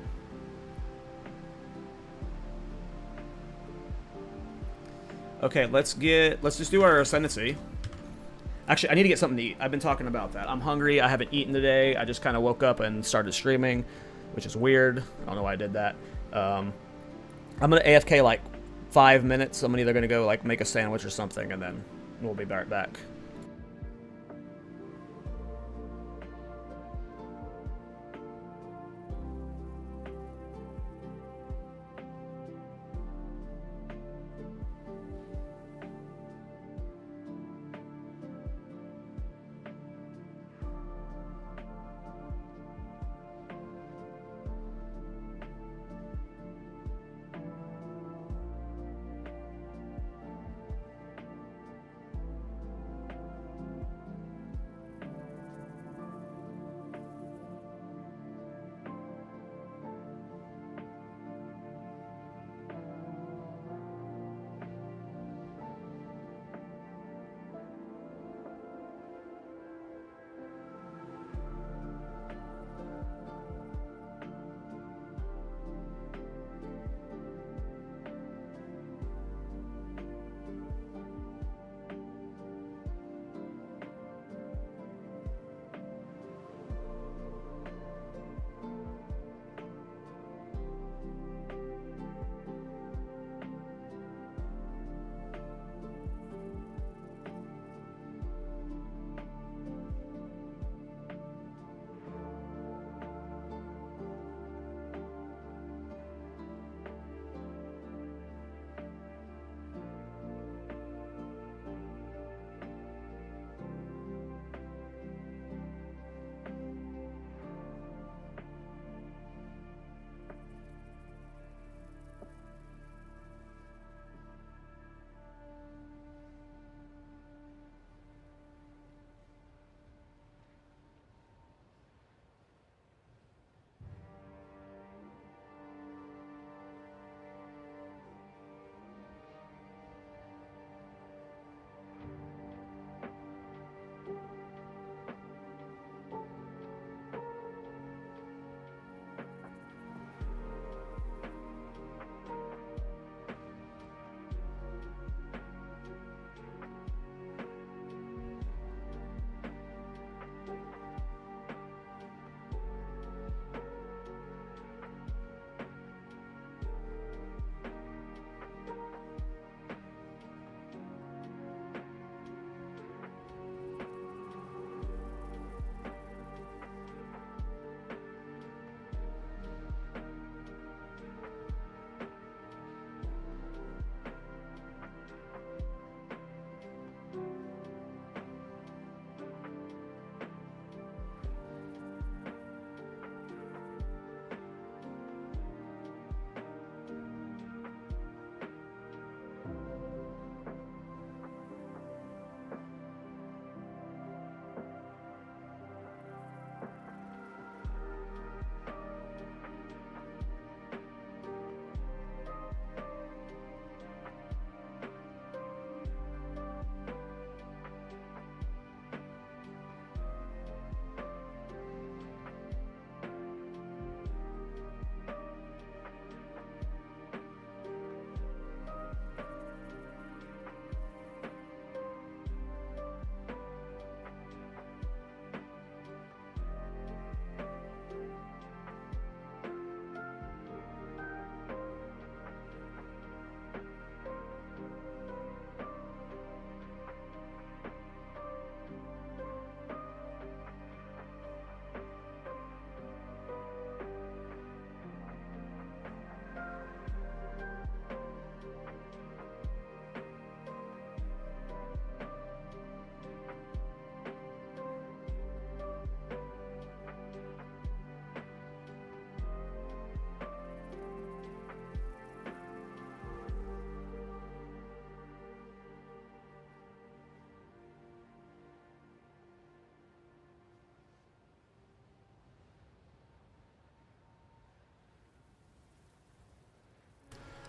Okay, let's just do our ascendancy. Actually, I need to get something to eat. I've been talking about that. I'm hungry. I haven't eaten today. I just kind of woke up and started streaming, which is weird. I don't know why I did that. I'm gonna AFK like 5 minutes. I'm either gonna go like make a sandwich or something, and then we'll be right back.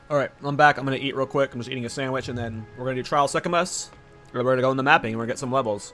Alright, I'm back. I'm going to eat real quick. I'm just eating a sandwich, and then we're going to do Trial Sycamus. We're going to go in the mapping, and we're going to get some levels.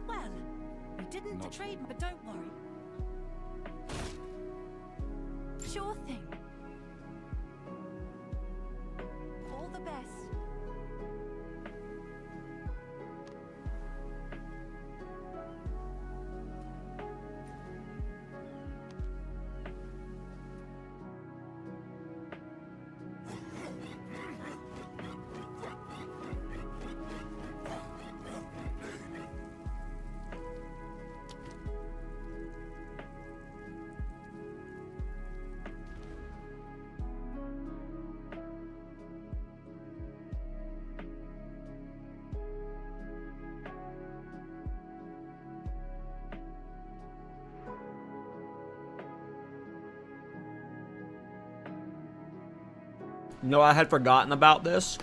Well, we didn't Not- trade, but don't worry. Sure thing. All the best. You know, I had forgotten about this.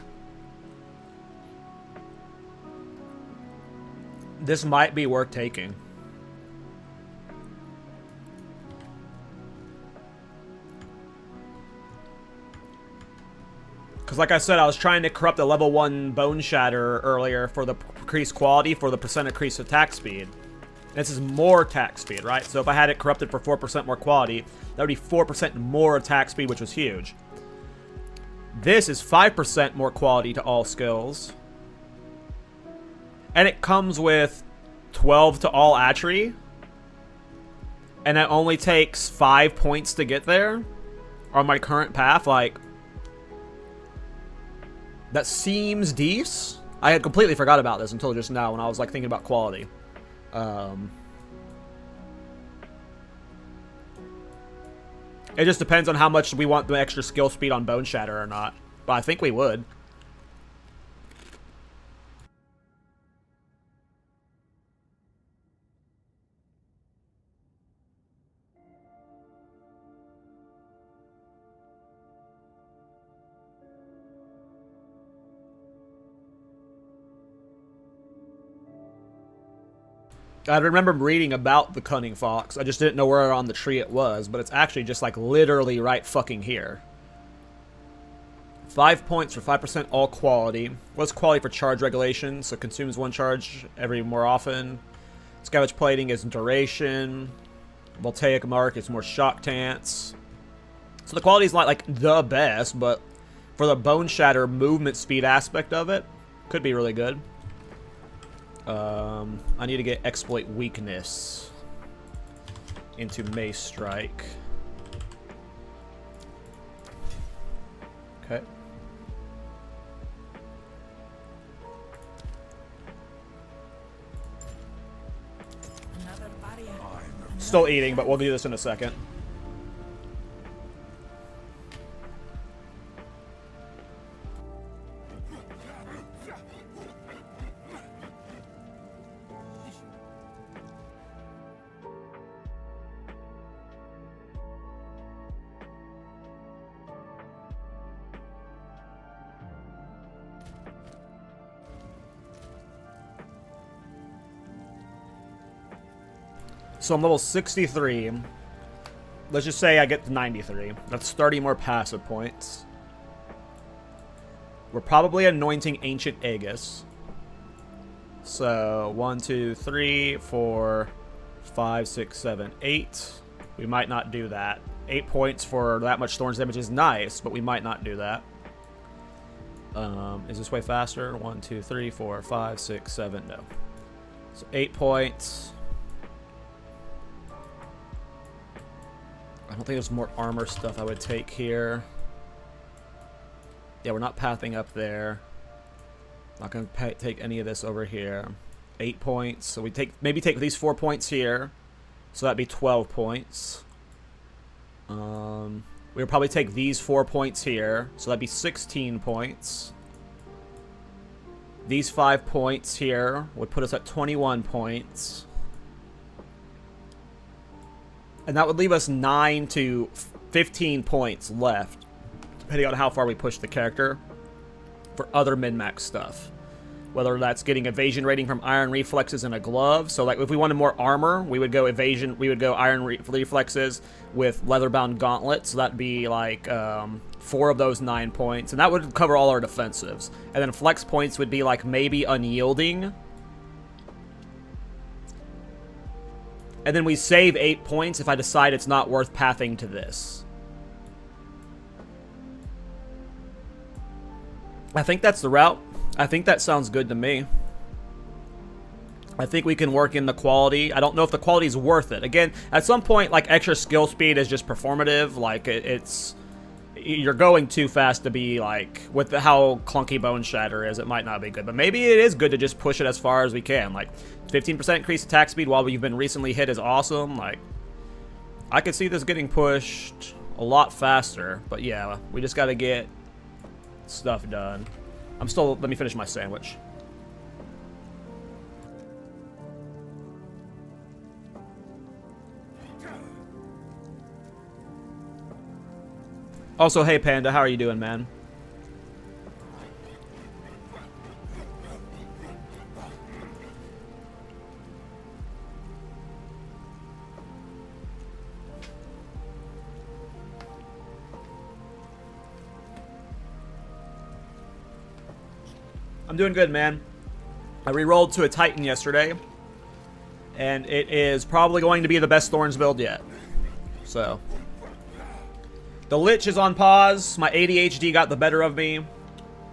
This might be worth taking. Because like I said, I was trying to corrupt the level 1 Bone Shatter earlier for the increased quality for the percent increased attack speed. This is more attack speed, right? So if I had it corrupted for 4% more quality, that would be 4% more attack speed, which was huge. This is 5% more quality to all skills. And it comes with 12 to all attribute. And it only takes 5 points to get there on my current path. Like, that seems decent. I had completely forgot about this until just now when I was like thinking about quality. It just depends on how much we want the extra skill speed on Bone Shatter or not. But I think we would. I remember reading about the Cunning Fox. I just didn't know where on the tree it was, but it's actually just like literally right fucking here. 5 points for 5% all quality. What's quality for charge regulation? So consumes 1 charge every more often. Scavenge plating is duration. Voltaic mark is more shock tance. So the quality is not like the best, but for the Bone Shatter movement speed aspect of it, could be really good. I need to get exploit weakness into Mace Strike. Okay. Still eating, but we'll do this in a second. So I'm level 63. Let's just say I get to 93. That's 30 more passive points. We're probably anointing Ancient Aegis. So 1, 2, 3, 4, 5, 6, 7, 8. We might not do that. 8 points for that much Thorns damage is nice, but we might not do that. Is this way faster? 1, 2, 3, 4, 5, 6, 7. No. So 8 points. I don't think there's more armor stuff I would take here. Yeah, we're not pathing up there. Not going to take any of this over here. 8 points. So we maybe take these 4 points here. So that'd be 12 points. We'll probably take these 4 points here. So that'd be 16 points. These 5 points here would put us at 21 points. And that would leave us 9 to 15 points left, depending on how far we push the character, for other min-max stuff. Whether that's getting evasion rating from iron reflexes and a glove. So like if we wanted more armor, we would go evasion, we would go iron reflexes with leather-bound gauntlets. So that'd be like 4 of those 9 points. And that would cover all our defensives. And then flex points would be like maybe unyielding. And then we save 8 points if I decide it's not worth pathing to this. I think that's the route. I think that sounds good to me. I think we can work in the quality. I don't know if the quality is worth it. Again, at some point, like, extra skill speed is just performative. Like, it's... You're going too fast to be, like... With how clunky Bone Shatter is, it might not be good. But maybe it is good to just push it as far as we can. Like, 15% increased attack speed while we've been recently hit is awesome. Like, I could see this getting pushed a lot faster. But yeah, we just gotta get stuff done. I'm still... Let me finish my sandwich. Also, hey Panda, how are you doing, man? I'm doing good, man. I re-rolled to a Titan yesterday, and it is probably going to be the best Thorns build yet. So, the Lich is on pause. My ADHD got the better of me,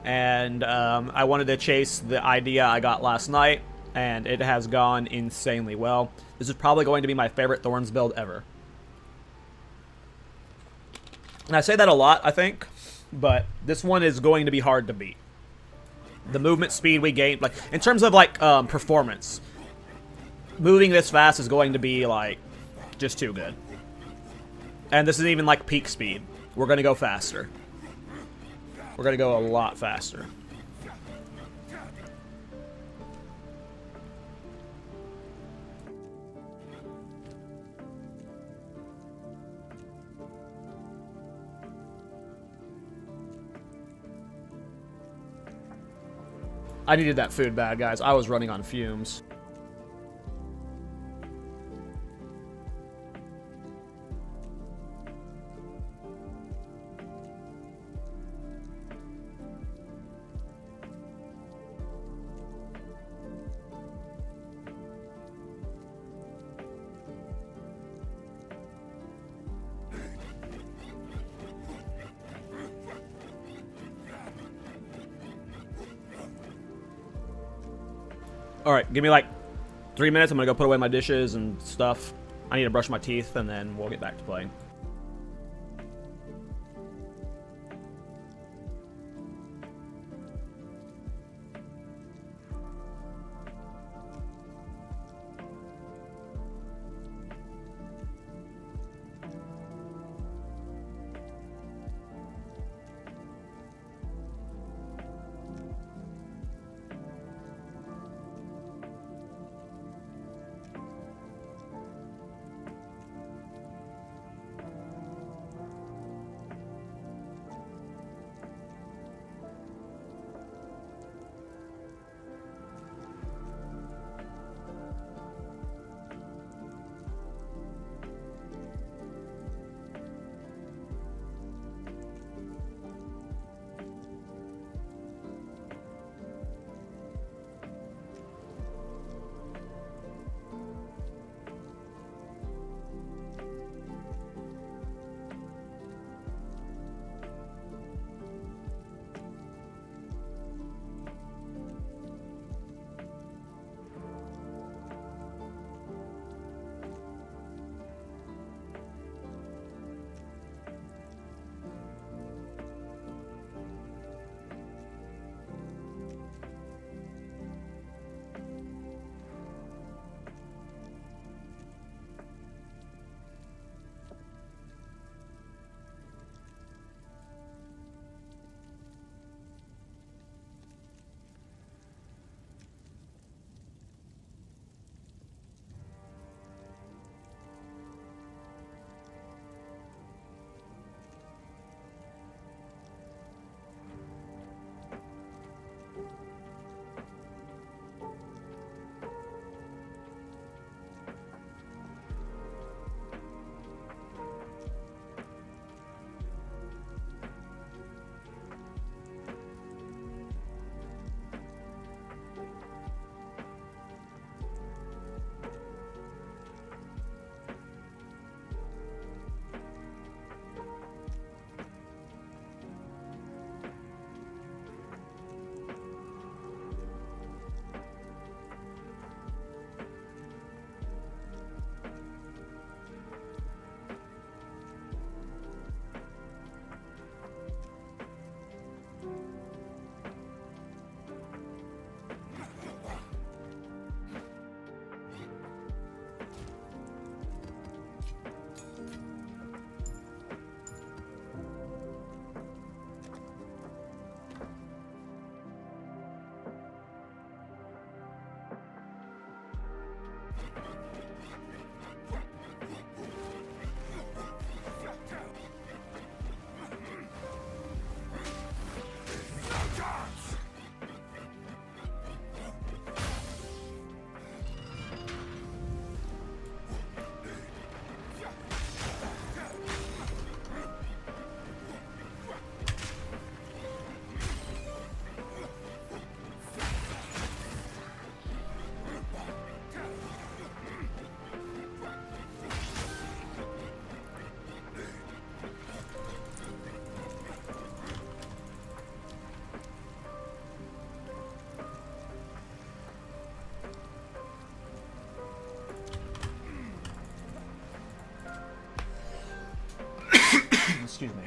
and I wanted to chase the idea I got last night, and it has gone insanely well. This is probably going to be my favorite Thorns build ever. And I say that a lot, I think, but this one is going to be hard to beat. The movement speed we gained, like, in terms of, like, performance, moving this fast is going to be, like, just too good. And this isn't even, like, peak speed. We're going to go faster. We're going to go a lot faster. I needed that food bad, guys. I was running on fumes. Alright, give me like 3 minutes. I'm gonna go put away my dishes and stuff. I need to brush my teeth, and then we'll get back to playing. Excuse me.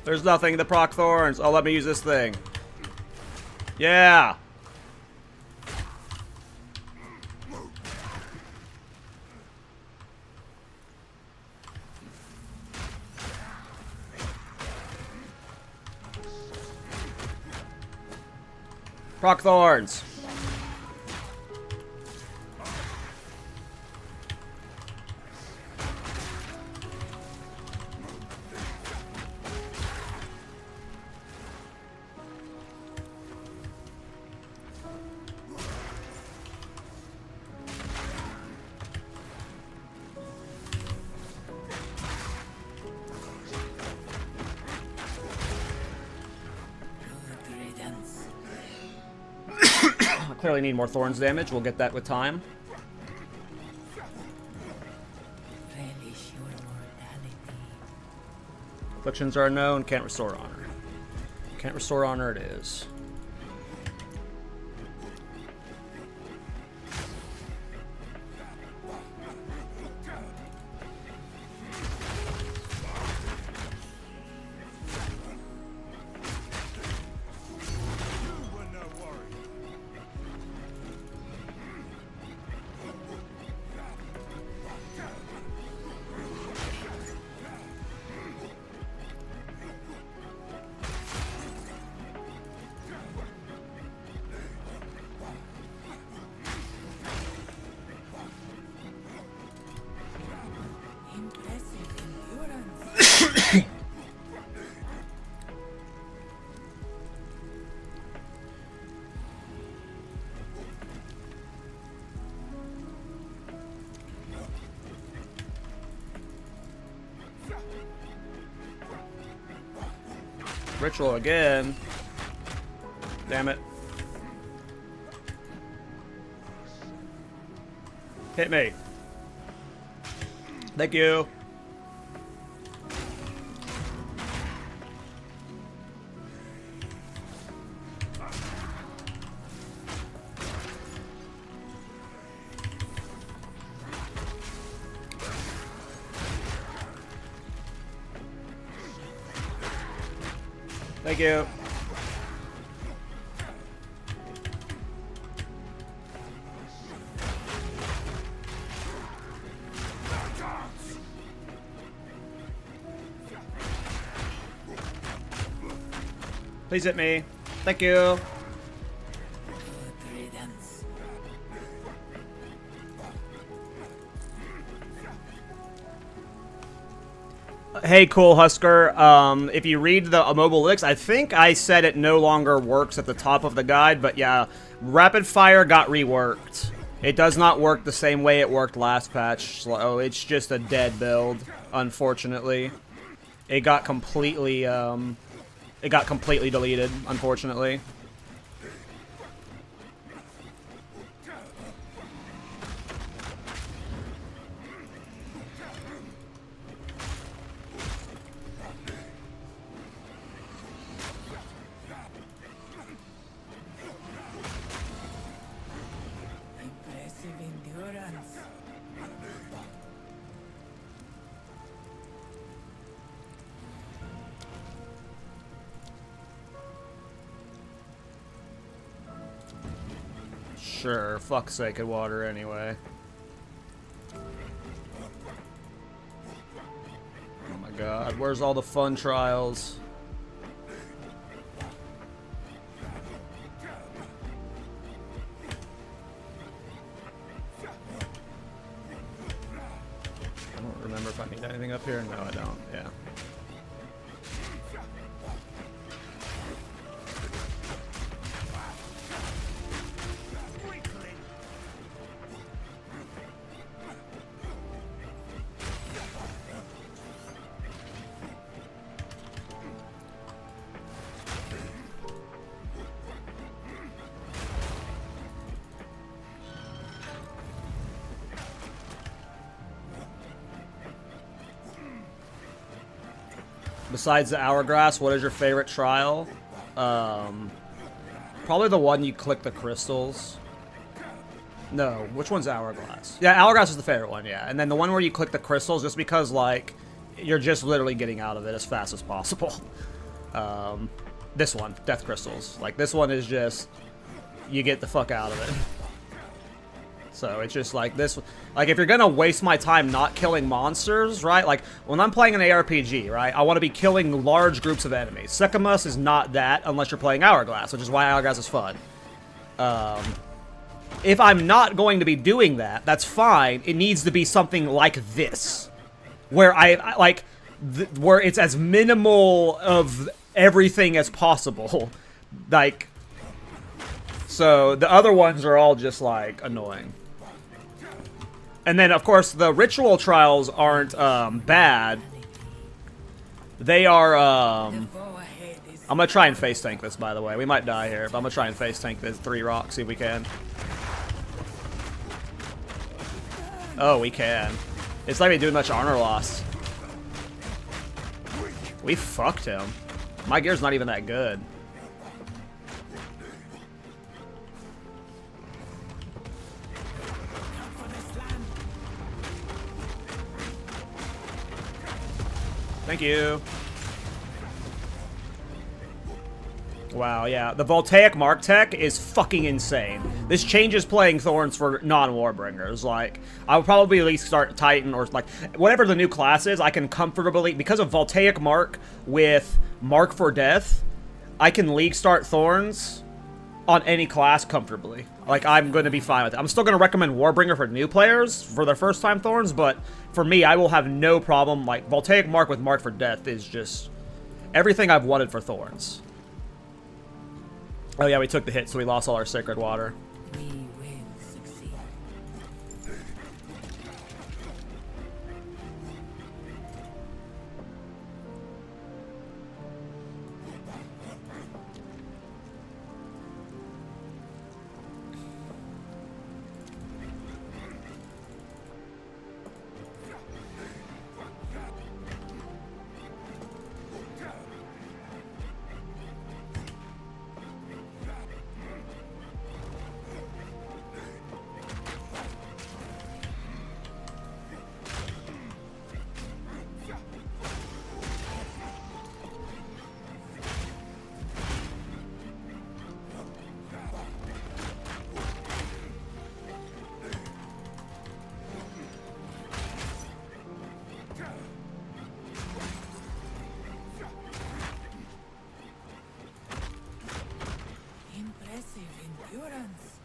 There's nothing to proc Thorns. Oh, let me use this thing. Yeah. Proc Thorns. Clearly need more Thorns damage. We'll get that with time. Relish your mortality. Afflictions are unknown. Can't restore honor. Can't restore honor it is. Impressive endurance. Ritual again. Damn it. Hit me. Thank you. Thank you. Please hit me. Thank you. Good riddance. Hey, Cool Husker. If you read the mobile licks, I think I said it no longer works at the top of the guide, but yeah, Rapid Fire got reworked. It does not work the same way it worked last patch, so it's just a dead build, unfortunately. It got completely deleted, unfortunately. Impressive endurance. Sure, fuck Sacred Water anyway. god, where's all the fun trials? I don't remember if I need anything up here. No, I don't. Yeah. Besides the hourglass, what is your favorite trial? Probably the one you click the crystals. No, which one's hourglass? Yeah, hourglass is the favorite one, yeah. And then the one where you click the crystals, just because, like, you're just literally getting out of it as fast as possible. This one, death crystals. Like, this one is just, you get the fuck out of it. So it's just like this, like if you're gonna waste my time not killing monsters, right? Like when I'm playing an ARPG, right? I want to be killing large groups of enemies. Secamus is not that unless you're playing Hourglass, which is why Hourglass is fun. If I'm not going to be doing that, that's fine. It needs to be something like this, where where it's as minimal of everything as possible. Like, so the other ones are all just like annoying. And then, of course, the ritual trials aren't bad. They are, I'm gonna try and face tank this, by the way. We might die here, but I'm gonna try and face tank this 3 rocks, see if we can. Oh, we can. It's not even doing much honor loss. We fucked him. My gear's not even that good. Thank you. Wow, yeah. The Voltaic Mark Tech is fucking insane. This changes playing Thorns for non-Warbringers. Like, I would probably at least start Titan or, like, whatever the new class is, I can comfortably, because of Voltaic Mark with Mark for Death, I can league start Thorns on any class comfortably. Like, I'm going to be fine with it. I'm still going to recommend Warbringer for new players for their first time Thorns, but for me, I will have no problem. Like, Voltaic Mark with Mark for Death is just everything I've wanted for Thorns. Oh yeah, we took the hit, so we lost all our sacred water. We will succeed. Impressive endurance.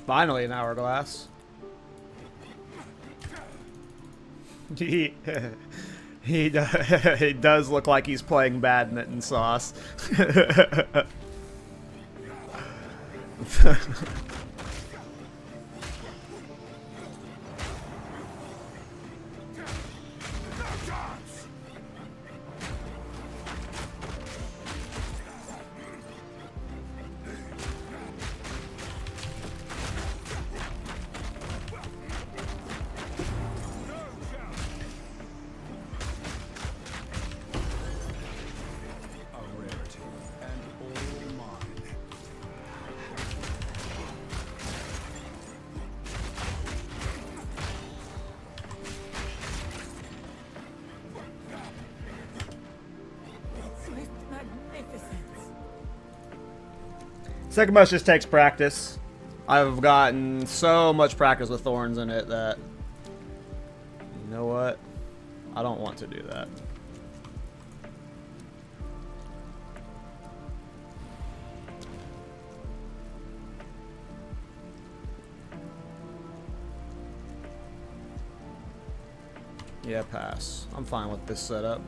Finally an hourglass. He does look like he's playing badminton, Sauce. A rarity, and all mine. Second most just takes practice. I've gotten so much practice with Thorns in it that, you know what? I don't want to do that. Yeah, pass. I'm fine with this setup.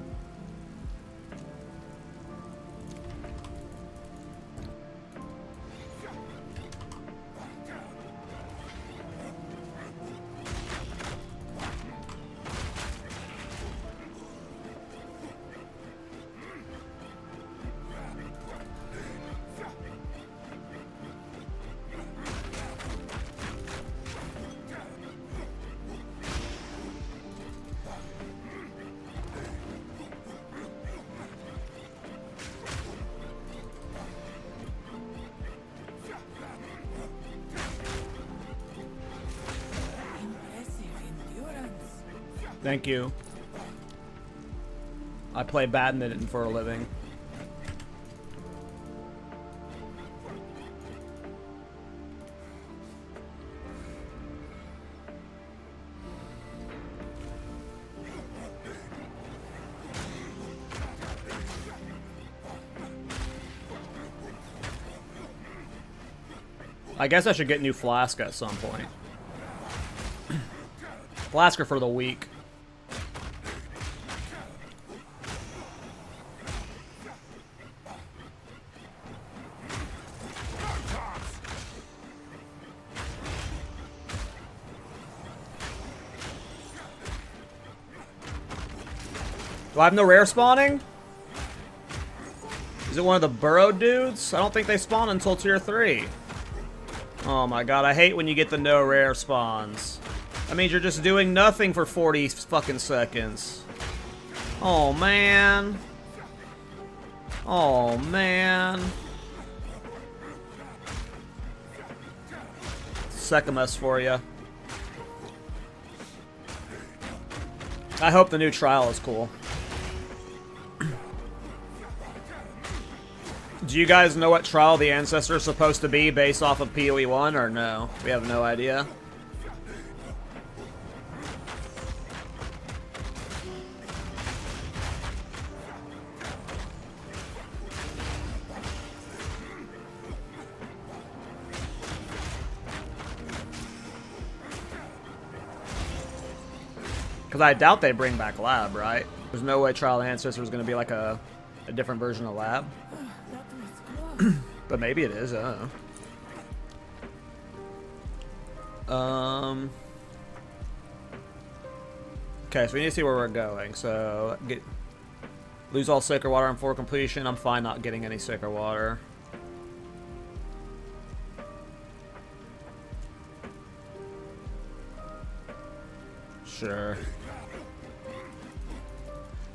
Impressive endurance. Thank you. I play badminton for a living. I guess I should get new flask at some point. Flasker for the week. Do I have no rare spawning? Is it one of the burrow dudes? I don't think they spawn until tier 3. Oh my god, I hate when you get the no rare spawns. That means you're just doing nothing for 40 fucking seconds. Oh man. Oh man. Secamus for you. I hope the new trial is cool. Do you guys know what trial the ancestor is supposed to be based off of PoE 1 or no? We have no idea. Because I doubt they bring back Lab, right? There's no way Trial of the Ancestor is going to be like a different version of Lab. That was close. But maybe it is, I don't know. Okay, so we need to see where we're going. So, lose all Sacred Water on 4 completion. I'm fine not getting any Sacred Water. Sure.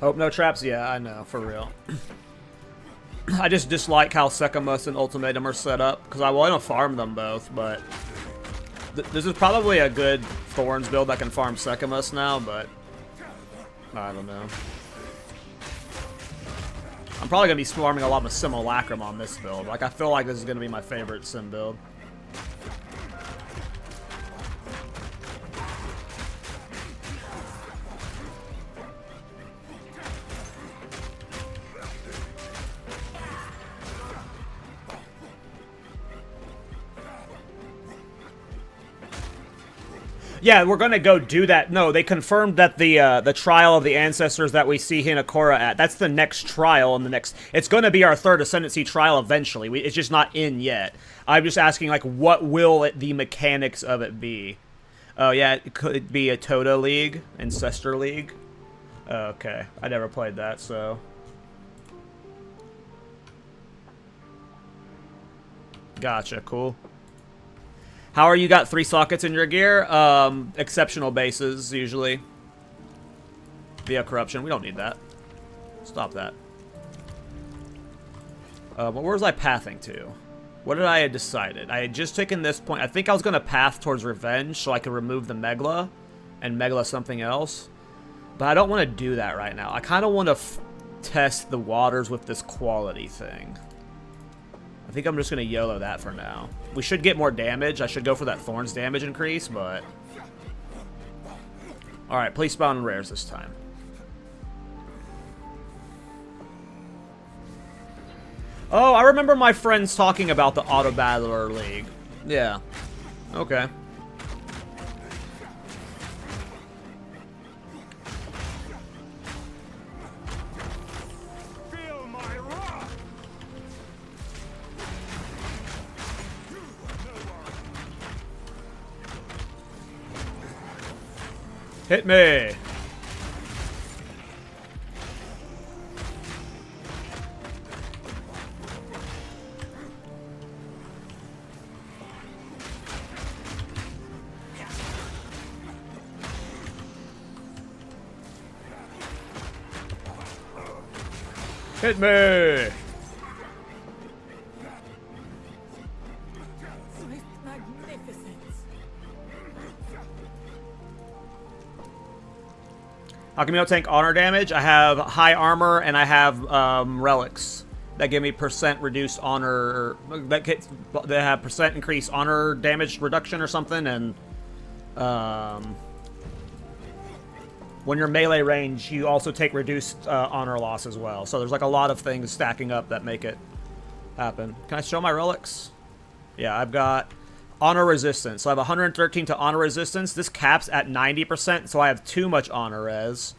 Hope no traps? Yeah, I know, for real. I just dislike how Secamus and Ultimatum are set up, because I want to farm them both, but... this is probably a good Thorns build that can farm Secamus now, but... I don't know. I'm probably going to be farming a lot of Simulacrum on this build. Like, I feel like this is going to be my favorite Sim build. Yeah, we're gonna go do that. No, they confirmed that the trial of the ancestors that we see Hinakura at, that's the next trial and the next... It's gonna be our third ascendancy trial eventually. It's just not in yet. I'm just asking, like, what will the mechanics of it be? Oh, yeah, it could be a Tota League, Ancestor League. Okay, I never played that, so... Gotcha, cool. How are you got 3 sockets in your gear? Exceptional bases, usually. Via corruption. We don't need that. Stop that. But where was I pathing to? What did I had decided? I had just taken this point. I think I was going to path towards revenge so I could remove the Megla and Megla something else. But I don't want to do that right now. I kind of want to test the waters with this quality thing. I think I'm just going to YOLO that for now. We should get more damage. I should go for that Thorns damage increase, but... Alright, please spawn rares this time. Oh, I remember my friends talking about the Auto Battler League. Yeah. Okay. Feel my wrath! Hit me! Hit me! Swift magnificence. How come you don't take honor damage? I have high armor and I have relics that give me % reduced honor. That have % increased honor damage reduction or something, and when you're melee range, you also take reduced honor loss as well. So there's like a lot of things stacking up that make it happen. Can I show my relics? Yeah, I've got honor resistance. So I have 113 to honor resistance. This caps at 90%, so I have too much honor res.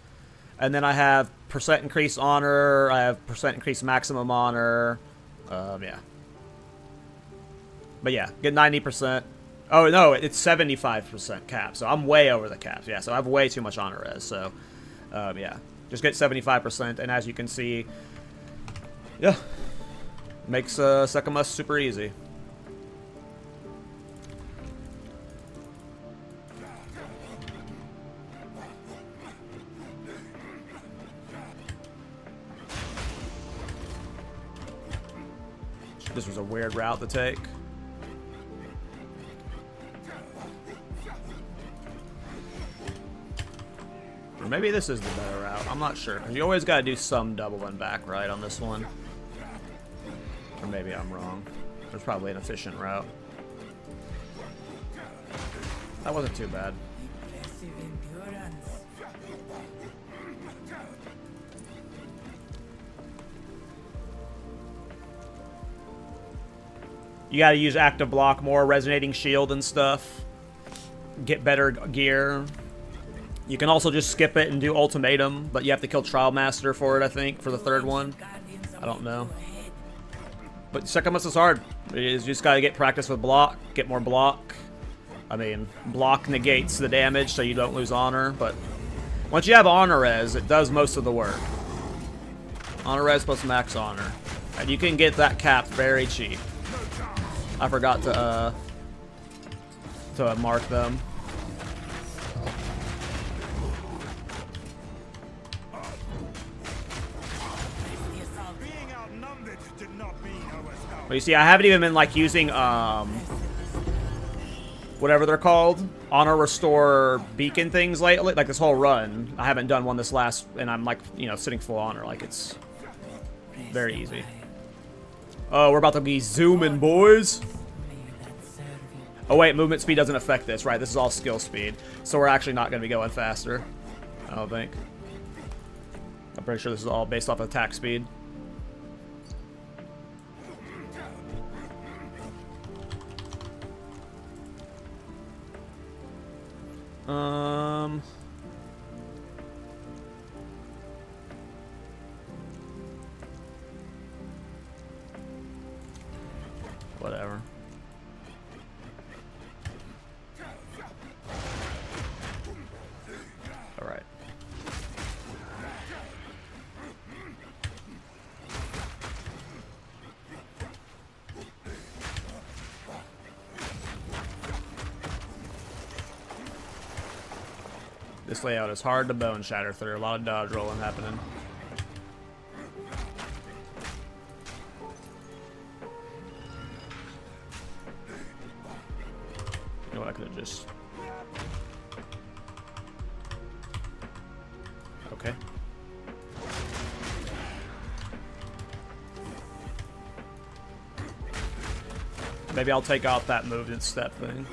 And then I have % increased honor. I have % increased maximum honor. Yeah. But yeah, get 90%. Oh, no, it's 75% cap, so I'm way over the cap. Yeah, so I have way too much honor res, so, yeah. Just get 75%, and as you can see, yeah, makes second must super easy. This was a weird route to take. Or maybe this is the better route. I'm not sure. You always got to do some doubling back, right, on this one. Or maybe I'm wrong. There's probably an efficient route. That wasn't too bad. Impressive endurance. You got to use active block more, resonating shield and stuff. Get better gear. You can also just skip it and do ultimatum, but you have to kill Trial Master for it, I think, for the third one. I don't know. But second must is hard. You just gotta get practice with block, get more block. I mean, block negates the damage so you don't lose honor, but once you have honor res, it does most of the work. Honor res plus max honor. And you can get that cap very cheap. I forgot to mark them. But you see, I haven't even been like using whatever they're called, honor restore beacon things lately. Like this whole run, I haven't done one this last, and I'm like, you know, sitting full honor. Like it's very easy. Oh, we're about to be zooming, boys. Oh wait, movement speed doesn't affect this, right? This is all skill speed, so we're actually not going to be going faster. I don't think. I'm pretty sure this is all based off of attack speed. Whatever. All right. This layout is hard to bone shatter through. A lot of dodge rolling happening. You know what, I could have just... Okay. Maybe I'll take out that movement step thing.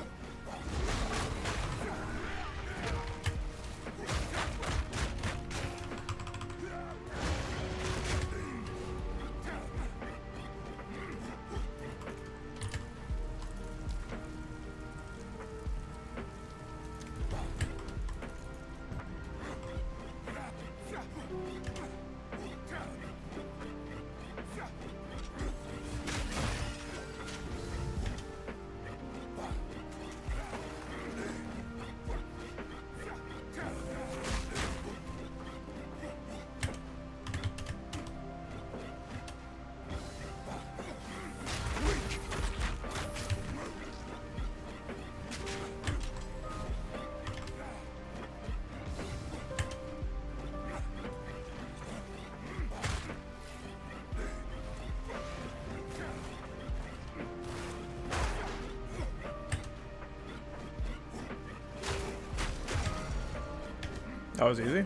That was easy.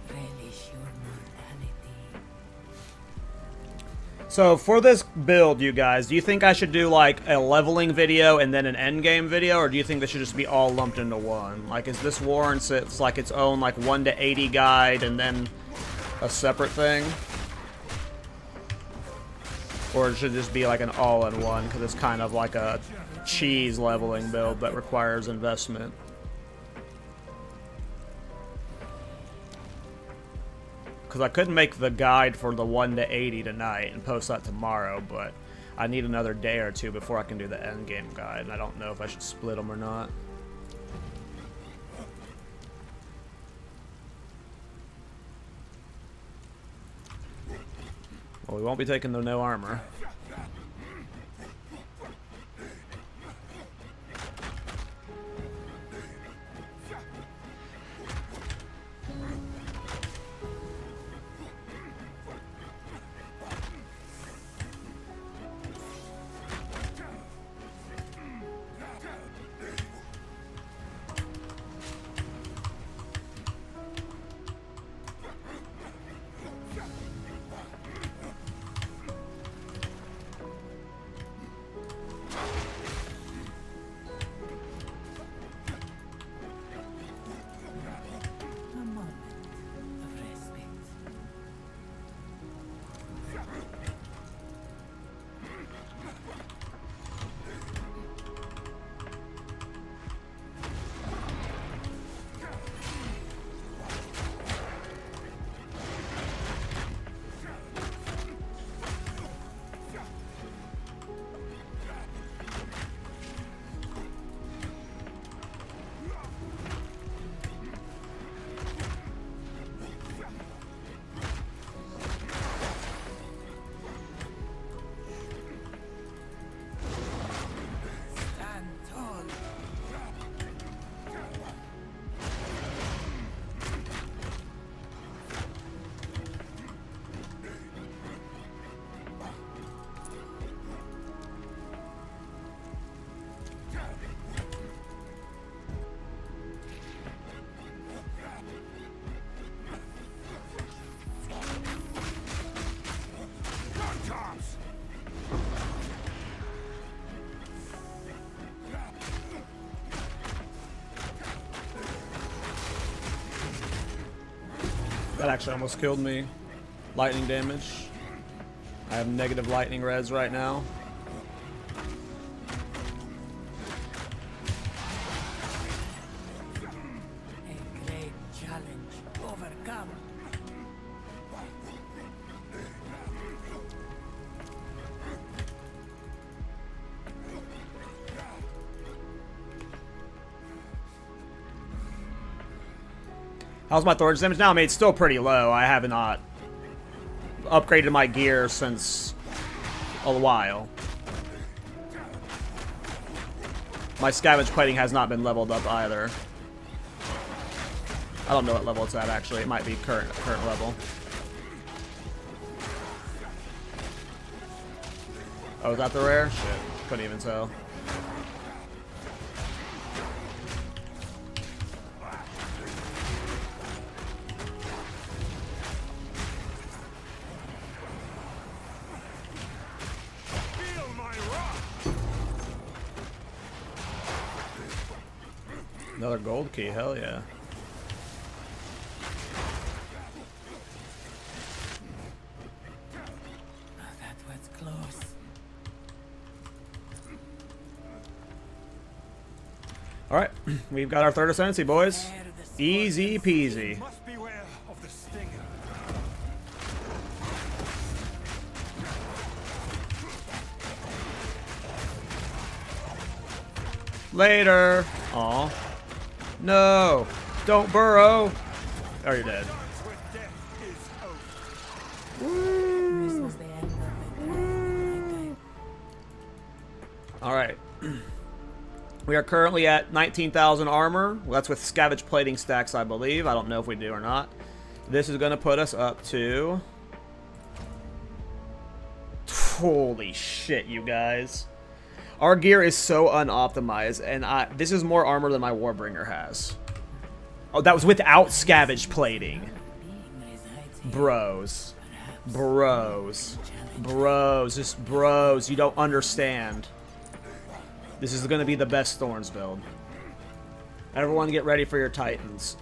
Relish your mortality. So for this build, you guys, do you think I should do like a leveling video and then an endgame video, or do you think this should just be all lumped into one? Like, is this warrants it's like its own like 1 to 80 guide and then a separate thing? Or it should just be like an all-in-one, because it's kind of like a cheese leveling build that requires investment. Because I could make the guide for the 1 to 80 tonight and post that tomorrow, but I need another day or two before I can do the endgame guide, and I don't know if I should split them or not. Well, we won't be taking the no armor. A moment of respite. Stand tall. That actually almost killed me. Lightning damage. I have negative lightning res right now. A great challenge overcome. How's my Thorns damage now? I mean, it's still pretty low. I have not upgraded my gear since a while. My scavenge plating has not been leveled up either. I don't know what level it's at, actually. It might be current level. Oh, is that the rare? Shit. Couldn't even tell. Another gold key, hell yeah. Oh, that was close. Alright, we've got our third ascendancy, boys. There the sword Easy peasy. Must beware of the stinger. Later. Aw. No. Don't burrow. Oh, you're dead. Where death is over. This was the end of it. Alright. We are currently at 19,000 armor. Well, that's with scavenge plating stacks, I believe. I don't know if we do or not. This is going to put us up to... Holy shit, you guys. Our gear is so unoptimized, and this is more armor than my Warbringer has. Oh, that was without scavenge plating. Bros. Bros. Bros. Just bros. You don't understand. This is going to be the best Thorns build. Everyone get ready for your Titans.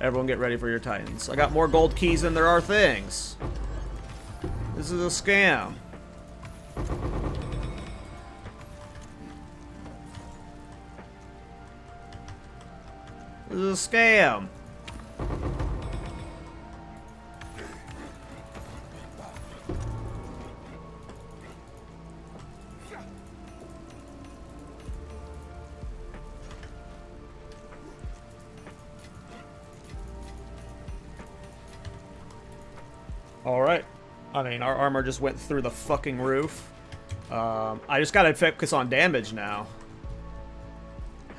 Everyone get ready for your Titans. I got more gold keys than there are things. This is a scam. This is a scam. Alright. I mean, our armor just went through the fucking roof. I just gotta focus on damage now.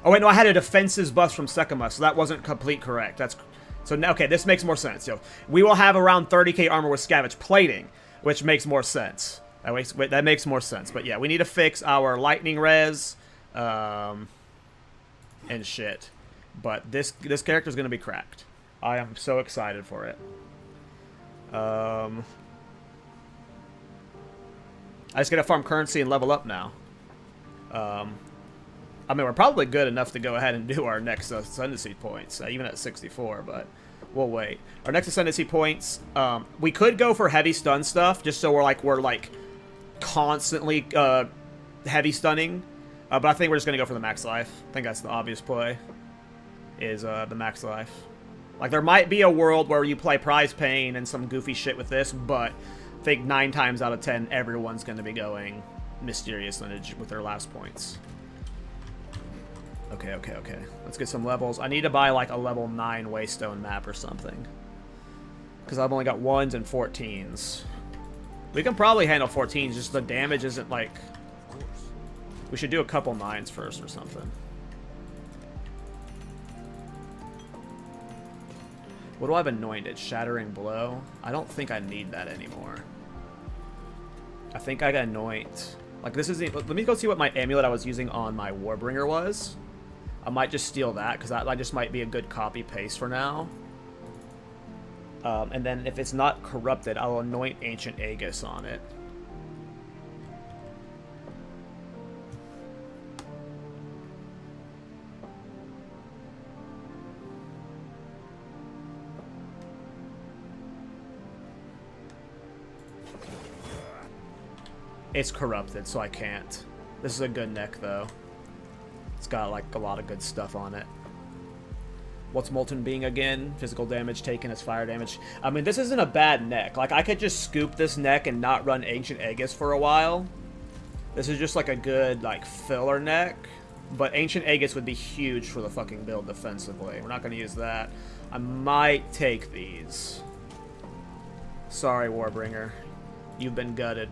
Oh wait, no, I had a defenses buff from Sekima, so that wasn't complete correct. That's so now, okay, this makes more sense. Yo, we will have around 30k armor with scavenge plating, which makes more sense. That makes more sense. But yeah, we need to fix our lightning res, and shit. But this character is gonna be cracked. I am so excited for it. I just gotta farm currency and level up now. I mean, we're probably good enough to go ahead and do our next ascendancy points, even at 64, but we'll wait. Our next ascendancy points, we could go for heavy stun stuff, just so we're like constantly heavy stunning. But I think we're just gonna go for the max life. I think that's the obvious play, is the max life. Like, there might be a world where you play prize pain and some goofy shit with this, but I think 9 times out of 10, everyone's going to be going mysterious lineage with their last points. Okay. Let's get some levels. I need to buy, like, a level 9 Waystone map or something. Because I've only got 1s and 14s. We can probably handle 14s, just the damage isn't, like... We should do a couple 9s first or something. What do I have anointed? Shattering Blow? I don't think I need that anymore. I think I got anoint. Like, this is... Let me go see what my amulet I was using on my Warbringer was. I might just steal that, because that just might be a good copy-paste for now. And then if it's not corrupted, I'll anoint Ancient Aegis on it. It's corrupted, so I can't. This is a good neck, though. It's got, like, a lot of good stuff on it. What's Molten Being again? Physical damage taken as fire damage. I mean, this isn't a bad neck. Like, I could just scoop this neck and not run Ancient Aegis for a while. This is just, like, a good, like, filler neck. But Ancient Aegis would be huge for the fucking build defensively. We're not going to use that. I might take these. Sorry, Warbringer. You've been gutted.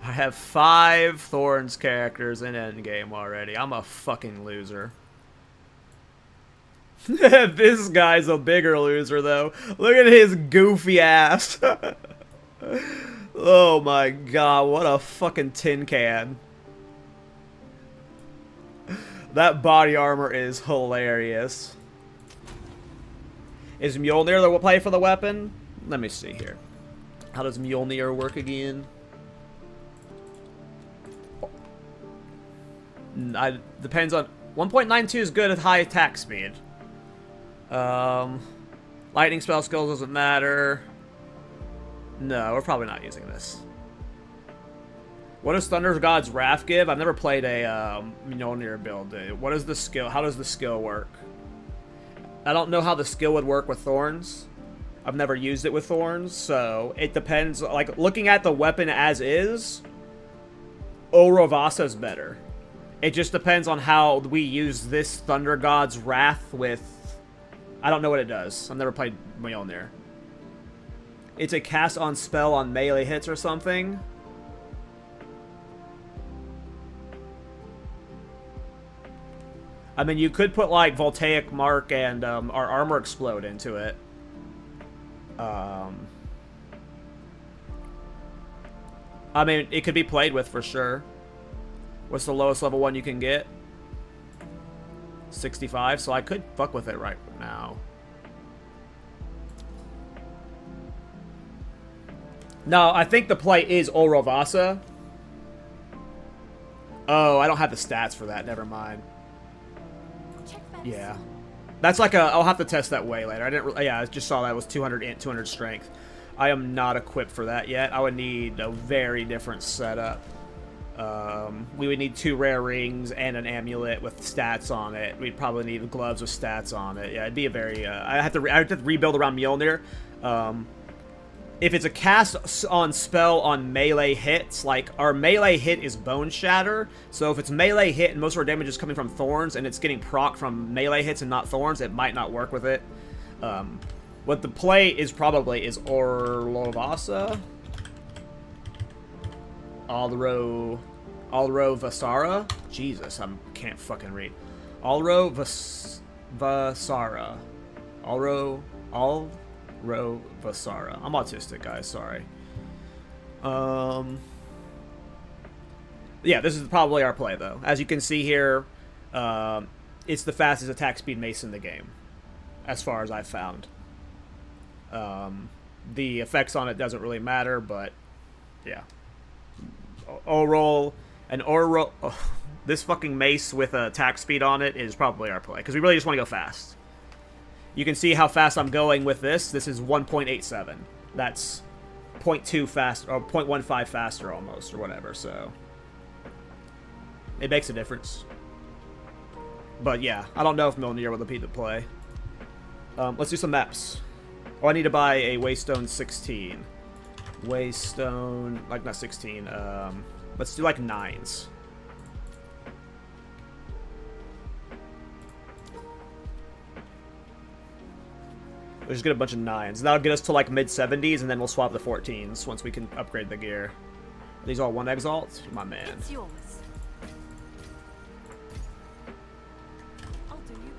I have 5 Thorns characters in endgame already. I'm a fucking loser. This guy's a bigger loser, though. Look at his goofy ass. Oh my god, what a fucking tin can. That body armor is hilarious. Is Mjolnir the play for the weapon? Let me see here. How does Mjolnir work again? Depends on 1.92 is good at high attack speed. Lightning spell skills doesn't matter. No, we're probably not using this. What does Thunder God's Wrath give? I've never played a Mjolnir build. What is the skill? How does the skill work? I don't know how the skill would work with Thorns. I've never used it with Thorns, so it depends. Like, looking at the weapon as is, Orovasa is better. It just depends on how we use this Thunder God's Wrath with... I don't know what it does. I've never played Mjolnir. It's a cast on spell on melee hits or something. I mean, you could put, like, Voltaic Mark and our Armor Explode into it. I mean, it could be played with for sure. What's the lowest level one you can get? 65, so I could fuck with it right now. No, I think the play is Orovasa. Oh, I don't have the stats for that. Never mind. Yeah. That's like a... I'll have to test that way later. I didn't... Yeah, I just saw that was 200 int, 200 strength. I am not equipped for that yet. I would need a very different setup. We would need 2 rare rings and an amulet with stats on it. We'd probably need gloves with stats on it. Yeah, it'd be a very... I'd have to rebuild around Mjolnir. If it's a cast on spell on melee hits, like, our melee hit is Bone Shatter, so if it's melee hit and most of our damage is coming from Thorns and it's getting proc from melee hits and not Thorns, it might not work with it. What the play is probably is Orovasa. Alro Vasara. Jesus, I can't fucking read. Alro Vasara. Alro Vasara. I'm autistic, guys. Sorry. Yeah, this is probably our play, though. As you can see here, it's the fastest attack speed mace in the game, as far as I've found. The effects on it doesn't really matter, but yeah. This fucking mace with attack speed on it is probably our play, because we really just want to go fast. You can see how fast I'm going with this. This is 1.87. That's 0.2 fast, or 0.15 faster almost, or whatever, so it makes a difference. But yeah, I don't know if Mjolnir will be the play. Let's do some maps. Oh, I need to buy a Waystone 16. Waystone, like not 16, let's do like 9s. We'll just get a bunch of 9s. That'll get us to like mid-70s, and then we'll swap the 14s once we can upgrade the gear. Are these all 1 exalt? My man. It's yours. I'll do you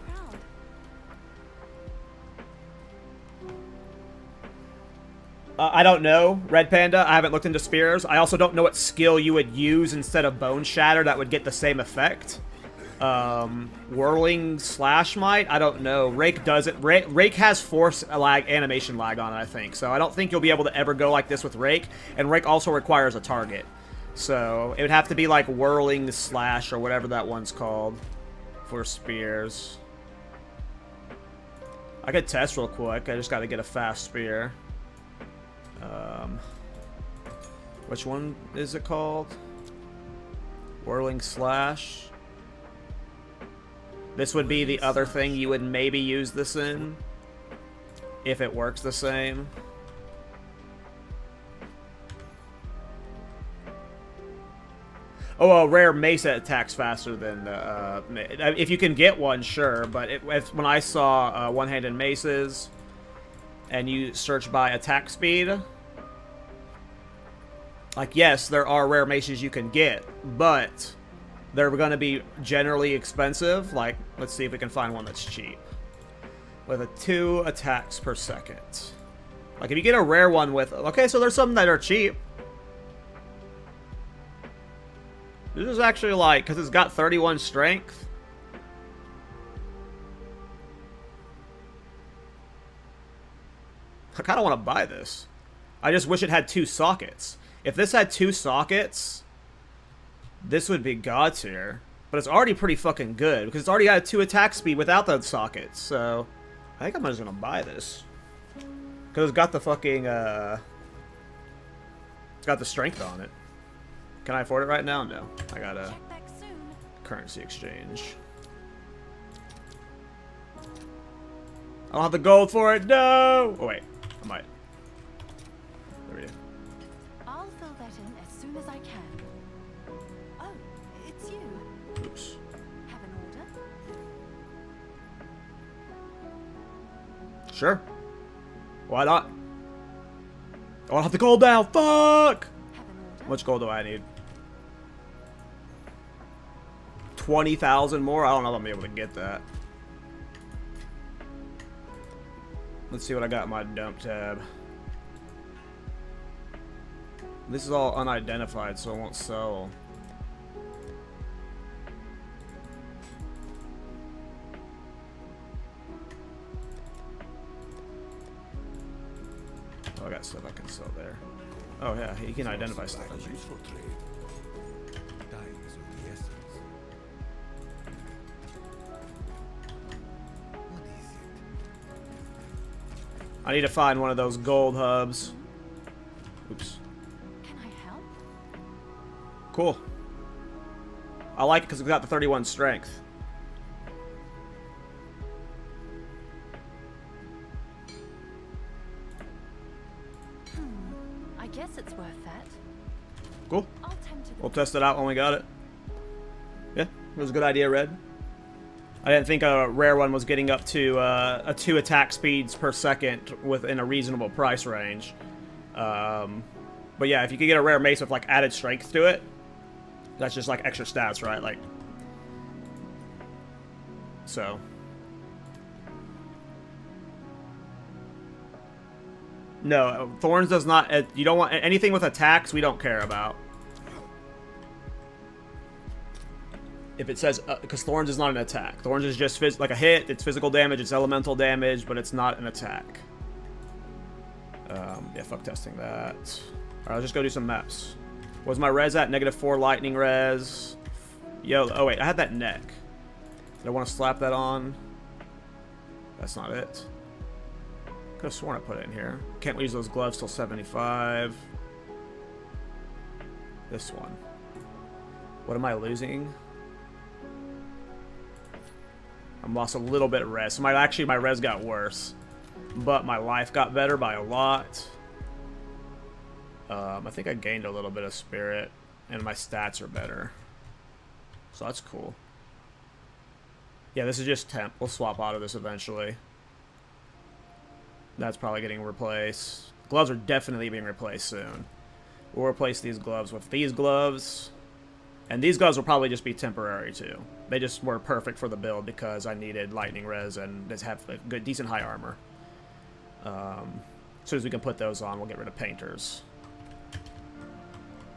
proud. I don't know, Red Panda. I haven't looked into spears. I also don't know what skill you would use instead of Bone Shatter that would get the same effect. Whirling Slash might? I don't know. Rake doesn't. Rake has force lag, animation lag on it, I think. So I don't think you'll be able to ever go like this with Rake. And Rake also requires a target. So it would have to be like Whirling Slash or whatever that one's called for spears. I could test real quick. I just got to get a fast spear. Which one is it called? Whirling Slash. This would be the other thing you would maybe use this in, if it works the same. Oh, well, rare mace attacks faster than if you can get one, sure. But when I saw one-handed maces, and you search by attack speed, like, yes, there are rare maces you can get, but they're going to be generally expensive. Like, let's see if we can find one that's cheap. With a 2 attacks per second. Like, if you get a rare one with... Okay, so there's some that are cheap. This is actually like... Because it's got 31 strength. I kind of want to buy this. I just wish it had 2 sockets. If this had 2 sockets... This would be god tier. But it's already pretty fucking good, because it's already got 2 attack speed without the sockets, so... I think I'm just gonna buy this. Because it's got the fucking, It's got the strength on it. Can I afford it right now? No. I gotta... Check back soon. Currency exchange. I don't have the gold for it, no! Oh wait, I might. There we go. I'll fill that in as soon as I can. Oh, it's you. Oops. Have an order? Sure. Why not? I don't have the gold now, fuck! Have an order? How much gold do I need? 20,000 more? I don't know if I'm able to get that. Let's see what I got in my dump tab. This is all unidentified, so it won't sell. Oh, I got stuff I can sell there. Oh yeah, you can identify stuff. I think. Useful trade. Time is of the essence. What is it? I need to find one of those gold hubs. Oops. Can I help? Cool. I like it because it's got the 31 strength. I guess it's worth that. Cool. I'll tend to the We'll test it out when we got it. Yeah, it was a good idea, Red. I didn't think a rare one was getting up to a 2 attack speeds per second within a reasonable price range. But yeah, if you could get a rare mace with like added strength to it, that's just like extra stats, right? Like, so. No, Thorns does not. You don't want anything with attacks. We don't care about. If it says, because Thorns is not an attack. Thorns is just like a hit. It's physical damage. It's elemental damage, but it's not an attack. Yeah, fuck testing that. All right, I'll just go do some maps. What's my res at? -4 lightning res. Yo, oh wait, I had that neck. Did I want to slap that on? That's not it. Could have sworn I put it in here. Can't use those gloves till 75. This one. What am I losing? I'm lost a little bit of res. So actually my res got worse, but my life got better by a lot. I think I gained a little bit of spirit, and my stats are better. So that's cool. Yeah, this is just temp. We'll swap out of this eventually. That's probably getting replaced. Gloves are definitely being replaced soon. We'll replace these gloves with these gloves. And these gloves will probably just be temporary too. They just were perfect for the build because I needed lightning res and just have a good, decent high armor. As soon as we can put those on, we'll get rid of painters.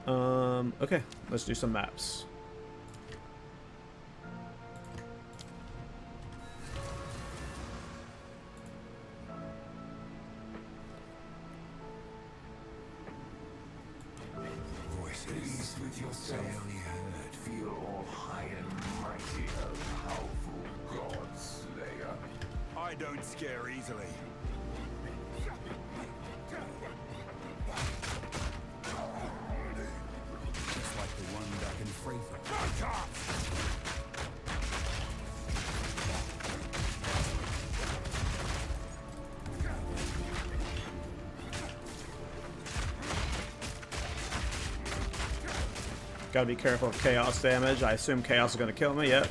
Okay, let's do some maps. Voices with yourself. I only heard. Feel all high and mighty, a powerful god slayer. I don't scare easily. Just like the one back in Freethorn. Gotta be careful of chaos damage. I assume chaos is gonna kill me. Yep.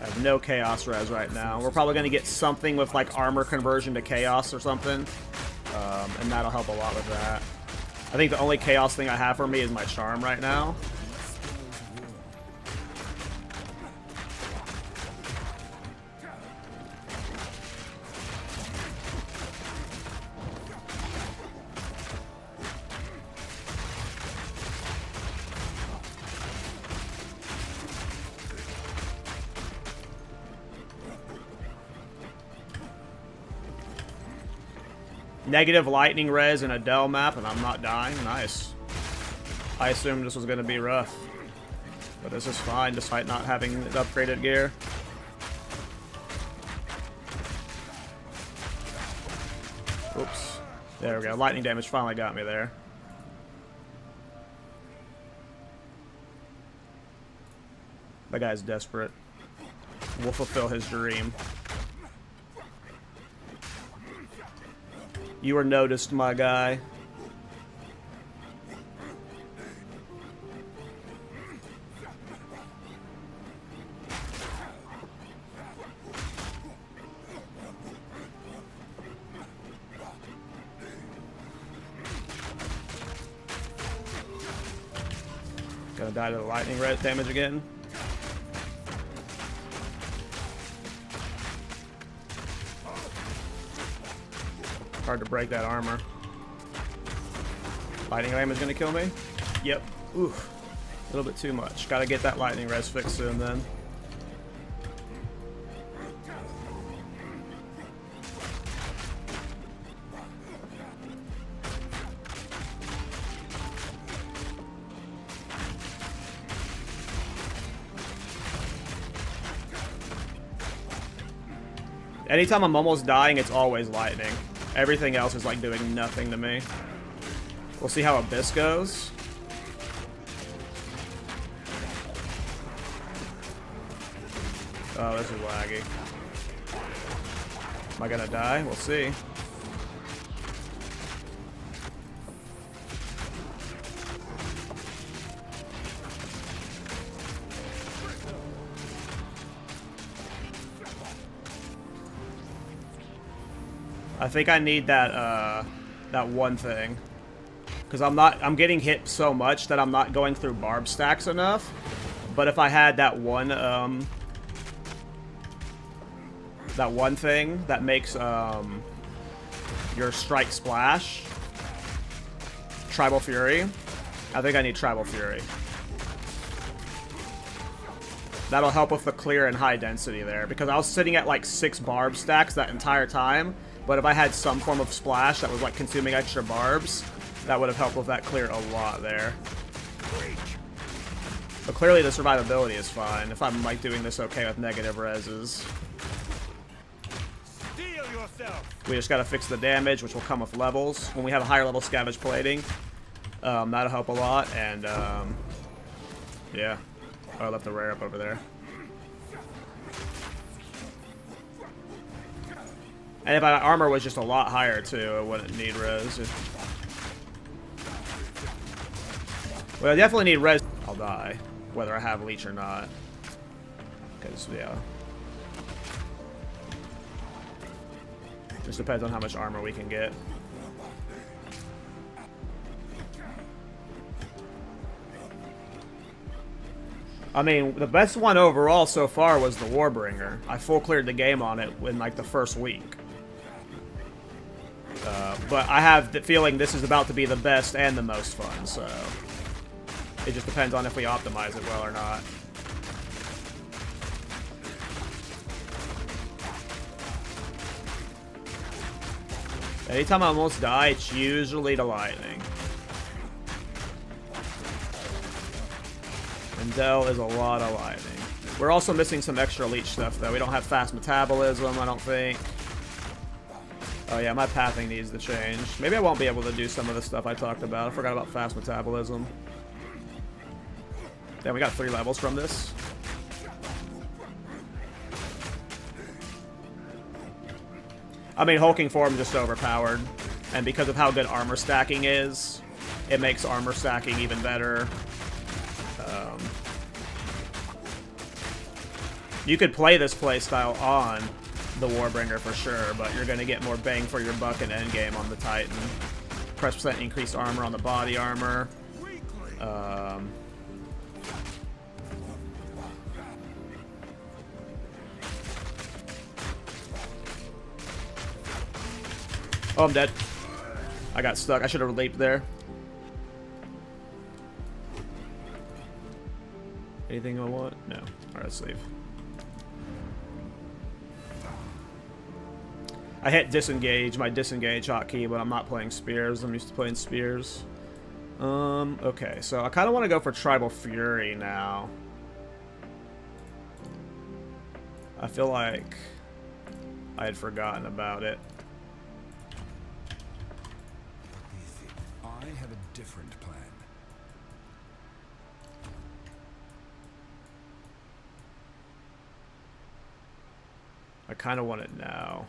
I have no chaos res right now. We're probably gonna get something with like armor conversion to chaos or something, and that'll help a lot with that. I think the only chaos thing I have for me is my charm right now. Negative lightning res in a Dell map, and I'm not dying. Nice. I assumed this was going to be rough. But this is fine despite not having the upgraded gear. Oops. There we go. Lightning damage finally got me there. That guy's desperate. We'll fulfill his dream. You were noticed, my guy. Gonna die to the lightning red damage again. Hard to break that armor. Lightning damage gonna kill me? Yep. Oof. A little bit too much. Gotta get that lightning res fixed soon then. Anytime I'm almost dying, it's always lightning. Everything else is like doing nothing to me. We'll see how Abyss goes. Oh, this is laggy. Am I gonna die? We'll see. I think I need that that one thing, because I'm getting hit so much that I'm not going through barb stacks enough. But if I had that one thing that makes your strike splash, Tribal Fury, I think I need Tribal Fury. That'll help with the clear and high density there, because I was sitting at like 6 barb stacks that entire time. But if I had some form of splash that was like consuming extra barbs, that would have helped with that clear a lot there. But clearly the survivability is fine if I'm like doing this okay with negative reses. We just gotta fix the damage, which will come with levels. When we have a higher level scavenge plating, that'll help a lot. And yeah, oh, I left the rare up over there. And if my armor was just a lot higher too, it wouldn't need res. Well, I definitely need res. I'll die, whether I have leech or not. Because, yeah. Just depends on how much armor we can get. I mean, the best one overall so far was the Warbringer. I full cleared the game on it in like the first week. But I have the feeling this is about to be the best and the most fun, so it just depends on if we optimize it well or not. Anytime I almost die, it's usually the lightning. And Dell is a lot of lightning. We're also missing some extra leech stuff, though. We don't have fast metabolism, I don't think. Oh yeah, my pathing needs to change. Maybe I won't be able to do some of the stuff I talked about. I forgot about fast metabolism. Damn, we got 3 levels from this. I mean, hulking form just overpowered. And because of how good armor stacking is, it makes armor stacking even better. You could play this playstyle on the Warbringer for sure, but you're going to get more bang for your buck in endgame on the Titan. Press percent increased armor on the body armor. Oh, I'm dead. I got stuck. I should have leaped there. Anything I want? No. Alright, let's leave. I hit disengage, my disengage hotkey, but I'm not playing spears. I'm used to playing spears. Okay, so I kind of want to go for Tribal Fury now. I feel like I had forgotten about it. I have a different plan. I kind of want it now.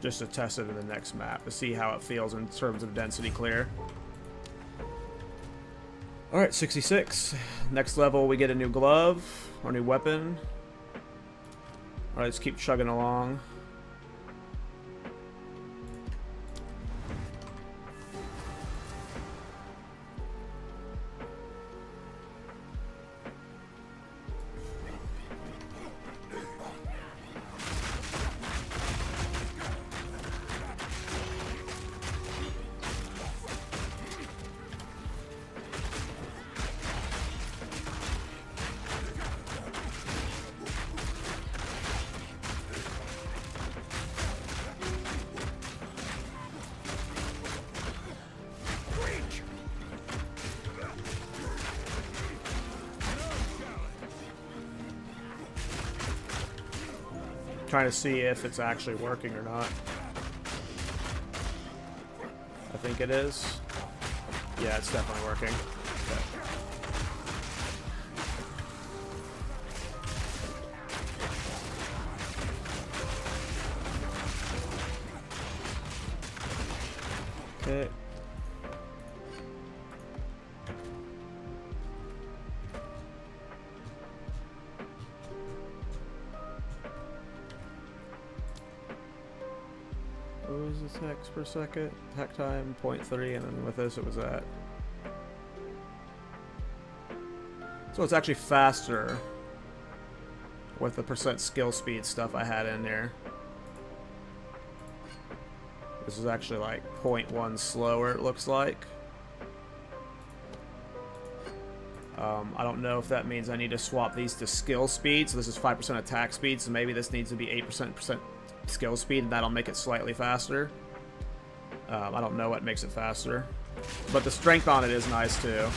Just to test it in the next map to see how it feels in terms of density clear. Alright, 66. Next level, we get a new glove or new weapon. Alright, let's keep chugging along. Trying to see if it's actually working or not. I think it is. Yeah, it's definitely working. Okay. Okay. What was this hex per second? Hack time 0.3, and then with this it was at. So it's actually faster with the percent skill speed stuff I had in there. This is actually like 0.1 slower, it looks like. I don't know if that means I need to swap these to skill speed. So this is 5% attack speed, so maybe this needs to be 8% skill speed, and that'll make it slightly faster. I don't know what makes it faster. But the strength on it is nice too.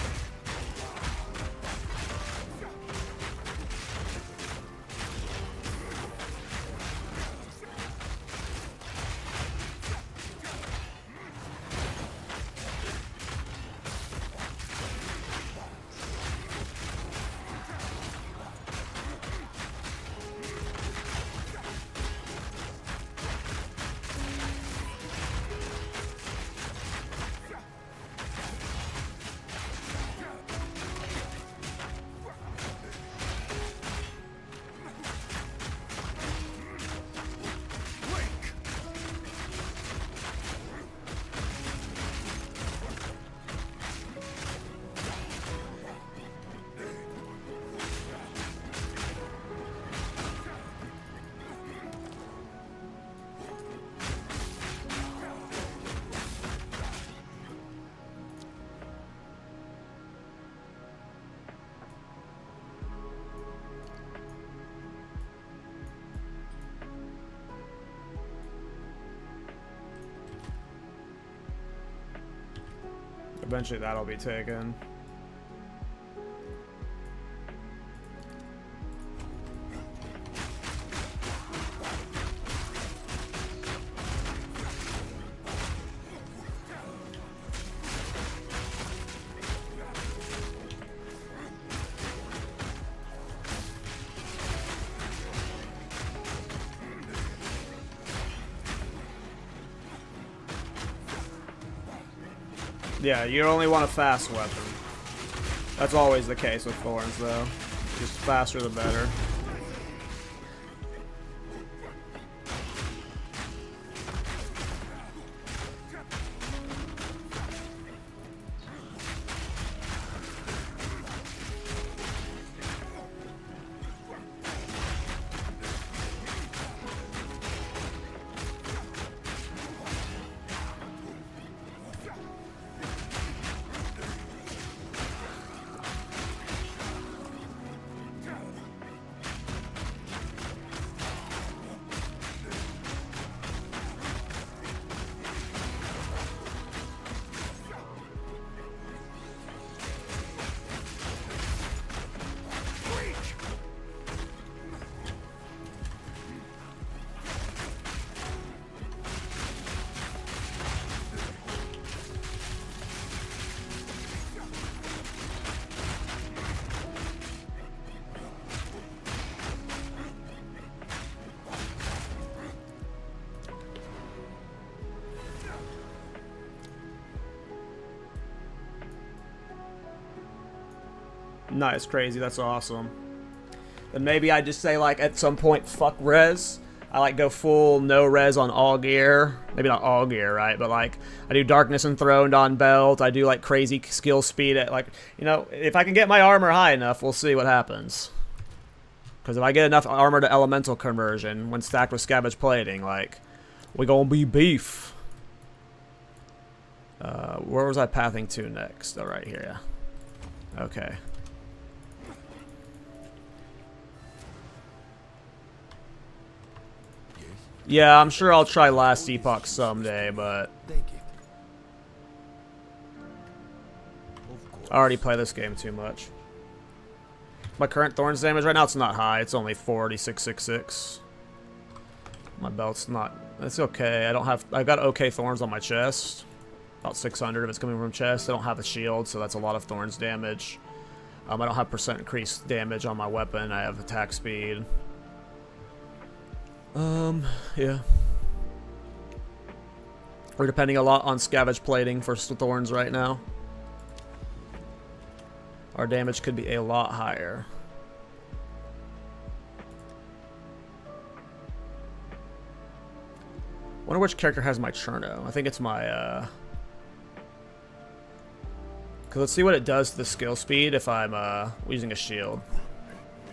Eventually that'll be taken. Yeah, you only want a fast weapon. That's always the case with Thorns, though. Just faster the better. Nice, crazy. That's awesome. Then maybe I just say, like, at some point, fuck res. I, like, go full no res on all gear. Maybe not all gear, right? But, like, I do darkness enthroned on belt. I do, like, crazy skill speed at, like, you know, if I can get my armor high enough, we'll see what happens. Because if I get enough armor to elemental conversion when stacked with scavenge plating, like, we gonna be beef. Where was I pathing to next? Oh, right here, yeah. Okay. Yeah, I'm sure I'll try Last Epoch someday, but I already play this game too much. My current Thorns damage right now, it's not high. It's only 4666. My belt's not... It's okay. I got okay Thorns on my chest. About 600 if it's coming from chest. I don't have a shield, so that's a lot of Thorns damage. I don't have percent increased damage on my weapon. I have attack speed. Yeah. We're depending a lot on scavenge plating for Thorns right now. Our damage could be a lot higher. Wonder which character has my Cherno. I think it's my, Cause let's see what it does to the skill speed if I'm, using a shield.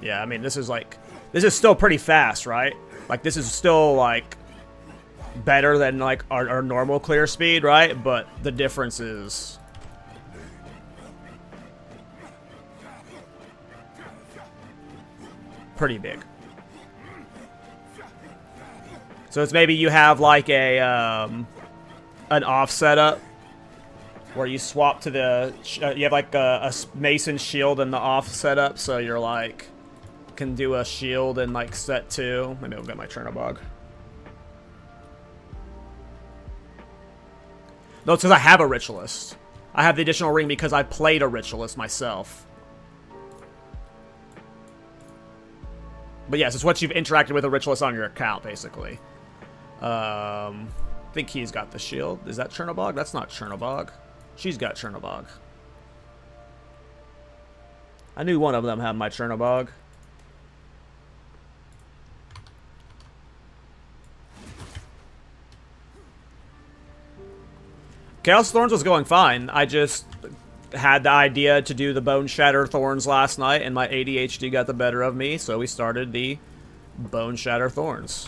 Yeah, I mean, this is like... This is still pretty fast, right? Like, this is still, like, better than, like, our normal clear speed, right? But the difference is... pretty big. So it's maybe you have, like, a, an off setup where you swap to the... you have, like, a Mason shield in the off setup, so you're, like... can do a shield in like set 2. Maybe I'll get my Chernobog. No, it's because I have a Ritualist. I have the additional ring because I played a Ritualist myself. But yes, it's what you've interacted with a Ritualist on your account, basically. I think he's got the shield. Is that Chernobog? That's not Chernobog. She's got Chernobog. I knew one of them had my Chernobog. Chaos Thorns was going fine. I just had the idea to do the Bone Shatter Thorns last night, and my ADHD got the better of me, so we started the Bone Shatter Thorns.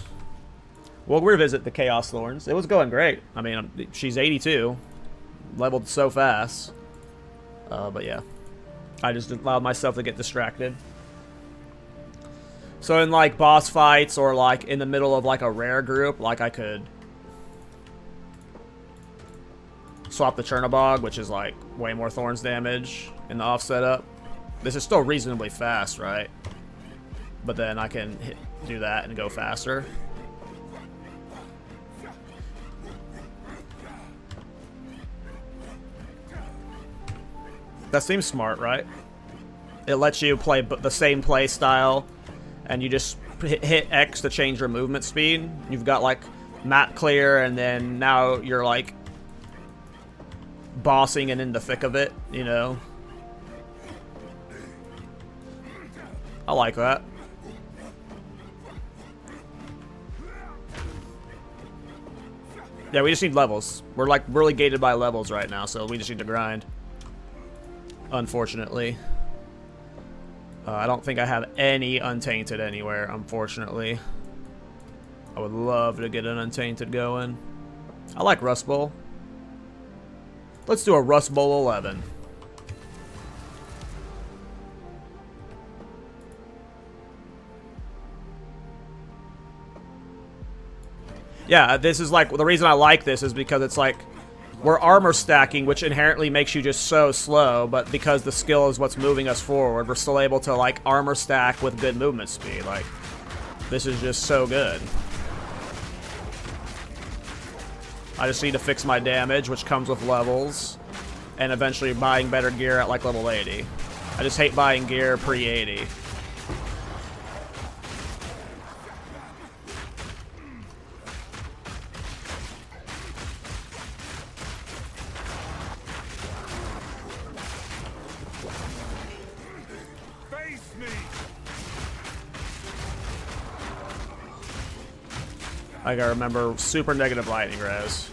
We'll revisit the Chaos Thorns. It was going great. I mean, she's 82. Leveled so fast. But yeah. I just allowed myself to get distracted. So in, like, boss fights or, like, in the middle of, like, a rare group, like, I could... swap the Chernobog, which is like way more Thorns damage in the off setup. This is still reasonably fast, right? But then I can do that and go faster. That seems smart, right? It lets you play the same play style, and you just hit X to change your movement speed. You've got like map clear, and then now you're like bossing and in the thick of it, you know? I like that. Yeah, we just need levels. We're like really gated by levels right now, so we just need to grind. Unfortunately. I don't think I have any Untainted anywhere, unfortunately. I would love to get an Untainted going. I like Rust Bowl. Let's do a Rust Bowl 11. Yeah, this is like, the reason I like this is because it's like, we're armor stacking, which inherently makes you just so slow, but because the skill is what's moving us forward, we're still able to like armor stack with good movement speed. Like, this is just so good. I just need to fix my damage, which comes with levels, and eventually buying better gear at like level 80. I just hate buying gear pre-80. Like I remember super negative lightning res.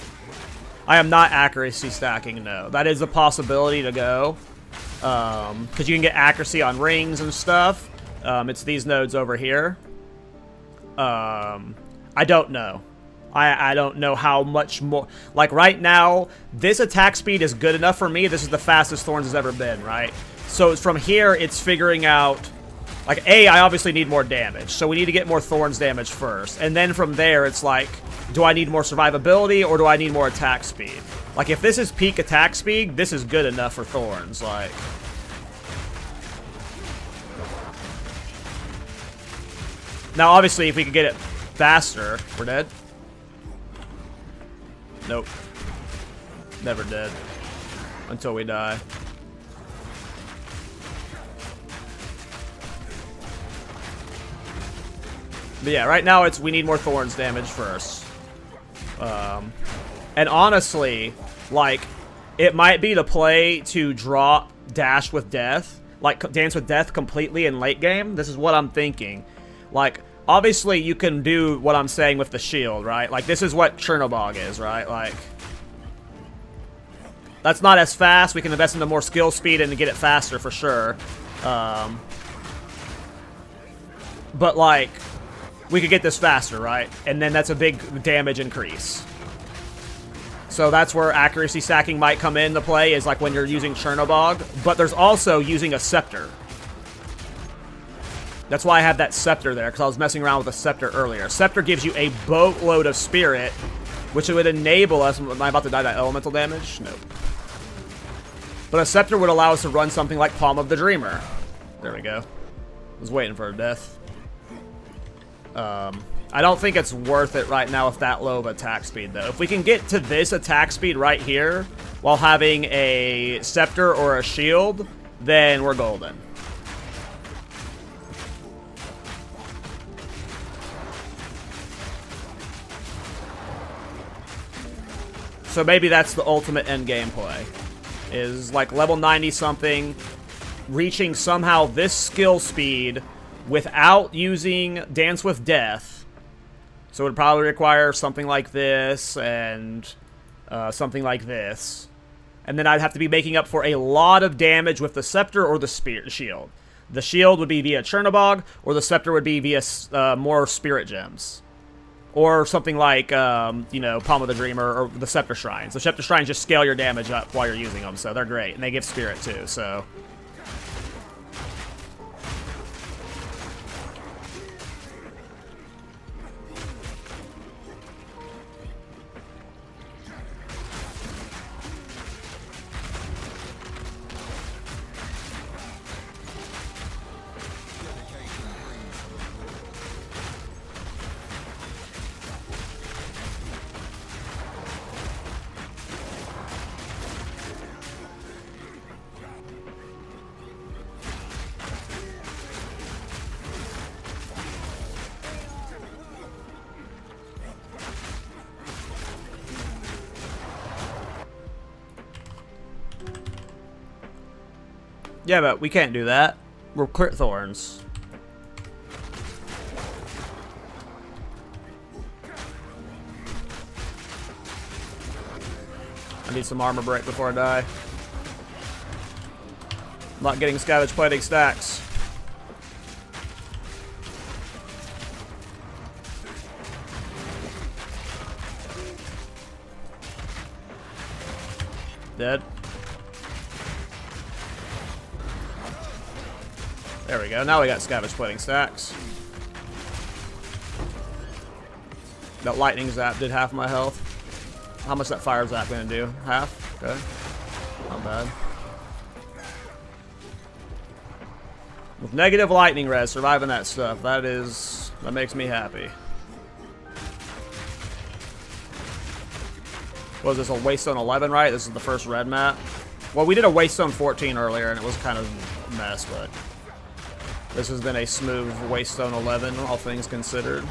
I am not accuracy stacking, no. That is a possibility to go. Because you can get accuracy on rings and stuff. It's these nodes over here. I don't know. I don't know how much more. Like right now, this attack speed is good enough for me. This is the fastest Thorns has ever been, right? So from here, it's figuring out. Like, I obviously need more damage. So we need to get more Thorns damage first. And then from there, it's like, do I need more survivability or do I need more attack speed? Like, if this is peak attack speed, this is good enough for Thorns. Like, now, obviously, if we could get it faster, we're dead. Nope. Never dead. Until we die. But yeah, right now we need more Thorns damage first. And honestly, like, it might be the play to drop Dash with Death, like Dance with Death completely in late game. This is what I'm thinking. Like, obviously you can do what I'm saying with the shield, right? Like, this is what Chernobog is, right? Like, that's not as fast. We can invest into more skill speed and get it faster for sure. But, like, we could get this faster, right? And then that's a big damage increase. So that's where accuracy stacking might come into play, is like when you're using Chernobog. But there's also using a scepter. That's why I have that scepter there, because I was messing around with a scepter earlier. Scepter gives you a boatload of spirit, which would enable us... Am I about to die to elemental damage? Nope. But a scepter would allow us to run something like Palm of the Dreamer. There we go. I was waiting for a death. I don't think it's worth it right now with that low of attack speed, though. If we can get to this attack speed right here while having a scepter or a shield, then we're golden. So maybe that's the ultimate endgame play. Is like level 90 something, reaching somehow this skill speed without using Dance with Death. So it would probably require something like this and something like this. And then I'd have to be making up for a lot of damage with the Scepter or the Shield. The Shield would be via Chernobog, or the Scepter would be via more Spirit Gems. Or something like, you know, Palm of the Dreamer or the Scepter Shrines. The Scepter Shrines just scale your damage up while you're using them, so they're great. And they give Spirit too, so... Yeah, but we can't do that. We're crit Thorns. I need some armor break before I die. I'm not getting scavenge plating stacks. Dead. There we go. Now we got scavenge plating stacks. That lightning zap did half my health. How much that fire zap gonna do? Half? Okay. Not bad. With negative lightning res, surviving that stuff, that makes me happy. Was this a Waystone 11, right? This is the first red map. Well, we did a Waystone 14 earlier, and it was kind of a mess, but this has been a smooth Waystone 11, all things considered.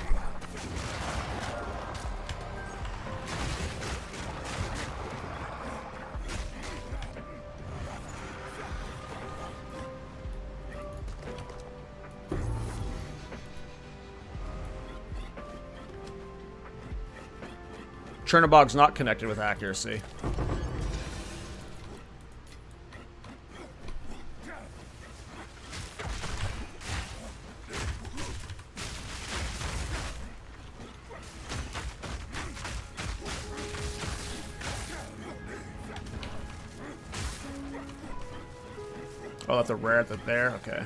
Chernobog's not connected with accuracy. Oh, that's a rare at the there? Okay.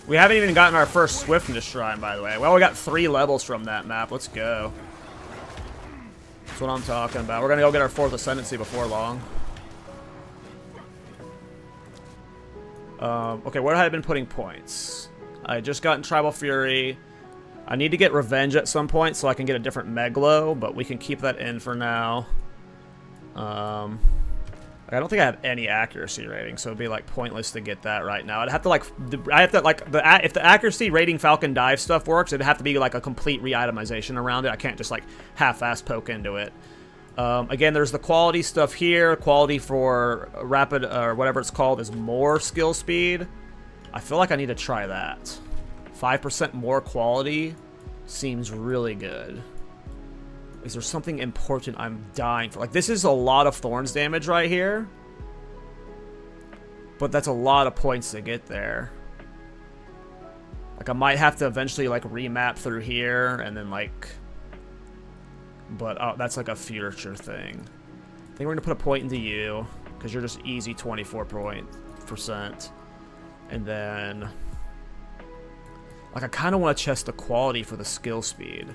We haven't even gotten our first Swiftness Shrine, by the way. Well, we got 3 levels from that map. Let's go. That's what I'm talking about. We're gonna go get our 4th Ascendancy before long. Okay, where have I been putting points? I just got in Tribal Fury. I need to get Revenge at some point so I can get a different Meglo, but we can keep that in for now. I don't think I have any accuracy rating, so it'd be like pointless to get that right now. I'd have to like, if the accuracy rating Falcon Dive stuff works, it'd have to be like a complete re-itemization around it. I can't just like half-ass poke into it. Again, there's the quality stuff here. Quality for rapid or whatever it's called is more skill speed. I feel like I need to try that. 5% more quality seems really good. Is there something important I'm dying for? Like, this is a lot of Thorns damage right here. But that's a lot of points to get there. Like, I might have to eventually, like, remap through here and then, like... But that's, like, a future thing. I think we're going to put a point into you. Because you're just easy 24%. And then... Like, I kind of want to chest the quality for the skill speed.